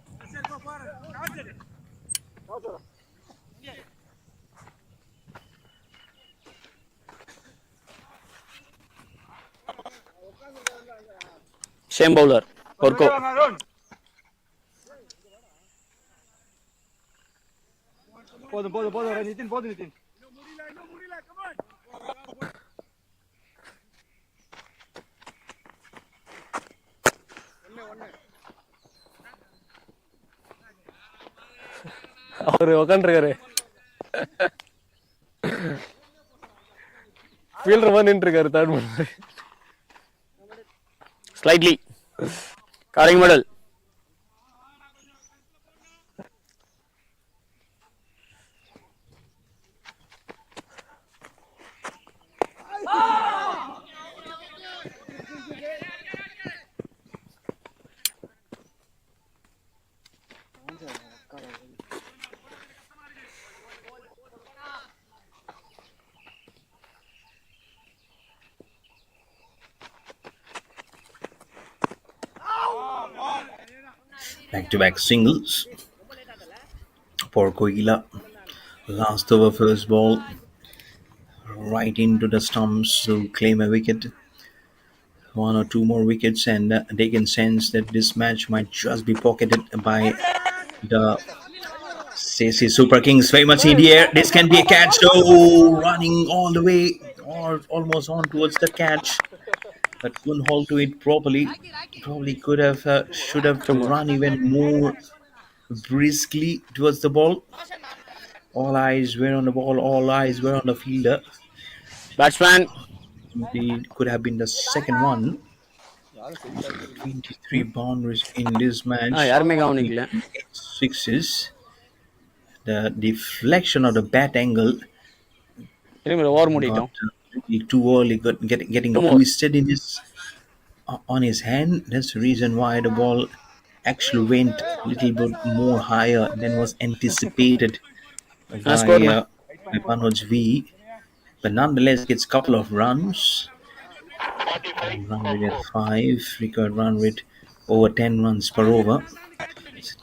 S7: Same bowler. Porco.
S6: போதும் நிதின் போதும் நிதின்
S4: அவரு உக்காண்டிருக்காரு. Fielder மாதிரி நின்று இருக்காரு. Third ball
S7: Slightly. Carrying model.
S2: Back-to-back singles for Koila. Last over first ball, right into the stumps to claim a wicket. One or two more wickets, and they can sense that this match might just be pocketed by the Syski Super Kings. Very much in the air. This can be a catch. Oh, running all the way or almost on towards the catch, but couldn't hold to it properly. Probably could have, should have run even more briskly towards the ball. All eyes were on the ball. All eyes were on the fielder.
S7: Batsman.
S2: It could have been the second one. 23 boundaries in this match.
S7: யாருமே கவனிக்கல.
S2: 8 sixes. The deflection of the bat angle
S7: திரும்பி over
S2: got
S7: மூடிட்டோம்.
S2: too early, getting twisted in his on his hand. That's the reason why the ball actually went a little bit more higher than was anticipated by Manoj V. But nonetheless, gets a couple of runs. Run rate at 5, required run rate over 10 runs per over. So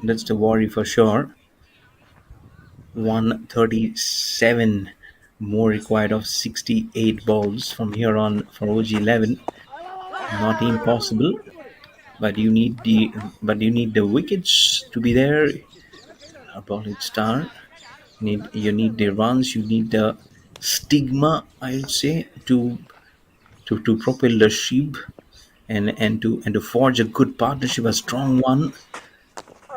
S2: that's the worry for sure. 137 more required of 68 balls from here on for OG11. Not impossible, but you need the wickets to be there. A bowling star. You need the runs. You need the stigma, I would say, to propel the ship and to forge a good partnership, a strong one.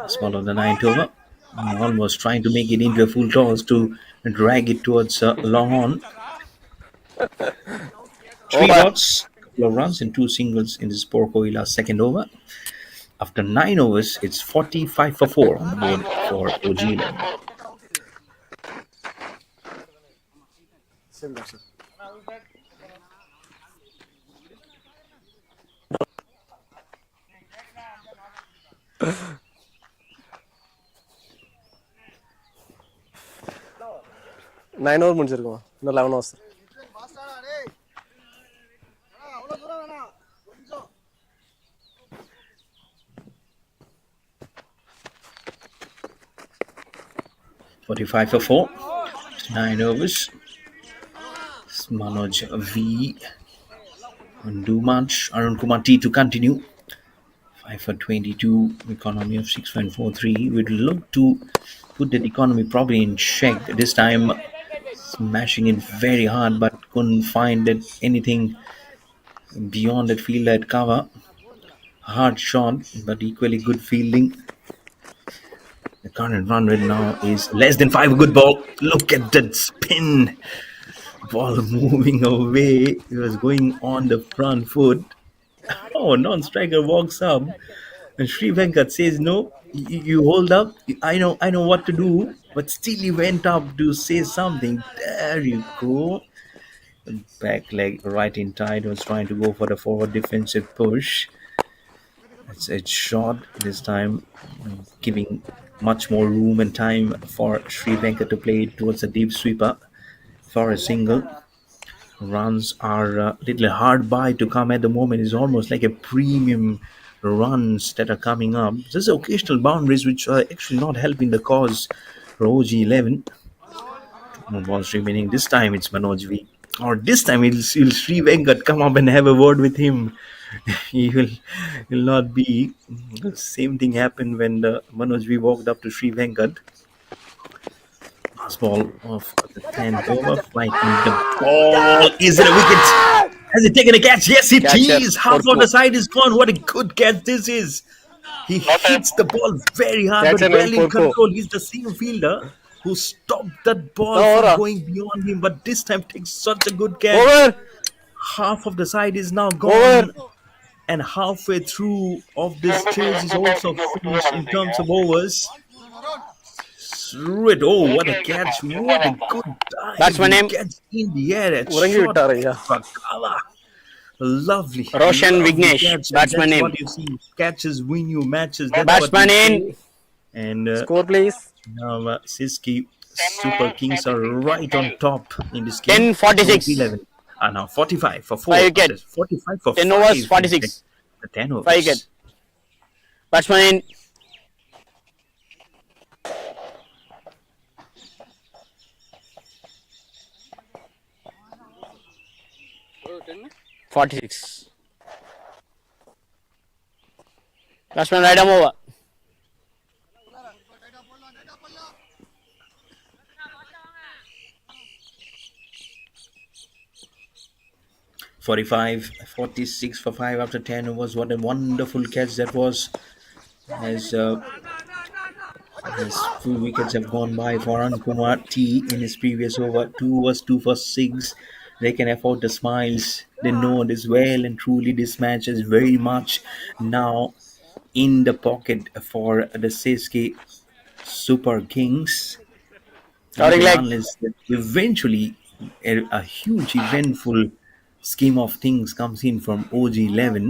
S2: Small of the ninth over, almost trying to make it into a full toss to drag it towards long on. 3 dots, couple of runs and 2 singles in this poor Koila second over. After 9 overs, it's 45 for 4 on the board for OG11.
S8: Nine hours முடிஞ்சிருக்குமா இன்னும் 11 hours
S2: 45 for 4. 9 overs. Manoj V. Won't do much. Arun Kumar T to continue. 5 for 22. Economy of 6.43. We'd look to put that economy probably in check. This time smashing it very hard, but couldn't find that anything beyond that field at cover. Hard shot, but equally good fielding. The current run rate now is less than 5. Good ball. Look at that spin. Ball moving away. It was going on the front foot. Oh, non-striker walks up. And Sri Venkat says, no, you hold up. I know what to do. But still he went up to say something. There you go. Back leg right in tight. Was trying to go for the forward defensive push. It's short this time, giving much more room and time for Sri Venkat to play towards the deep sweeper for a single. Runs are a little hard by to come at the moment. It's almost like a premium runs that are coming up. There's occasional boundaries which are actually not helping the cause for OG11. 2 more balls remaining. This time it's Manoj V. Or this time it'll Sri Venkat come up and have a word with him. He will not be. The same thing happened when Manoj V walked up to Sri Venkat. Last ball of the 10th over. Flighting the ball. Is it a wicket? Has he taken a catch? Yes, it is. Half on the side is gone. What a good catch this is. He hits the ball very hard, but well in control. He's the same fielder who stopped that ball from going beyond him, but this time takes such a good catch. Half of the side is now gone. And halfway through of this chase is also finished in terms of overs. straight. Oh, what a catch. What a good
S7: Batsman
S2: diving
S7: name?
S2: catch in the air. That
S8: ഉറങ്ങി
S2: shot
S8: വിട്ടാറയ്യ.
S2: Fakala. Lovely.
S7: Roshan
S2: Lovely
S7: Vignesh,
S2: catch. And
S7: batsman
S2: that's
S7: name.
S2: what you see. Catches win you matches. That's
S7: Batsman
S2: what we
S7: in.
S2: say. And
S8: Score please.
S2: now Syski Super Kings are right on top in this game.
S7: 10:46.
S2: 11. Now 45 for 4.
S7: 5 wicket.
S2: 45 for
S7: 10
S2: 5.
S7: overs, 46.
S2: The 10 overs.
S7: 5 wicket. Batsman in. .46. Batsman right arm over.
S2: .45, 46 for 5 after 10 overs. What a wonderful catch that was. As few wickets have gone by for Kumar T in his previous over. 2 overs, 2 for 6. They can afford the smiles. They know this well and truly this match is very much now in the pocket for the Syski Super Kings.
S7: Starting leg.
S2: Unless that eventually a huge eventful scheme of things comes in from OG11,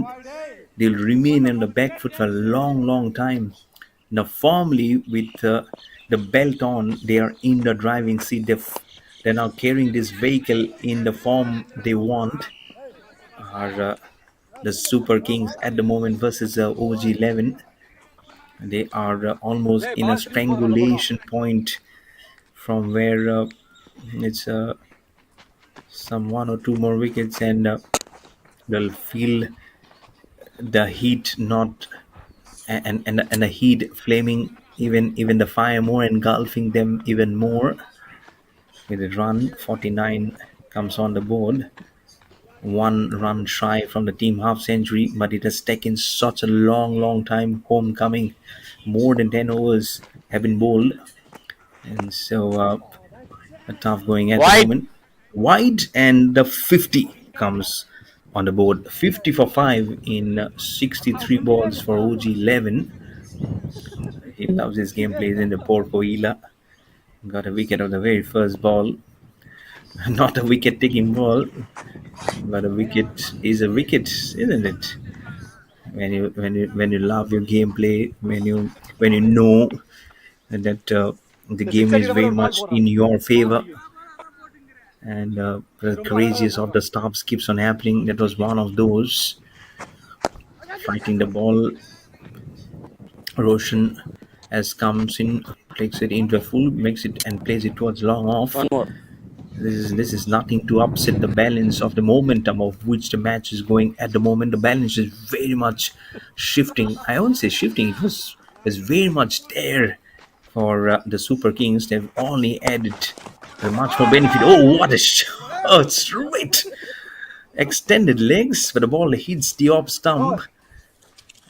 S2: they'll remain on the back foot for a long time. Now, formally, with the belt on, they are in the driving seat. They're now carrying this vehicle in the form they want. Are the Super Kings at the moment versus OG11? They are almost in a strangulation point from where it's some 1 or 2 more wickets, and they'll feel the heat not and the heat flaming even the fire more, engulfing them even more. With a run, 49 comes on the board. 1 run shy from the team half century, but it has taken such a long time. Homecoming, more than 10 overs have been bowled, and so a tough going at the moment. Wide, and the 50 comes on the board. 50 for 5 in 63 balls for OG11. He loves his game, plays in the Porco Ila. Got a wicket on the very first ball. Not a wicket taking ball, but a wicket is a wicket, isn't it? When you love your gameplay, when you know that the game is very much in your favor, and the craziest of the stops keeps on happening. That was one of those. Fighting the ball, Roshan as comes in, takes it into a full, makes it and plays it towards long off.
S7: One more.
S2: This is nothing to upset the balance of the momentum of which the match is going at the moment. The balance is very much shifting. I won't say shifting. It was very much there for the Super Kings. They've only added much more benefit. Oh, what a shot! Straight extended legs, but the ball hits the off stump.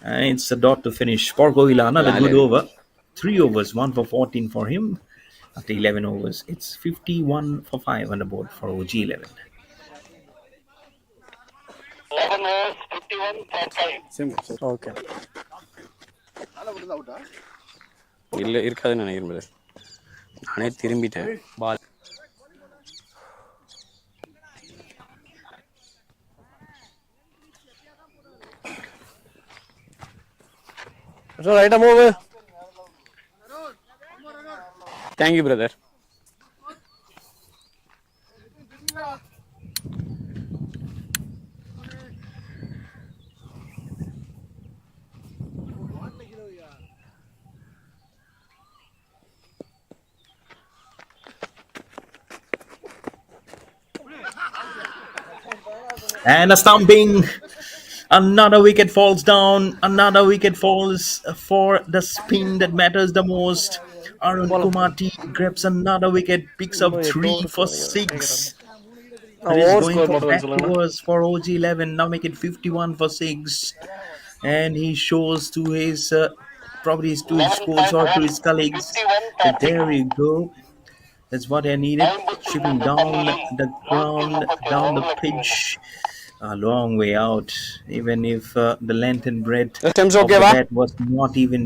S2: And it's a dot to finish. Porco Ila, another good over. 3 overs, 1 for 14 for him. After 11 overs, it's 51 for 5 on the board for OG11.
S3: 11 overs, 51 for 5.
S8: Okay.
S7: இல்லை இருக்காதுன்னு நினைக்கிறேன் brother. நானே திரும்பிட்டேன் பால்.
S8: So right arm over.
S7: Thank you brother.
S2: And a stumping. Another wicket falls down. Another wicket falls for the spin that matters the most. Arun Kumar T grabs another wicket, picks up 3 for 6. That is going for back overs for OG11. Now make it 51 for 6. And he shows to his probably to his coach or to his colleagues that there you go. That's what I needed. Chipping down the ground, down the pitch. A long way out, even if the length and breadth of the bat was not even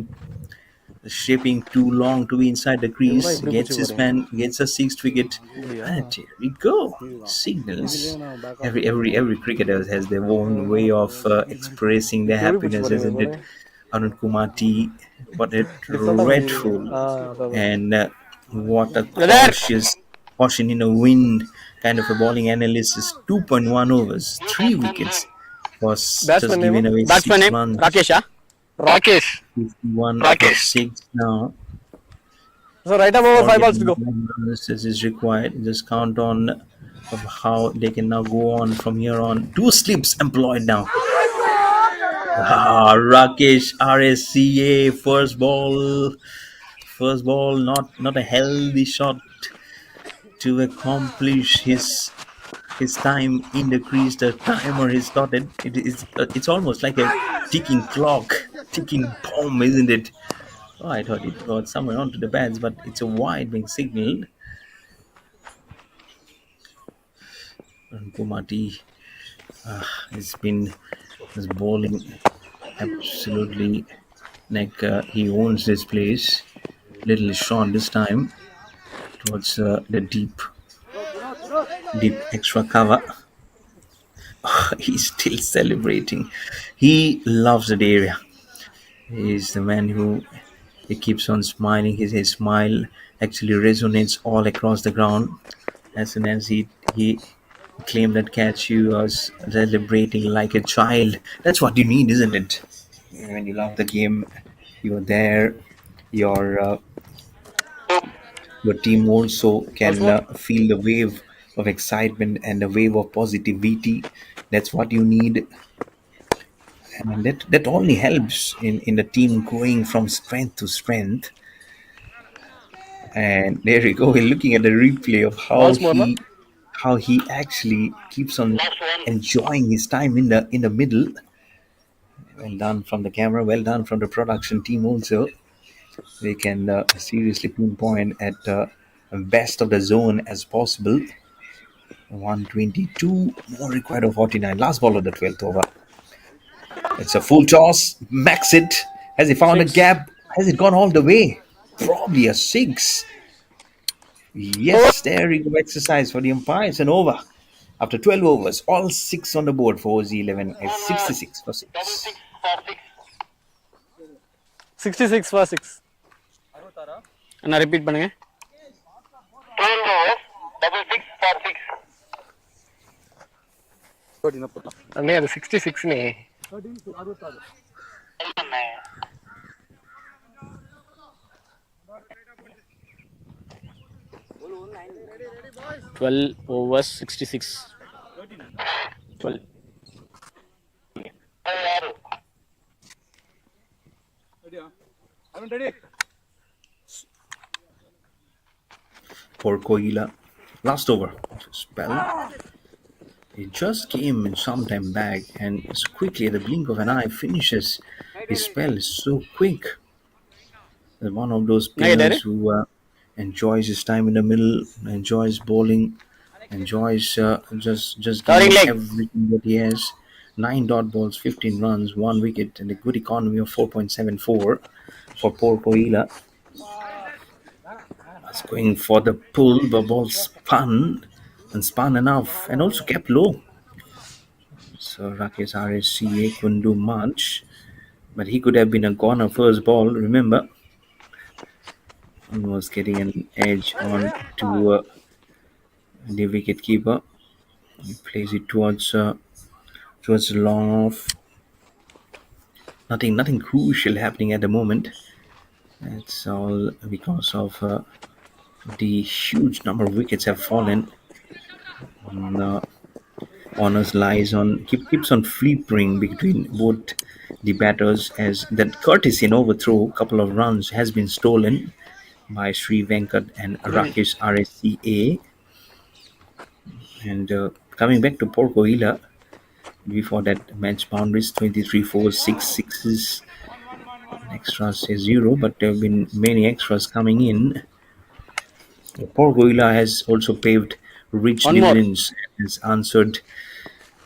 S2: shaping too long to be inside the crease. Gets his man, gets a sixth wicket, and here we go. Signals. Every cricketer has their own way of expressing their happiness, isn't it? Arun Kumar T, what a dreadful and what a caution in a wind kind of a bowling analysis. 2.1 overs, 3 wickets was just giving away
S7: Batsman
S2: 6
S7: name
S2: runs.
S7: Rakesh.
S3: Rakesh.
S2: 51 for 6 now.
S8: So right arm over 5 balls to go.
S2: This is required. Just count on of how they can now go on from here on. 2 slips employed now. Rakesh RSCA first ball, not a healthy shot to accomplish his time in the crease. The timer is started. It's almost like a ticking clock, ticking bomb, isn't it? Oh, I thought it got somewhere onto the bats, but it's a wide being signaled. And Kumati has been bowling absolutely like he owns this place. Little short this time towards the deep extra cover. He's still celebrating. He loves that area. He's the man who he keeps on smiling. His smile actually resonates all across the ground. As soon as he claimed that catch, he was celebrating like a child. That's what you need, isn't it? When you love the game, you're there. Your team also can feel the wave of excitement and the wave of positivity. That's what you need, and that only helps in the team going from strength to strength. And there we go. We're looking at the replay of how he actually keeps on enjoying his time in the middle. Well done from the camera. Well done from the production team also. They can seriously pinpoint at best of the zone as possible. 122 more required of 49. Last ball of the 12th over. It's a full toss. Max it. Has he found a gap? Has it gone all the way? Probably a 6. Yes, there we go. Exercise for the umpires and over. After 12 overs, all 6 on the board for OZ11 is 66 for 6.
S8: 66 for 6.
S7: Anna repeat பண்ணுங்க.
S3: 12 overs, 66 for 6.
S8: அண்ணே அது 66 னே.
S7: 12 overs 66. 12.
S2: For Kohila, last over spell. It just came in some time back, and so quickly at the blink of an eye finishes his spell so quick. One of those players who enjoys his time in the middle, enjoys bowling, enjoys just giving everything that he has. 9 dot balls, 15 runs, 1 wicket, and a good economy of 4.74 for poor Kohila. That's going for the pull, but ball spun enough and also kept low. So Rakesh RSCA couldn't do much, but he could have been a goner first ball. Remember, and was getting an edge on to the wicket keeper. He plays it towards the long off. Nothing crucial happening at the moment. It's all because of the huge number of wickets have fallen. Honors lies on keeps on flipping between both the batters, as that courtesy and overthrow couple of runs has been stolen by Sri Venkat and Rakesh RSCA. And coming back to Port Kohila, before that match boundaries 23 4 6 6s, extras say 0, but there have been many extras coming in. Port Kohila has also paved rich dividends, has answered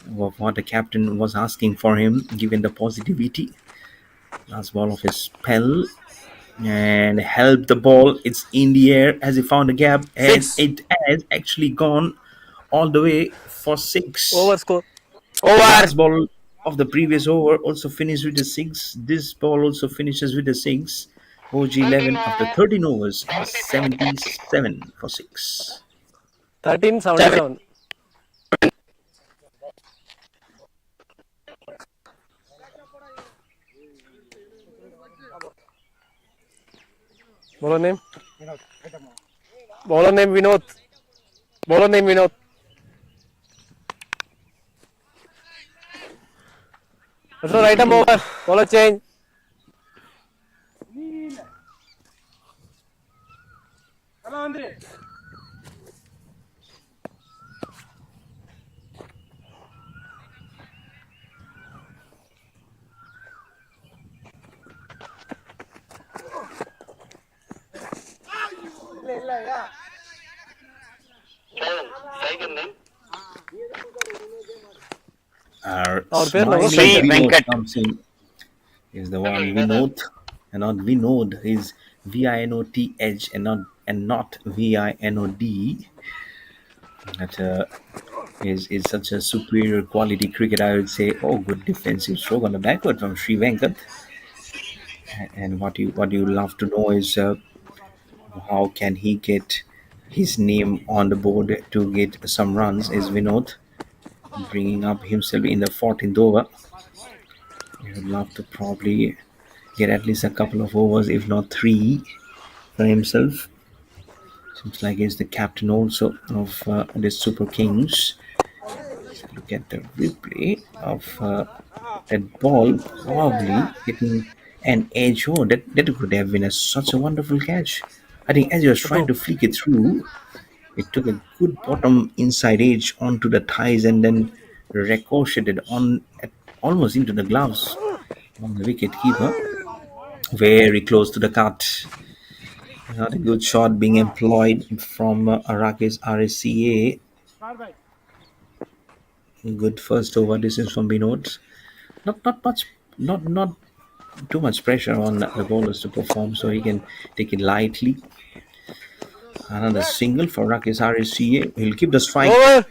S2: what the captain was asking for him, given the positivity. Last ball of his spell. and help the ball. It's in the air as he found a gap, and
S7: Six.
S2: it has actually gone all the way for six.
S8: Over score.
S2: The
S7: Over.
S2: last ball of the previous over also finished with a six. This ball also finishes with a six. OG 11 after 13 overs are 77 for six.
S8: 1377. Bowler name? Bowler name Vinod. Bowler name Vinod. That's all right, over. Bowler change.
S2: Our
S8: pair number
S2: smiling Vinod
S7: Venkat.
S2: comes in is the one Vinod, and not Vinod. Is Vinoth and not Vinod. That is such a superior quality cricket. I would say. Oh, good defensive stroke on the backward from Sri Venkat. And what you love to know is how can he get his name on the board to get some runs? Is Vinod bringing up himself in the 14th over? He would love to probably get at least a couple of overs, if not three, for himself. Seems like he's the captain also of the Super Kings. Look at the replay of that ball probably hitting an edge. Oh, that could have been such a wonderful catch. I think as he was trying to flick it through, it took a good bottom inside edge onto the thighs and then ricocheted almost into the gloves of the wicket keeper. Very close to the cut. Not a good shot being employed from Arakis RSCA. Good first over. This is from Binod. Not much, not too much pressure on the bowlers to perform, so he can take it lightly. Another single for Rakis RSCA. He'll keep the strike.
S8: Over.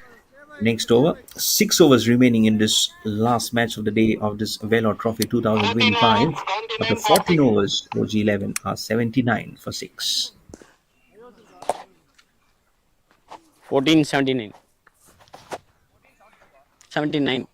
S2: Next over, 6 overs remaining in this last match of the day of this Vellore Trophy 2025. After 14 overs, OG 11 are 79 for 6.
S7: 1479. 79.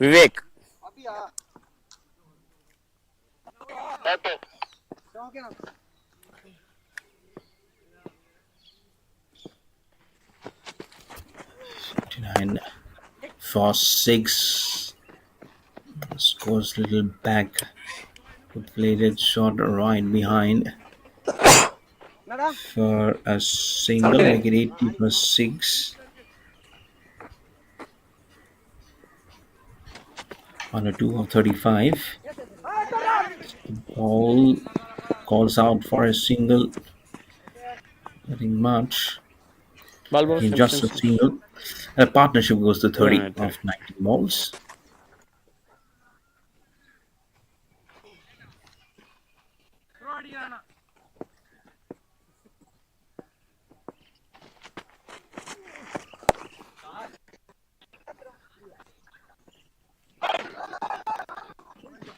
S7: Vivek.
S2: Nine for 6. Scores a little back. Played it short right behind for a single. Make it 80 for 6. On a 2 of 35. Ball calls out for a single. Nothing much.
S7: Ball
S2: In just a single. A partnership goes to 30
S7: Right.
S2: of 90 balls.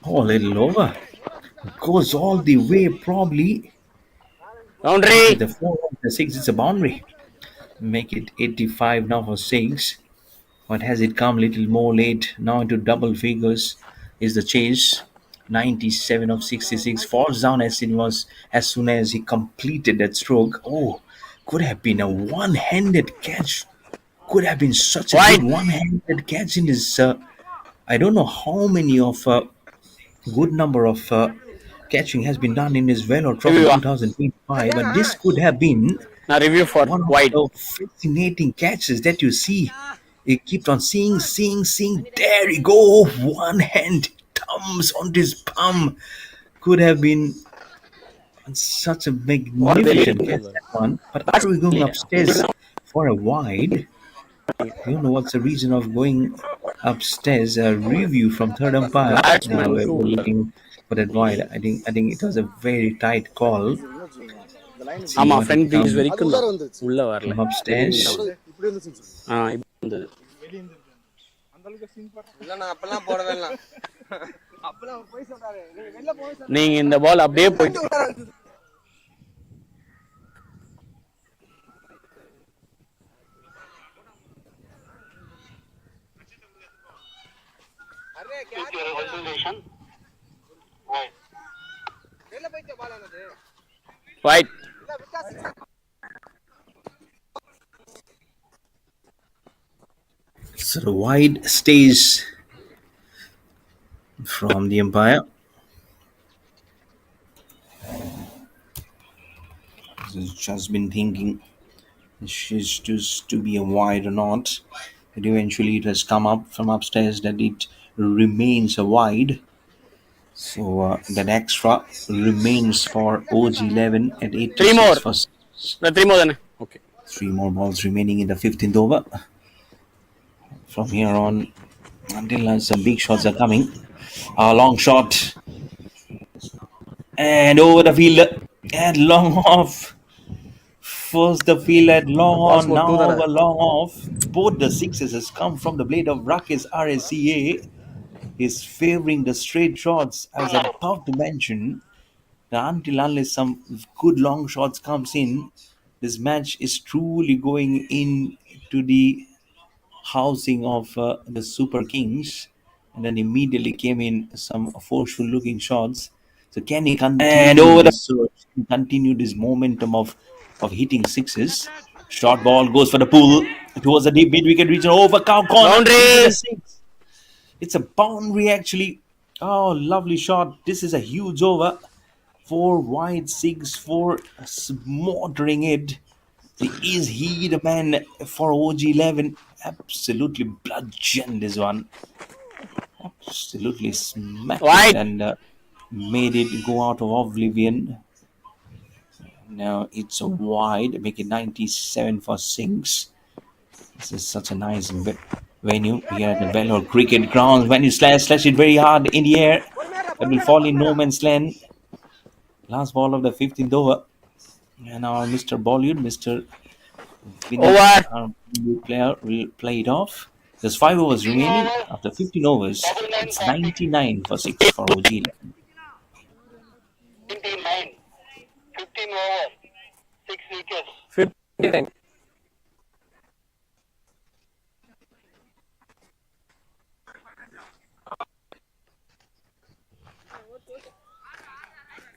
S2: Oh, a little over. Goes all the way, probably.
S7: Boundary.
S2: With the 4 of the 6, it's a boundary. Make it 85 now for 6. But has it come a little more late now into double figures? Is the chase. 97 of 66 falls down as soon as he completed that stroke. Oh, could have been a one-handed catch. Could have been such a
S7: Wide.
S2: good one-handed catch in this. I don't know how many of good number of catching has been done in this Vellore Trophy
S7: Review.
S2: 2025, but this could have been
S7: Now review for
S2: one of
S7: wide.
S2: the fascinating catches that you see. You keep on seeing. There you go. One hand thumbs on his palm. Could have been Such a magnificent catch, that one. But are we going upstairs for a wide? I don't know what's the reason of going upstairs. A review from third umpire. We're looking for that wide. I think it was a very tight call. Let's see
S7: ஆமா
S2: what
S7: front
S2: it
S7: beach
S2: come
S7: வரைக்கும் தான். உள்ள வரல.
S2: from upstairs.
S7: இப்ப வந்தது.
S4: இல்ல நான் அப்பலாம் போடவே இல்ல.
S6: அப்பலாம் போய் சொல்றாரு. நீங்க வெளில போய் சொல்றாரு.
S7: நீங்க இந்த பால் அப்படியே போயிட்டு
S6: வெளில போயிச்ச பால் ஆனது.
S7: வைட்.
S6: இல்ல விட்டா
S2: So the wide stays from the umpire. He's just been thinking she's just to be a wide or not. But eventually it has come up from upstairs that it remains a wide. So that extra remains for OG11 at 86
S7: Three more.
S2: for
S7: 3 more than. Okay.
S2: 3 more balls remaining in the 15th over. From here on, until some big shots are coming. A long shot. And over the field. And long off. First the field at long on, now over long off. Both the sixes has come from the blade of Rakis RSCA. Is favoring the straight shots. I was about to mention that until unless some good long shots comes in, this match is truly going into the housing of the Super Kings, and then immediately came in some forceful looking shots. So can he continue this momentum of hitting sixes? Short ball goes for the pull towards the deep mid wicket region, over cow corner.
S7: Boundary.
S2: It's a boundary actually. Oh, lovely shot. This is a huge over. 4 wide, 6 for smothering it. Is he the man for OG11? Absolutely bludgeoned this one. Absolutely smacked it and made it go out of oblivion. Now it's a wide, make it 97 for 6. This is such a nice venue here at the Vellore Cricket Ground. When you slash it very hard in the air, it will fall in no man's land. Last ball of the 15th over. And our Mr. Bollywood, Mr. Vinod, our player, will play it off. There's 5 overs remaining. After 15 overs, it's 99 for 6 for OG11.
S3: 99. 15 overs. 6 wickets.
S8: 59.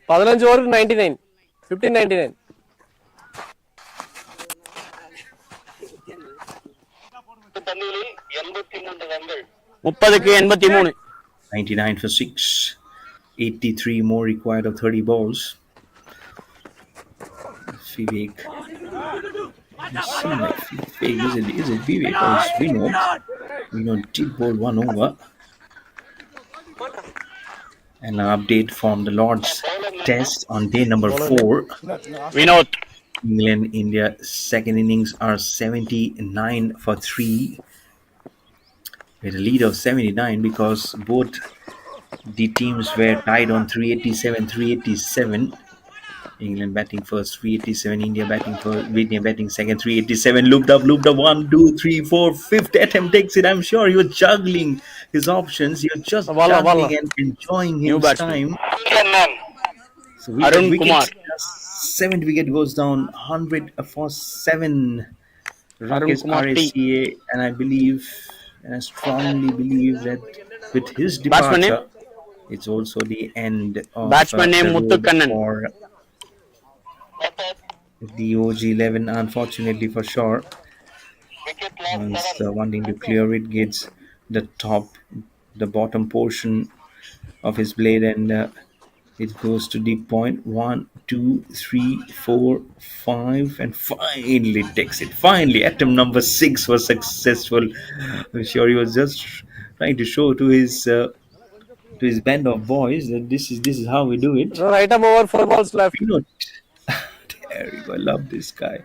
S8: பதினஞ்சு ஓவருக்கு 99. 1599.
S7: 30க்கு 83.
S2: 99 for 6. 83 more required of 30 balls. Vivek. Is it Vivek or is Vinod? Vinod did bowl 1 over. And an update from the Lord's Test on day number 4.
S7: Vinod.
S2: England India second innings are 79 for 3. With a lead of 79 because both the teams were tied on 387. England batting first, 387. India batting first, India batting second, 387. Looped up. 1, 2, 3, 4. Fifth attempt takes it. I'm sure you're juggling his options. You're just juggling and enjoying his time. So
S7: Arun Kumar.
S2: 7th wicket goes down. 100 for 7. Rakis RSCA, and I believe, and I strongly believe that with his departure, it's also the end of
S7: Batsman name Muthukannan
S2: for the OG11, unfortunately for sure. Once wanting to clear it, gets the bottom portion of his blade, and it goes to deep point. 1, 2, 3, 4, 5, and finally takes it. Finally, attempt number 6 was successful. I'm sure he was just trying to show to to his band of boys that this is how we do it.
S8: Right arm over, 4 balls left.
S2: You know, there you go. I love this guy.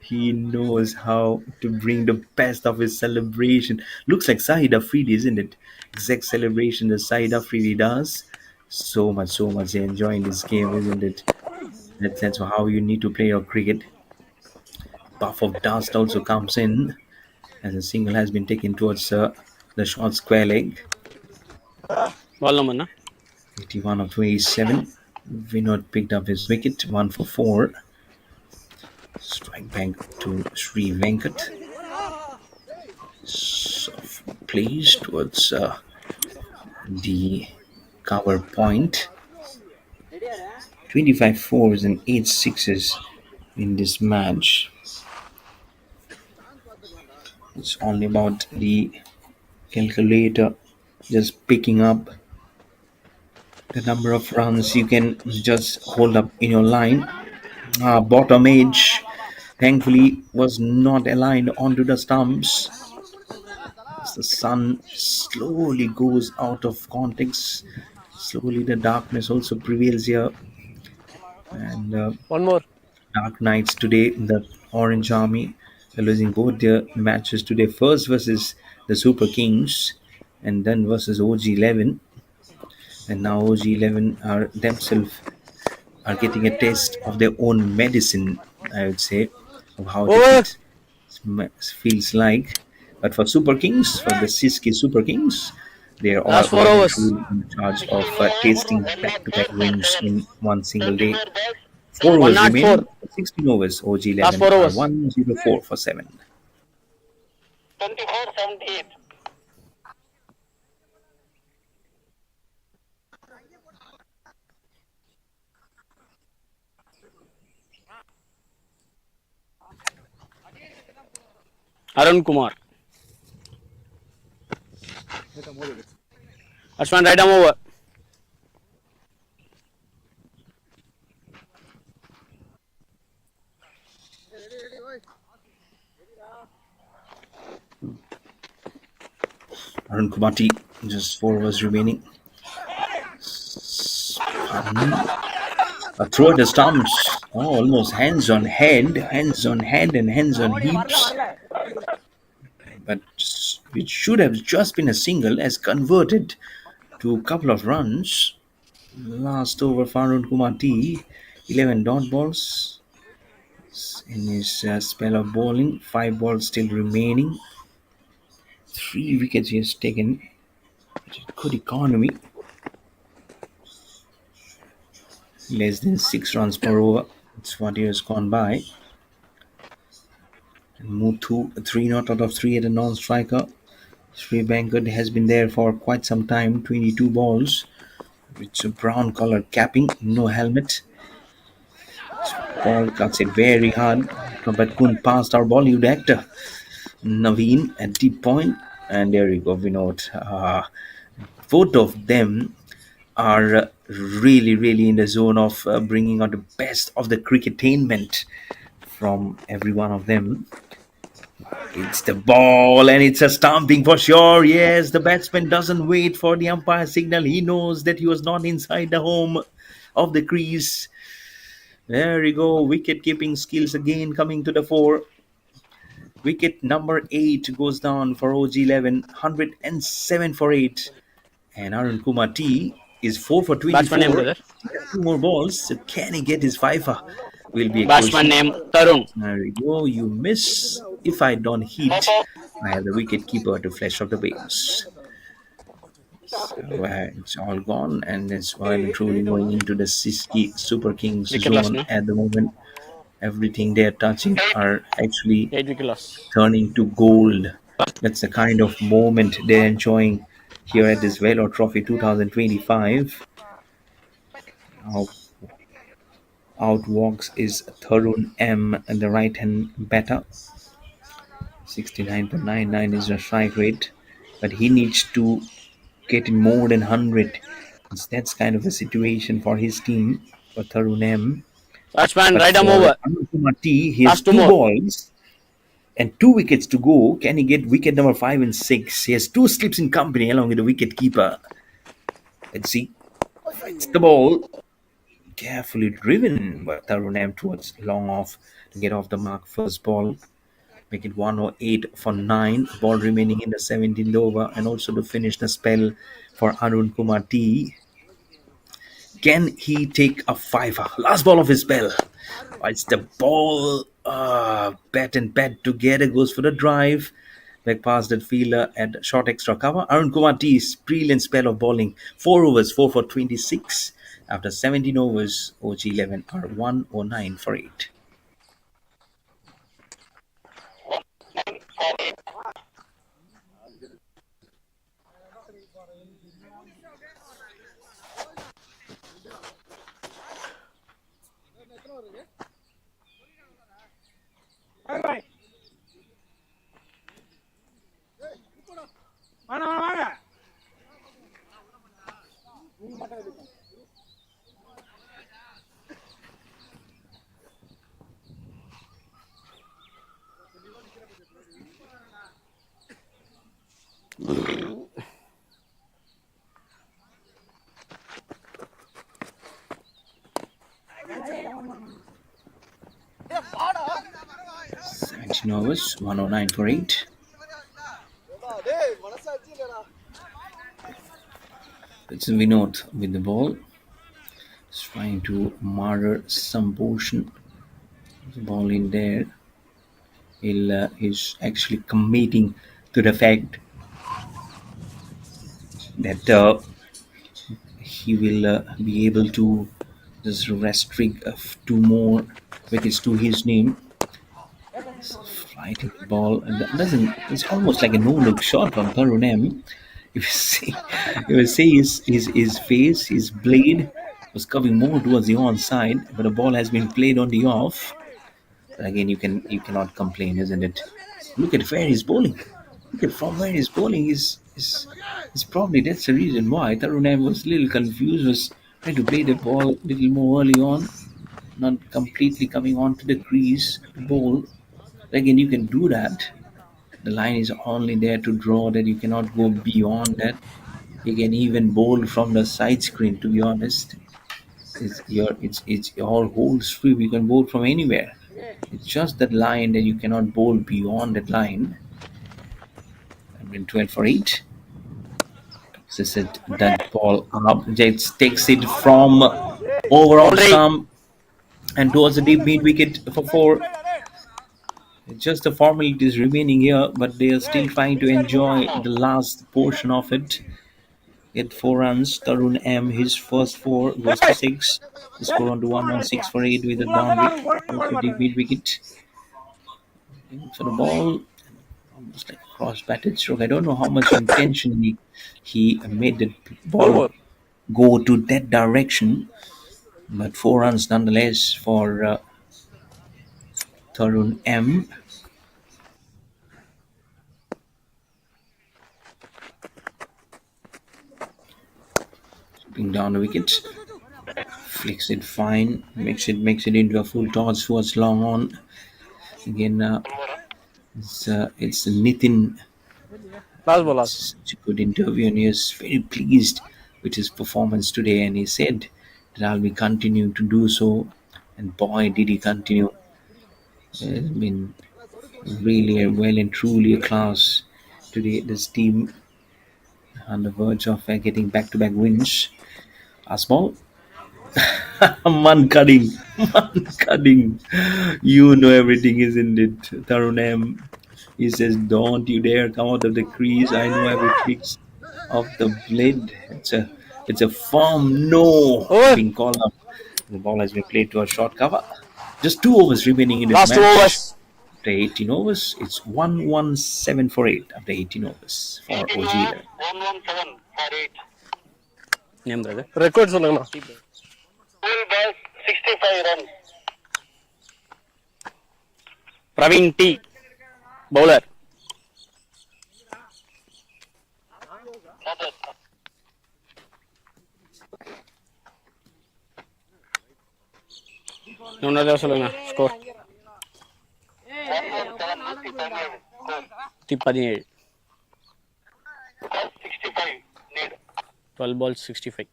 S2: He knows how to bring the best of his celebration. Looks like Sahid Afridi, isn't it? Exact celebration that Sahid Afridi does. So much enjoying this game, isn't it? That's how you need to play your cricket. Puff of dust also comes in as a single has been taken towards the short square leg.
S7: Ball number na.
S2: 81 of 27. Vinod picked up his wicket, 1 for 4. Strike back to Sri Venkat. Soft plays towards the cover point. 25 fours and 8 sixes in this match. It's only about the calculator just picking up the number of runs you can just hold up in your line. Bottom edge thankfully was not aligned onto the stumps. As the sun slowly goes out of context, slowly the darkness also prevails here. And
S8: One more.
S2: dark nights today, the Orange Army are losing both their matches today. First versus the Super Kings, and then versus OG11. And now OG11 are themselves are getting a taste of their own medicine, I would say, of how defeat feels like. But for Super Kings, for the Syski Super Kings, they are all
S8: Last 4
S2: well and
S8: overs.
S2: truly in charge of tasting back-to-back wins in one single day. 4 overs
S7: 104.
S2: remaining, 16 overs. OG11
S7: Last 4
S2: are
S7: overs.
S2: 104 for 7.
S3: 24-78.
S7: Arun Kumar. Ashwan, right arm over.
S2: Arun Kumati, just 4 overs remaining. A throw at the stumps. Oh, almost hands on head and hands on hips. But it should have just been a single as converted to a couple of runs. Last over for Arun Kumati, 11 dot balls in his spell of bowling. 5 balls still remaining. 3 wickets he has taken. Good economy. Less than 6 runs per over. That's what he has gone by. And Muthu, 3 not out of 3 at a non-striker. Sri Venkat has been there for quite some time. 22 balls. It's a brown color capping, no helmet. Ball cuts it very hard, but couldn't pass our Bollywood actor Naveen at deep point, and there you go, Vinod. Both of them are really in the zone of bringing out the best of the cricketainment from every one of them. It's the ball and it's a stumping for sure. Yes, the batsman doesn't wait for the umpire signal. He knows that he was not inside the home of the crease. There you go. Wicket keeping skills again coming to the fore. Wicket number 8 goes down for OG11. 107 for 8. And Arun Kumar T is 4 for 24.
S7: Batsman name, brother.
S2: 2 more balls. So can he get his fifer? Will be a
S7: Batsman
S2: question.
S7: name Tarun.
S2: There you go. You miss. If I don't hit, I have the wicket keeper to flash off the waves. So it's all gone, and it's well and truly going into the Syski Super Kings
S7: Wicket loss,
S2: zone
S7: no?
S2: at the moment. Everything they're touching are actually
S7: 8 wicket loss.
S2: turning to gold. That's the kind of moment they're enjoying here at this Vellore Trophy 2025. Out walks is Tarun M, the right-hand batter. 69.99 is the strike rate, but he needs to get in more than 100. That's kind of a situation for his team, for Tarun M.
S7: Batsman,
S2: But
S7: right arm
S2: for
S7: over.
S2: Arun Kumar T, he has
S7: Last 2
S2: 2
S7: more.
S2: balls and 2 wickets to go. Can he get wicket number 5 and 6? He has 2 slips in company along with the wicket keeper. Let's see. Fights the ball. Carefully driven by Tarun M towards long off to get off the mark. First ball. Make it 108 for 9. Ball remaining in the 17th over, and also to finish the spell for Arun Kumar T. Can he take a fiver? Last ball of his spell. It's the ball. Bat and bat together goes for the drive. Back past that fielder at short extra cover. Arun Kumar T's brilliant spell of bowling. 4 overs, 4 for 26. After 17 overs, OG 11 are 109 for 8.
S6: வாங்க
S2: 17 overs, 109 for 8. It's Vinod with the ball. He's trying to murder some portion of the ball in there. He's actually committing to the fact that he will be able to just restrict 2 more wickets to his name. Fighting the ball, and that doesn't. It's almost like a no-look shot from Tarun M. You will see his face, his blade was coming more towards the onside, but the ball has been played on the off. But again, you cannot complain, isn't it? Look at where he's bowling. Look at from where he's bowling. Is probably that's the reason why Tarun M was a little confused. Was trying to play the ball a little more early on, not completely coming onto the crease to bowl. Again, you can do that. The line is only there to draw that. You cannot go beyond that. You can even bowl from the side screen. To be honest, it's your whole sweep. You can bowl from anywhere. It's just that line that you cannot bowl beyond that line. I've been 12 for 8. This is that ball up. Jets takes it from overall stump and towards the deep mid wicket for 4. Just the formalities remaining here, but they are still trying to enjoy the last portion of it. Get 4 runs. Tarun M, his first 4 goes to 6. The score on to 116 for 8 with a boundary. Also deep mid wicket. For the ball, almost like a cross batted stroke. I don't know how much intentionally he made the ball go to that direction, but 4 runs nonetheless for Tarun M. Sweeping down the wicket, flicks it fine, makes it into a full toss towards long on. Again, it's Nitin.
S8: Last ball, last.
S2: Such a good interview, and he is very pleased with his performance today. And he said that I'll be continuing to do so. And boy, did he continue! It's been really well and truly a class today. This team on the verge of getting back-to-back wins. Last ball. Man cutting. You know everything, isn't it? Tarun M. He says, "Don't you dare come out of the crease. I know every trick of the blade." It's a firm no being called up. The ball has been played to a short cover. Just 2 overs remaining in this
S8: Last 2
S2: match.
S8: overs.
S2: After 18 overs, it's 117 for 8 after 18 overs for OG.
S3: 117 for 8.
S7: Name brother.
S8: Record சொல்லுங்கண்ணா.
S3: Full ball 65 runs.
S7: Praveen T. Bowler. இன்னொரு சொல்லுங்க score 17
S3: 65 need.
S7: 12 balls, 65.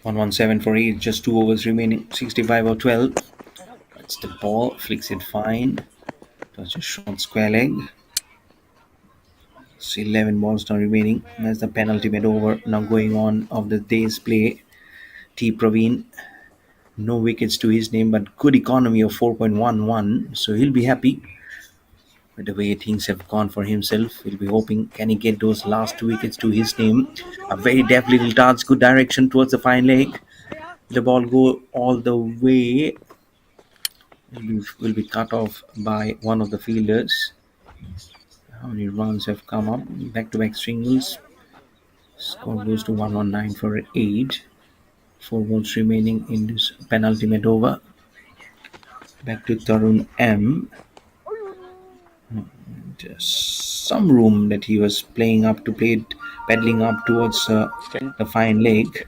S2: One 1-7 for 8. Just 2 overs remaining. 65 or 12. That's the ball. Flicks it fine. Touch a short square leg. It's 11 balls now remaining. That's the penultimate over now going on of the day's play. T. Praveen. No wickets to his name, but good economy of 4.11. So he'll be happy with the way things have gone for himself. He'll be hoping, can he get those last 2 wickets to his name? A very deft little touch, good direction towards the fine leg. The ball go all the way. Will be cut off by one of the fielders. How many runs have come up? Back-to-back singles. Score goes to 119 for 8. 4 balls remaining in this penultimate over. Back to Tarun M. Just some room that he was playing up to play, pedaling up towards the fine leg.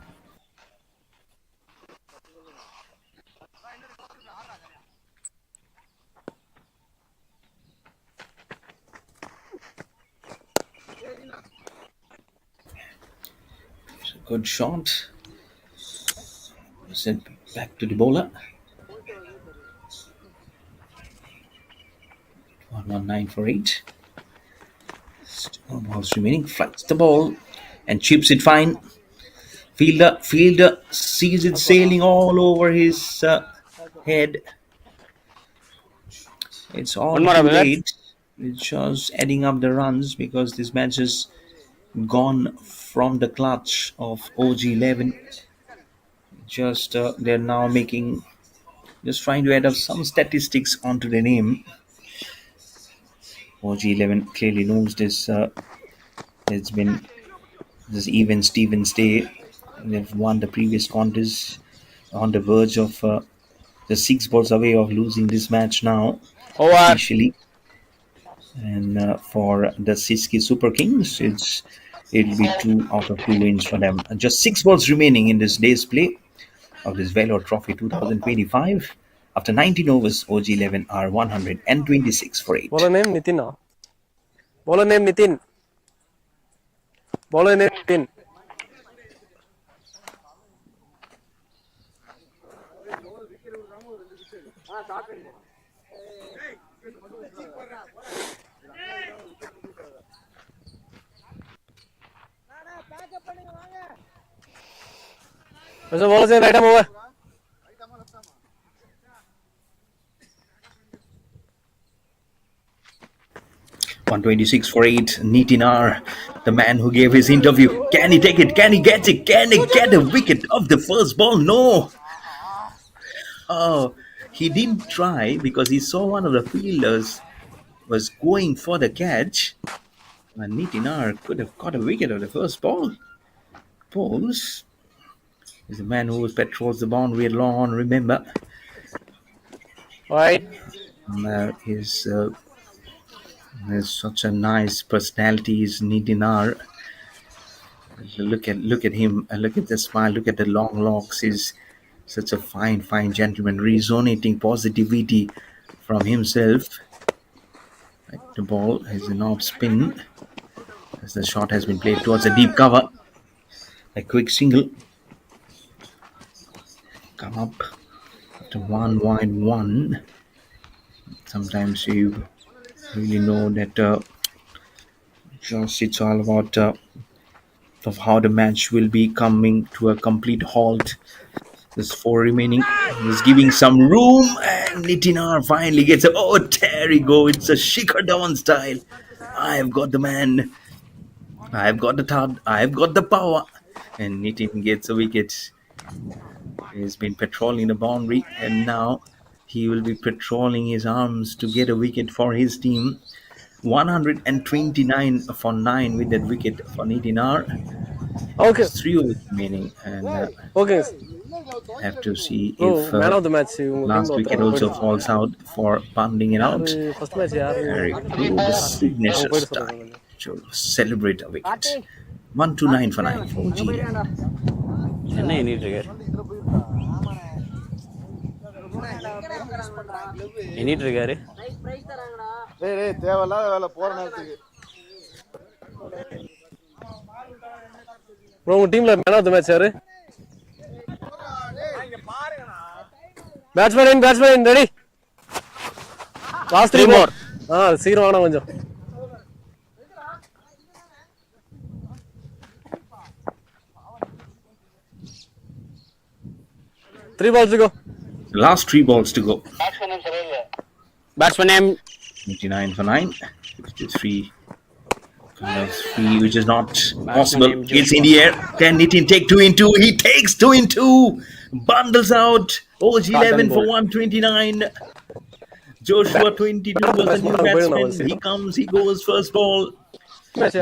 S2: It's a good shot. Sent back to the bowler. 119 for 8. Still balls remaining. Flights the ball and chips it fine. Fielder sees it sailing all over his head. It's all too late. It's just adding up the runs because this match has gone from the clutch of OG11. Just they're now just trying to add up some statistics onto the name. OG11 clearly knows this. It's been this even Stevens Day. They've won the previous contest, on the verge of the 6 balls away of losing this match now. Officially. And for the Syski Super Kings, it'll be 2 out of 2 wins for them. And just 6 balls remaining in this day's play of this Vellore Trophy 2025. After 19 overs, OG11 are 126 for 8.
S8: Bowler name Nitin. Bowler name Nitin. Bowler name Nitin. Bowler say right arm over.
S2: 126 for 8. Nitin, the man who gave his interview. Can he take it? Can he get it? Can he get a wicket of the first ball? No. Oh, he didn't try because he saw one of the fielders was going for the catch. And Nitin could have got a wicket of the first ball. Poles is the man who patrols the boundary lawn, remember?
S8: Right.
S2: There's such a nice personality, is Nitin. Look at him, look at the smile, look at the long locks. He's such a fine gentleman, resonating positivity from himself. The ball has an off spin as the shot has been played towards a deep cover. A quick single. Come up after 1 wide 1. Sometimes you really know that just it's all about of how the match will be coming to a complete halt. There's 4 remaining. He's giving some room, and Nitin finally gets there you go. It's a Shikhar Dhawan style. I've got the man. I've got the thought. I've got the power. And Nitin gets a wicket. He's been patrolling the boundary, and now he will be patrolling his arms to get a wicket for his team. 129 for 9 with that wicket for Nitin.
S8: Okay.
S2: 3 overs remaining, and
S8: Okay.
S2: have to see if
S8: Man of the match.
S2: last wicket also falls out for pounding it out.
S8: First match yaar.
S2: Very good signature style to celebrate a wicket. 129 for 9 for G.
S7: என்ன எண்ணிட்டு இருக்காரு எண்ணிட்டு இருக்காரு
S8: டேய் தேவையில்லாத வேலை போற நேரத்துக்கு. ப்ரோ உங்க டீம்ல மேன் ஆஃப் தி மேட்ச் யாரு? Batsman ready. Last 3 more. சீக்கிரம் வாங்க கொஞ்சம். 3 balls to go.
S2: Last 3 balls to go.
S7: Batsman name
S2: 29 for 9. 53. Which is not possible. It's in the air. Can it take 2 in 2? He takes 2 in 2. Bundles out. OG 11 for 129. Joshua 22 was the new batsman. He comes, he goes first ball.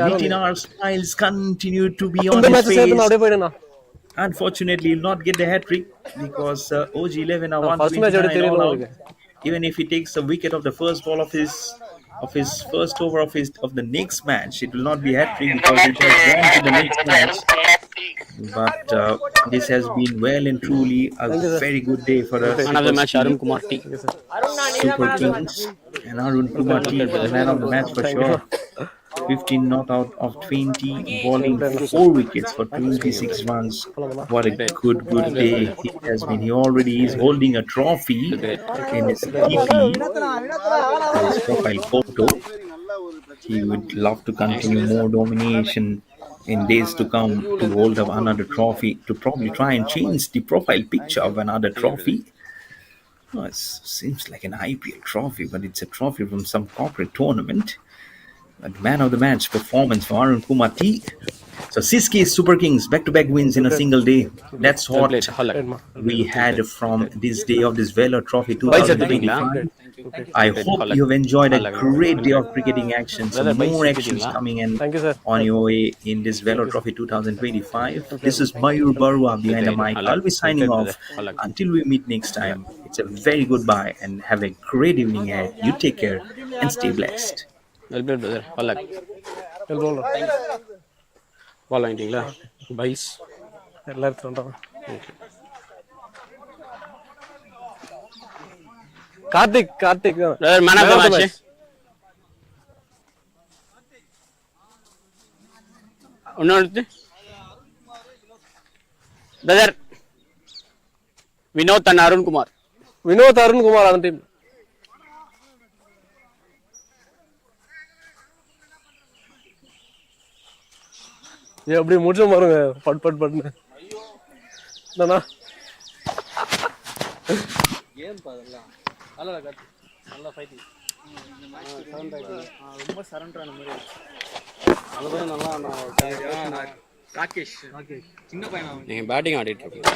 S2: Mitinar smiles continue to be on his face. Unfortunately, he'll not get the hat trick because OG 11 are 129 all out. Even if he takes a wicket of the first ball of his first over of the next match, it will not be hat trick because it has gone to the next match. But this has been well and truly a very good day for us.
S7: man of the match Arun Kumar T.
S2: Super Kings and Arun Kumar T was the man of the match for sure. 15 not out of 20, bowling 4 wickets for 26 runs. What a good day he has been. He already is holding a trophy in his DP, his profile photo. He would love to continue more domination in days to come to hold up another trophy, to probably try and change the profile picture of another trophy. Oh, it seems like an IPL trophy, but it's a trophy from some corporate tournament. But man of the match performance for Arun Kumar T. So Syski Super Kings back-to-back wins in a single day. That's what we had from this day of this Vellore Trophy 2025. I hope you have enjoyed a great day of cricketing action. Some more actions coming in on your way in this Vellore Trophy 2025. This is Mayur Barua behind the mic. I'll be signing off. Until we meet next time, it's a very goodbye and have a great evening ahead. You take care and stay blessed.
S7: Well played, brother. All luck. Ball வாங்கிட்டீங்களா? பைஸ்
S8: எல்லாரும் சொல்றோம். Karthik
S7: brother man of the match. இன்னொரு brother Vinod and Arun Kumar
S8: அந்த team. எப்படி முடிச்ச பாருங்க பட்னு தானா
S1: game பாதலாம் நல்லா காட்டு நல்லா ஃபைட்டிங் ரொம்ப சரண்டரான மாதிரி அதுதான் நல்லா நான் ராகேஷ் சின்ன பையன்
S7: நீங்க பேட்டிங் ஆடிட்டு இருக்கீங்க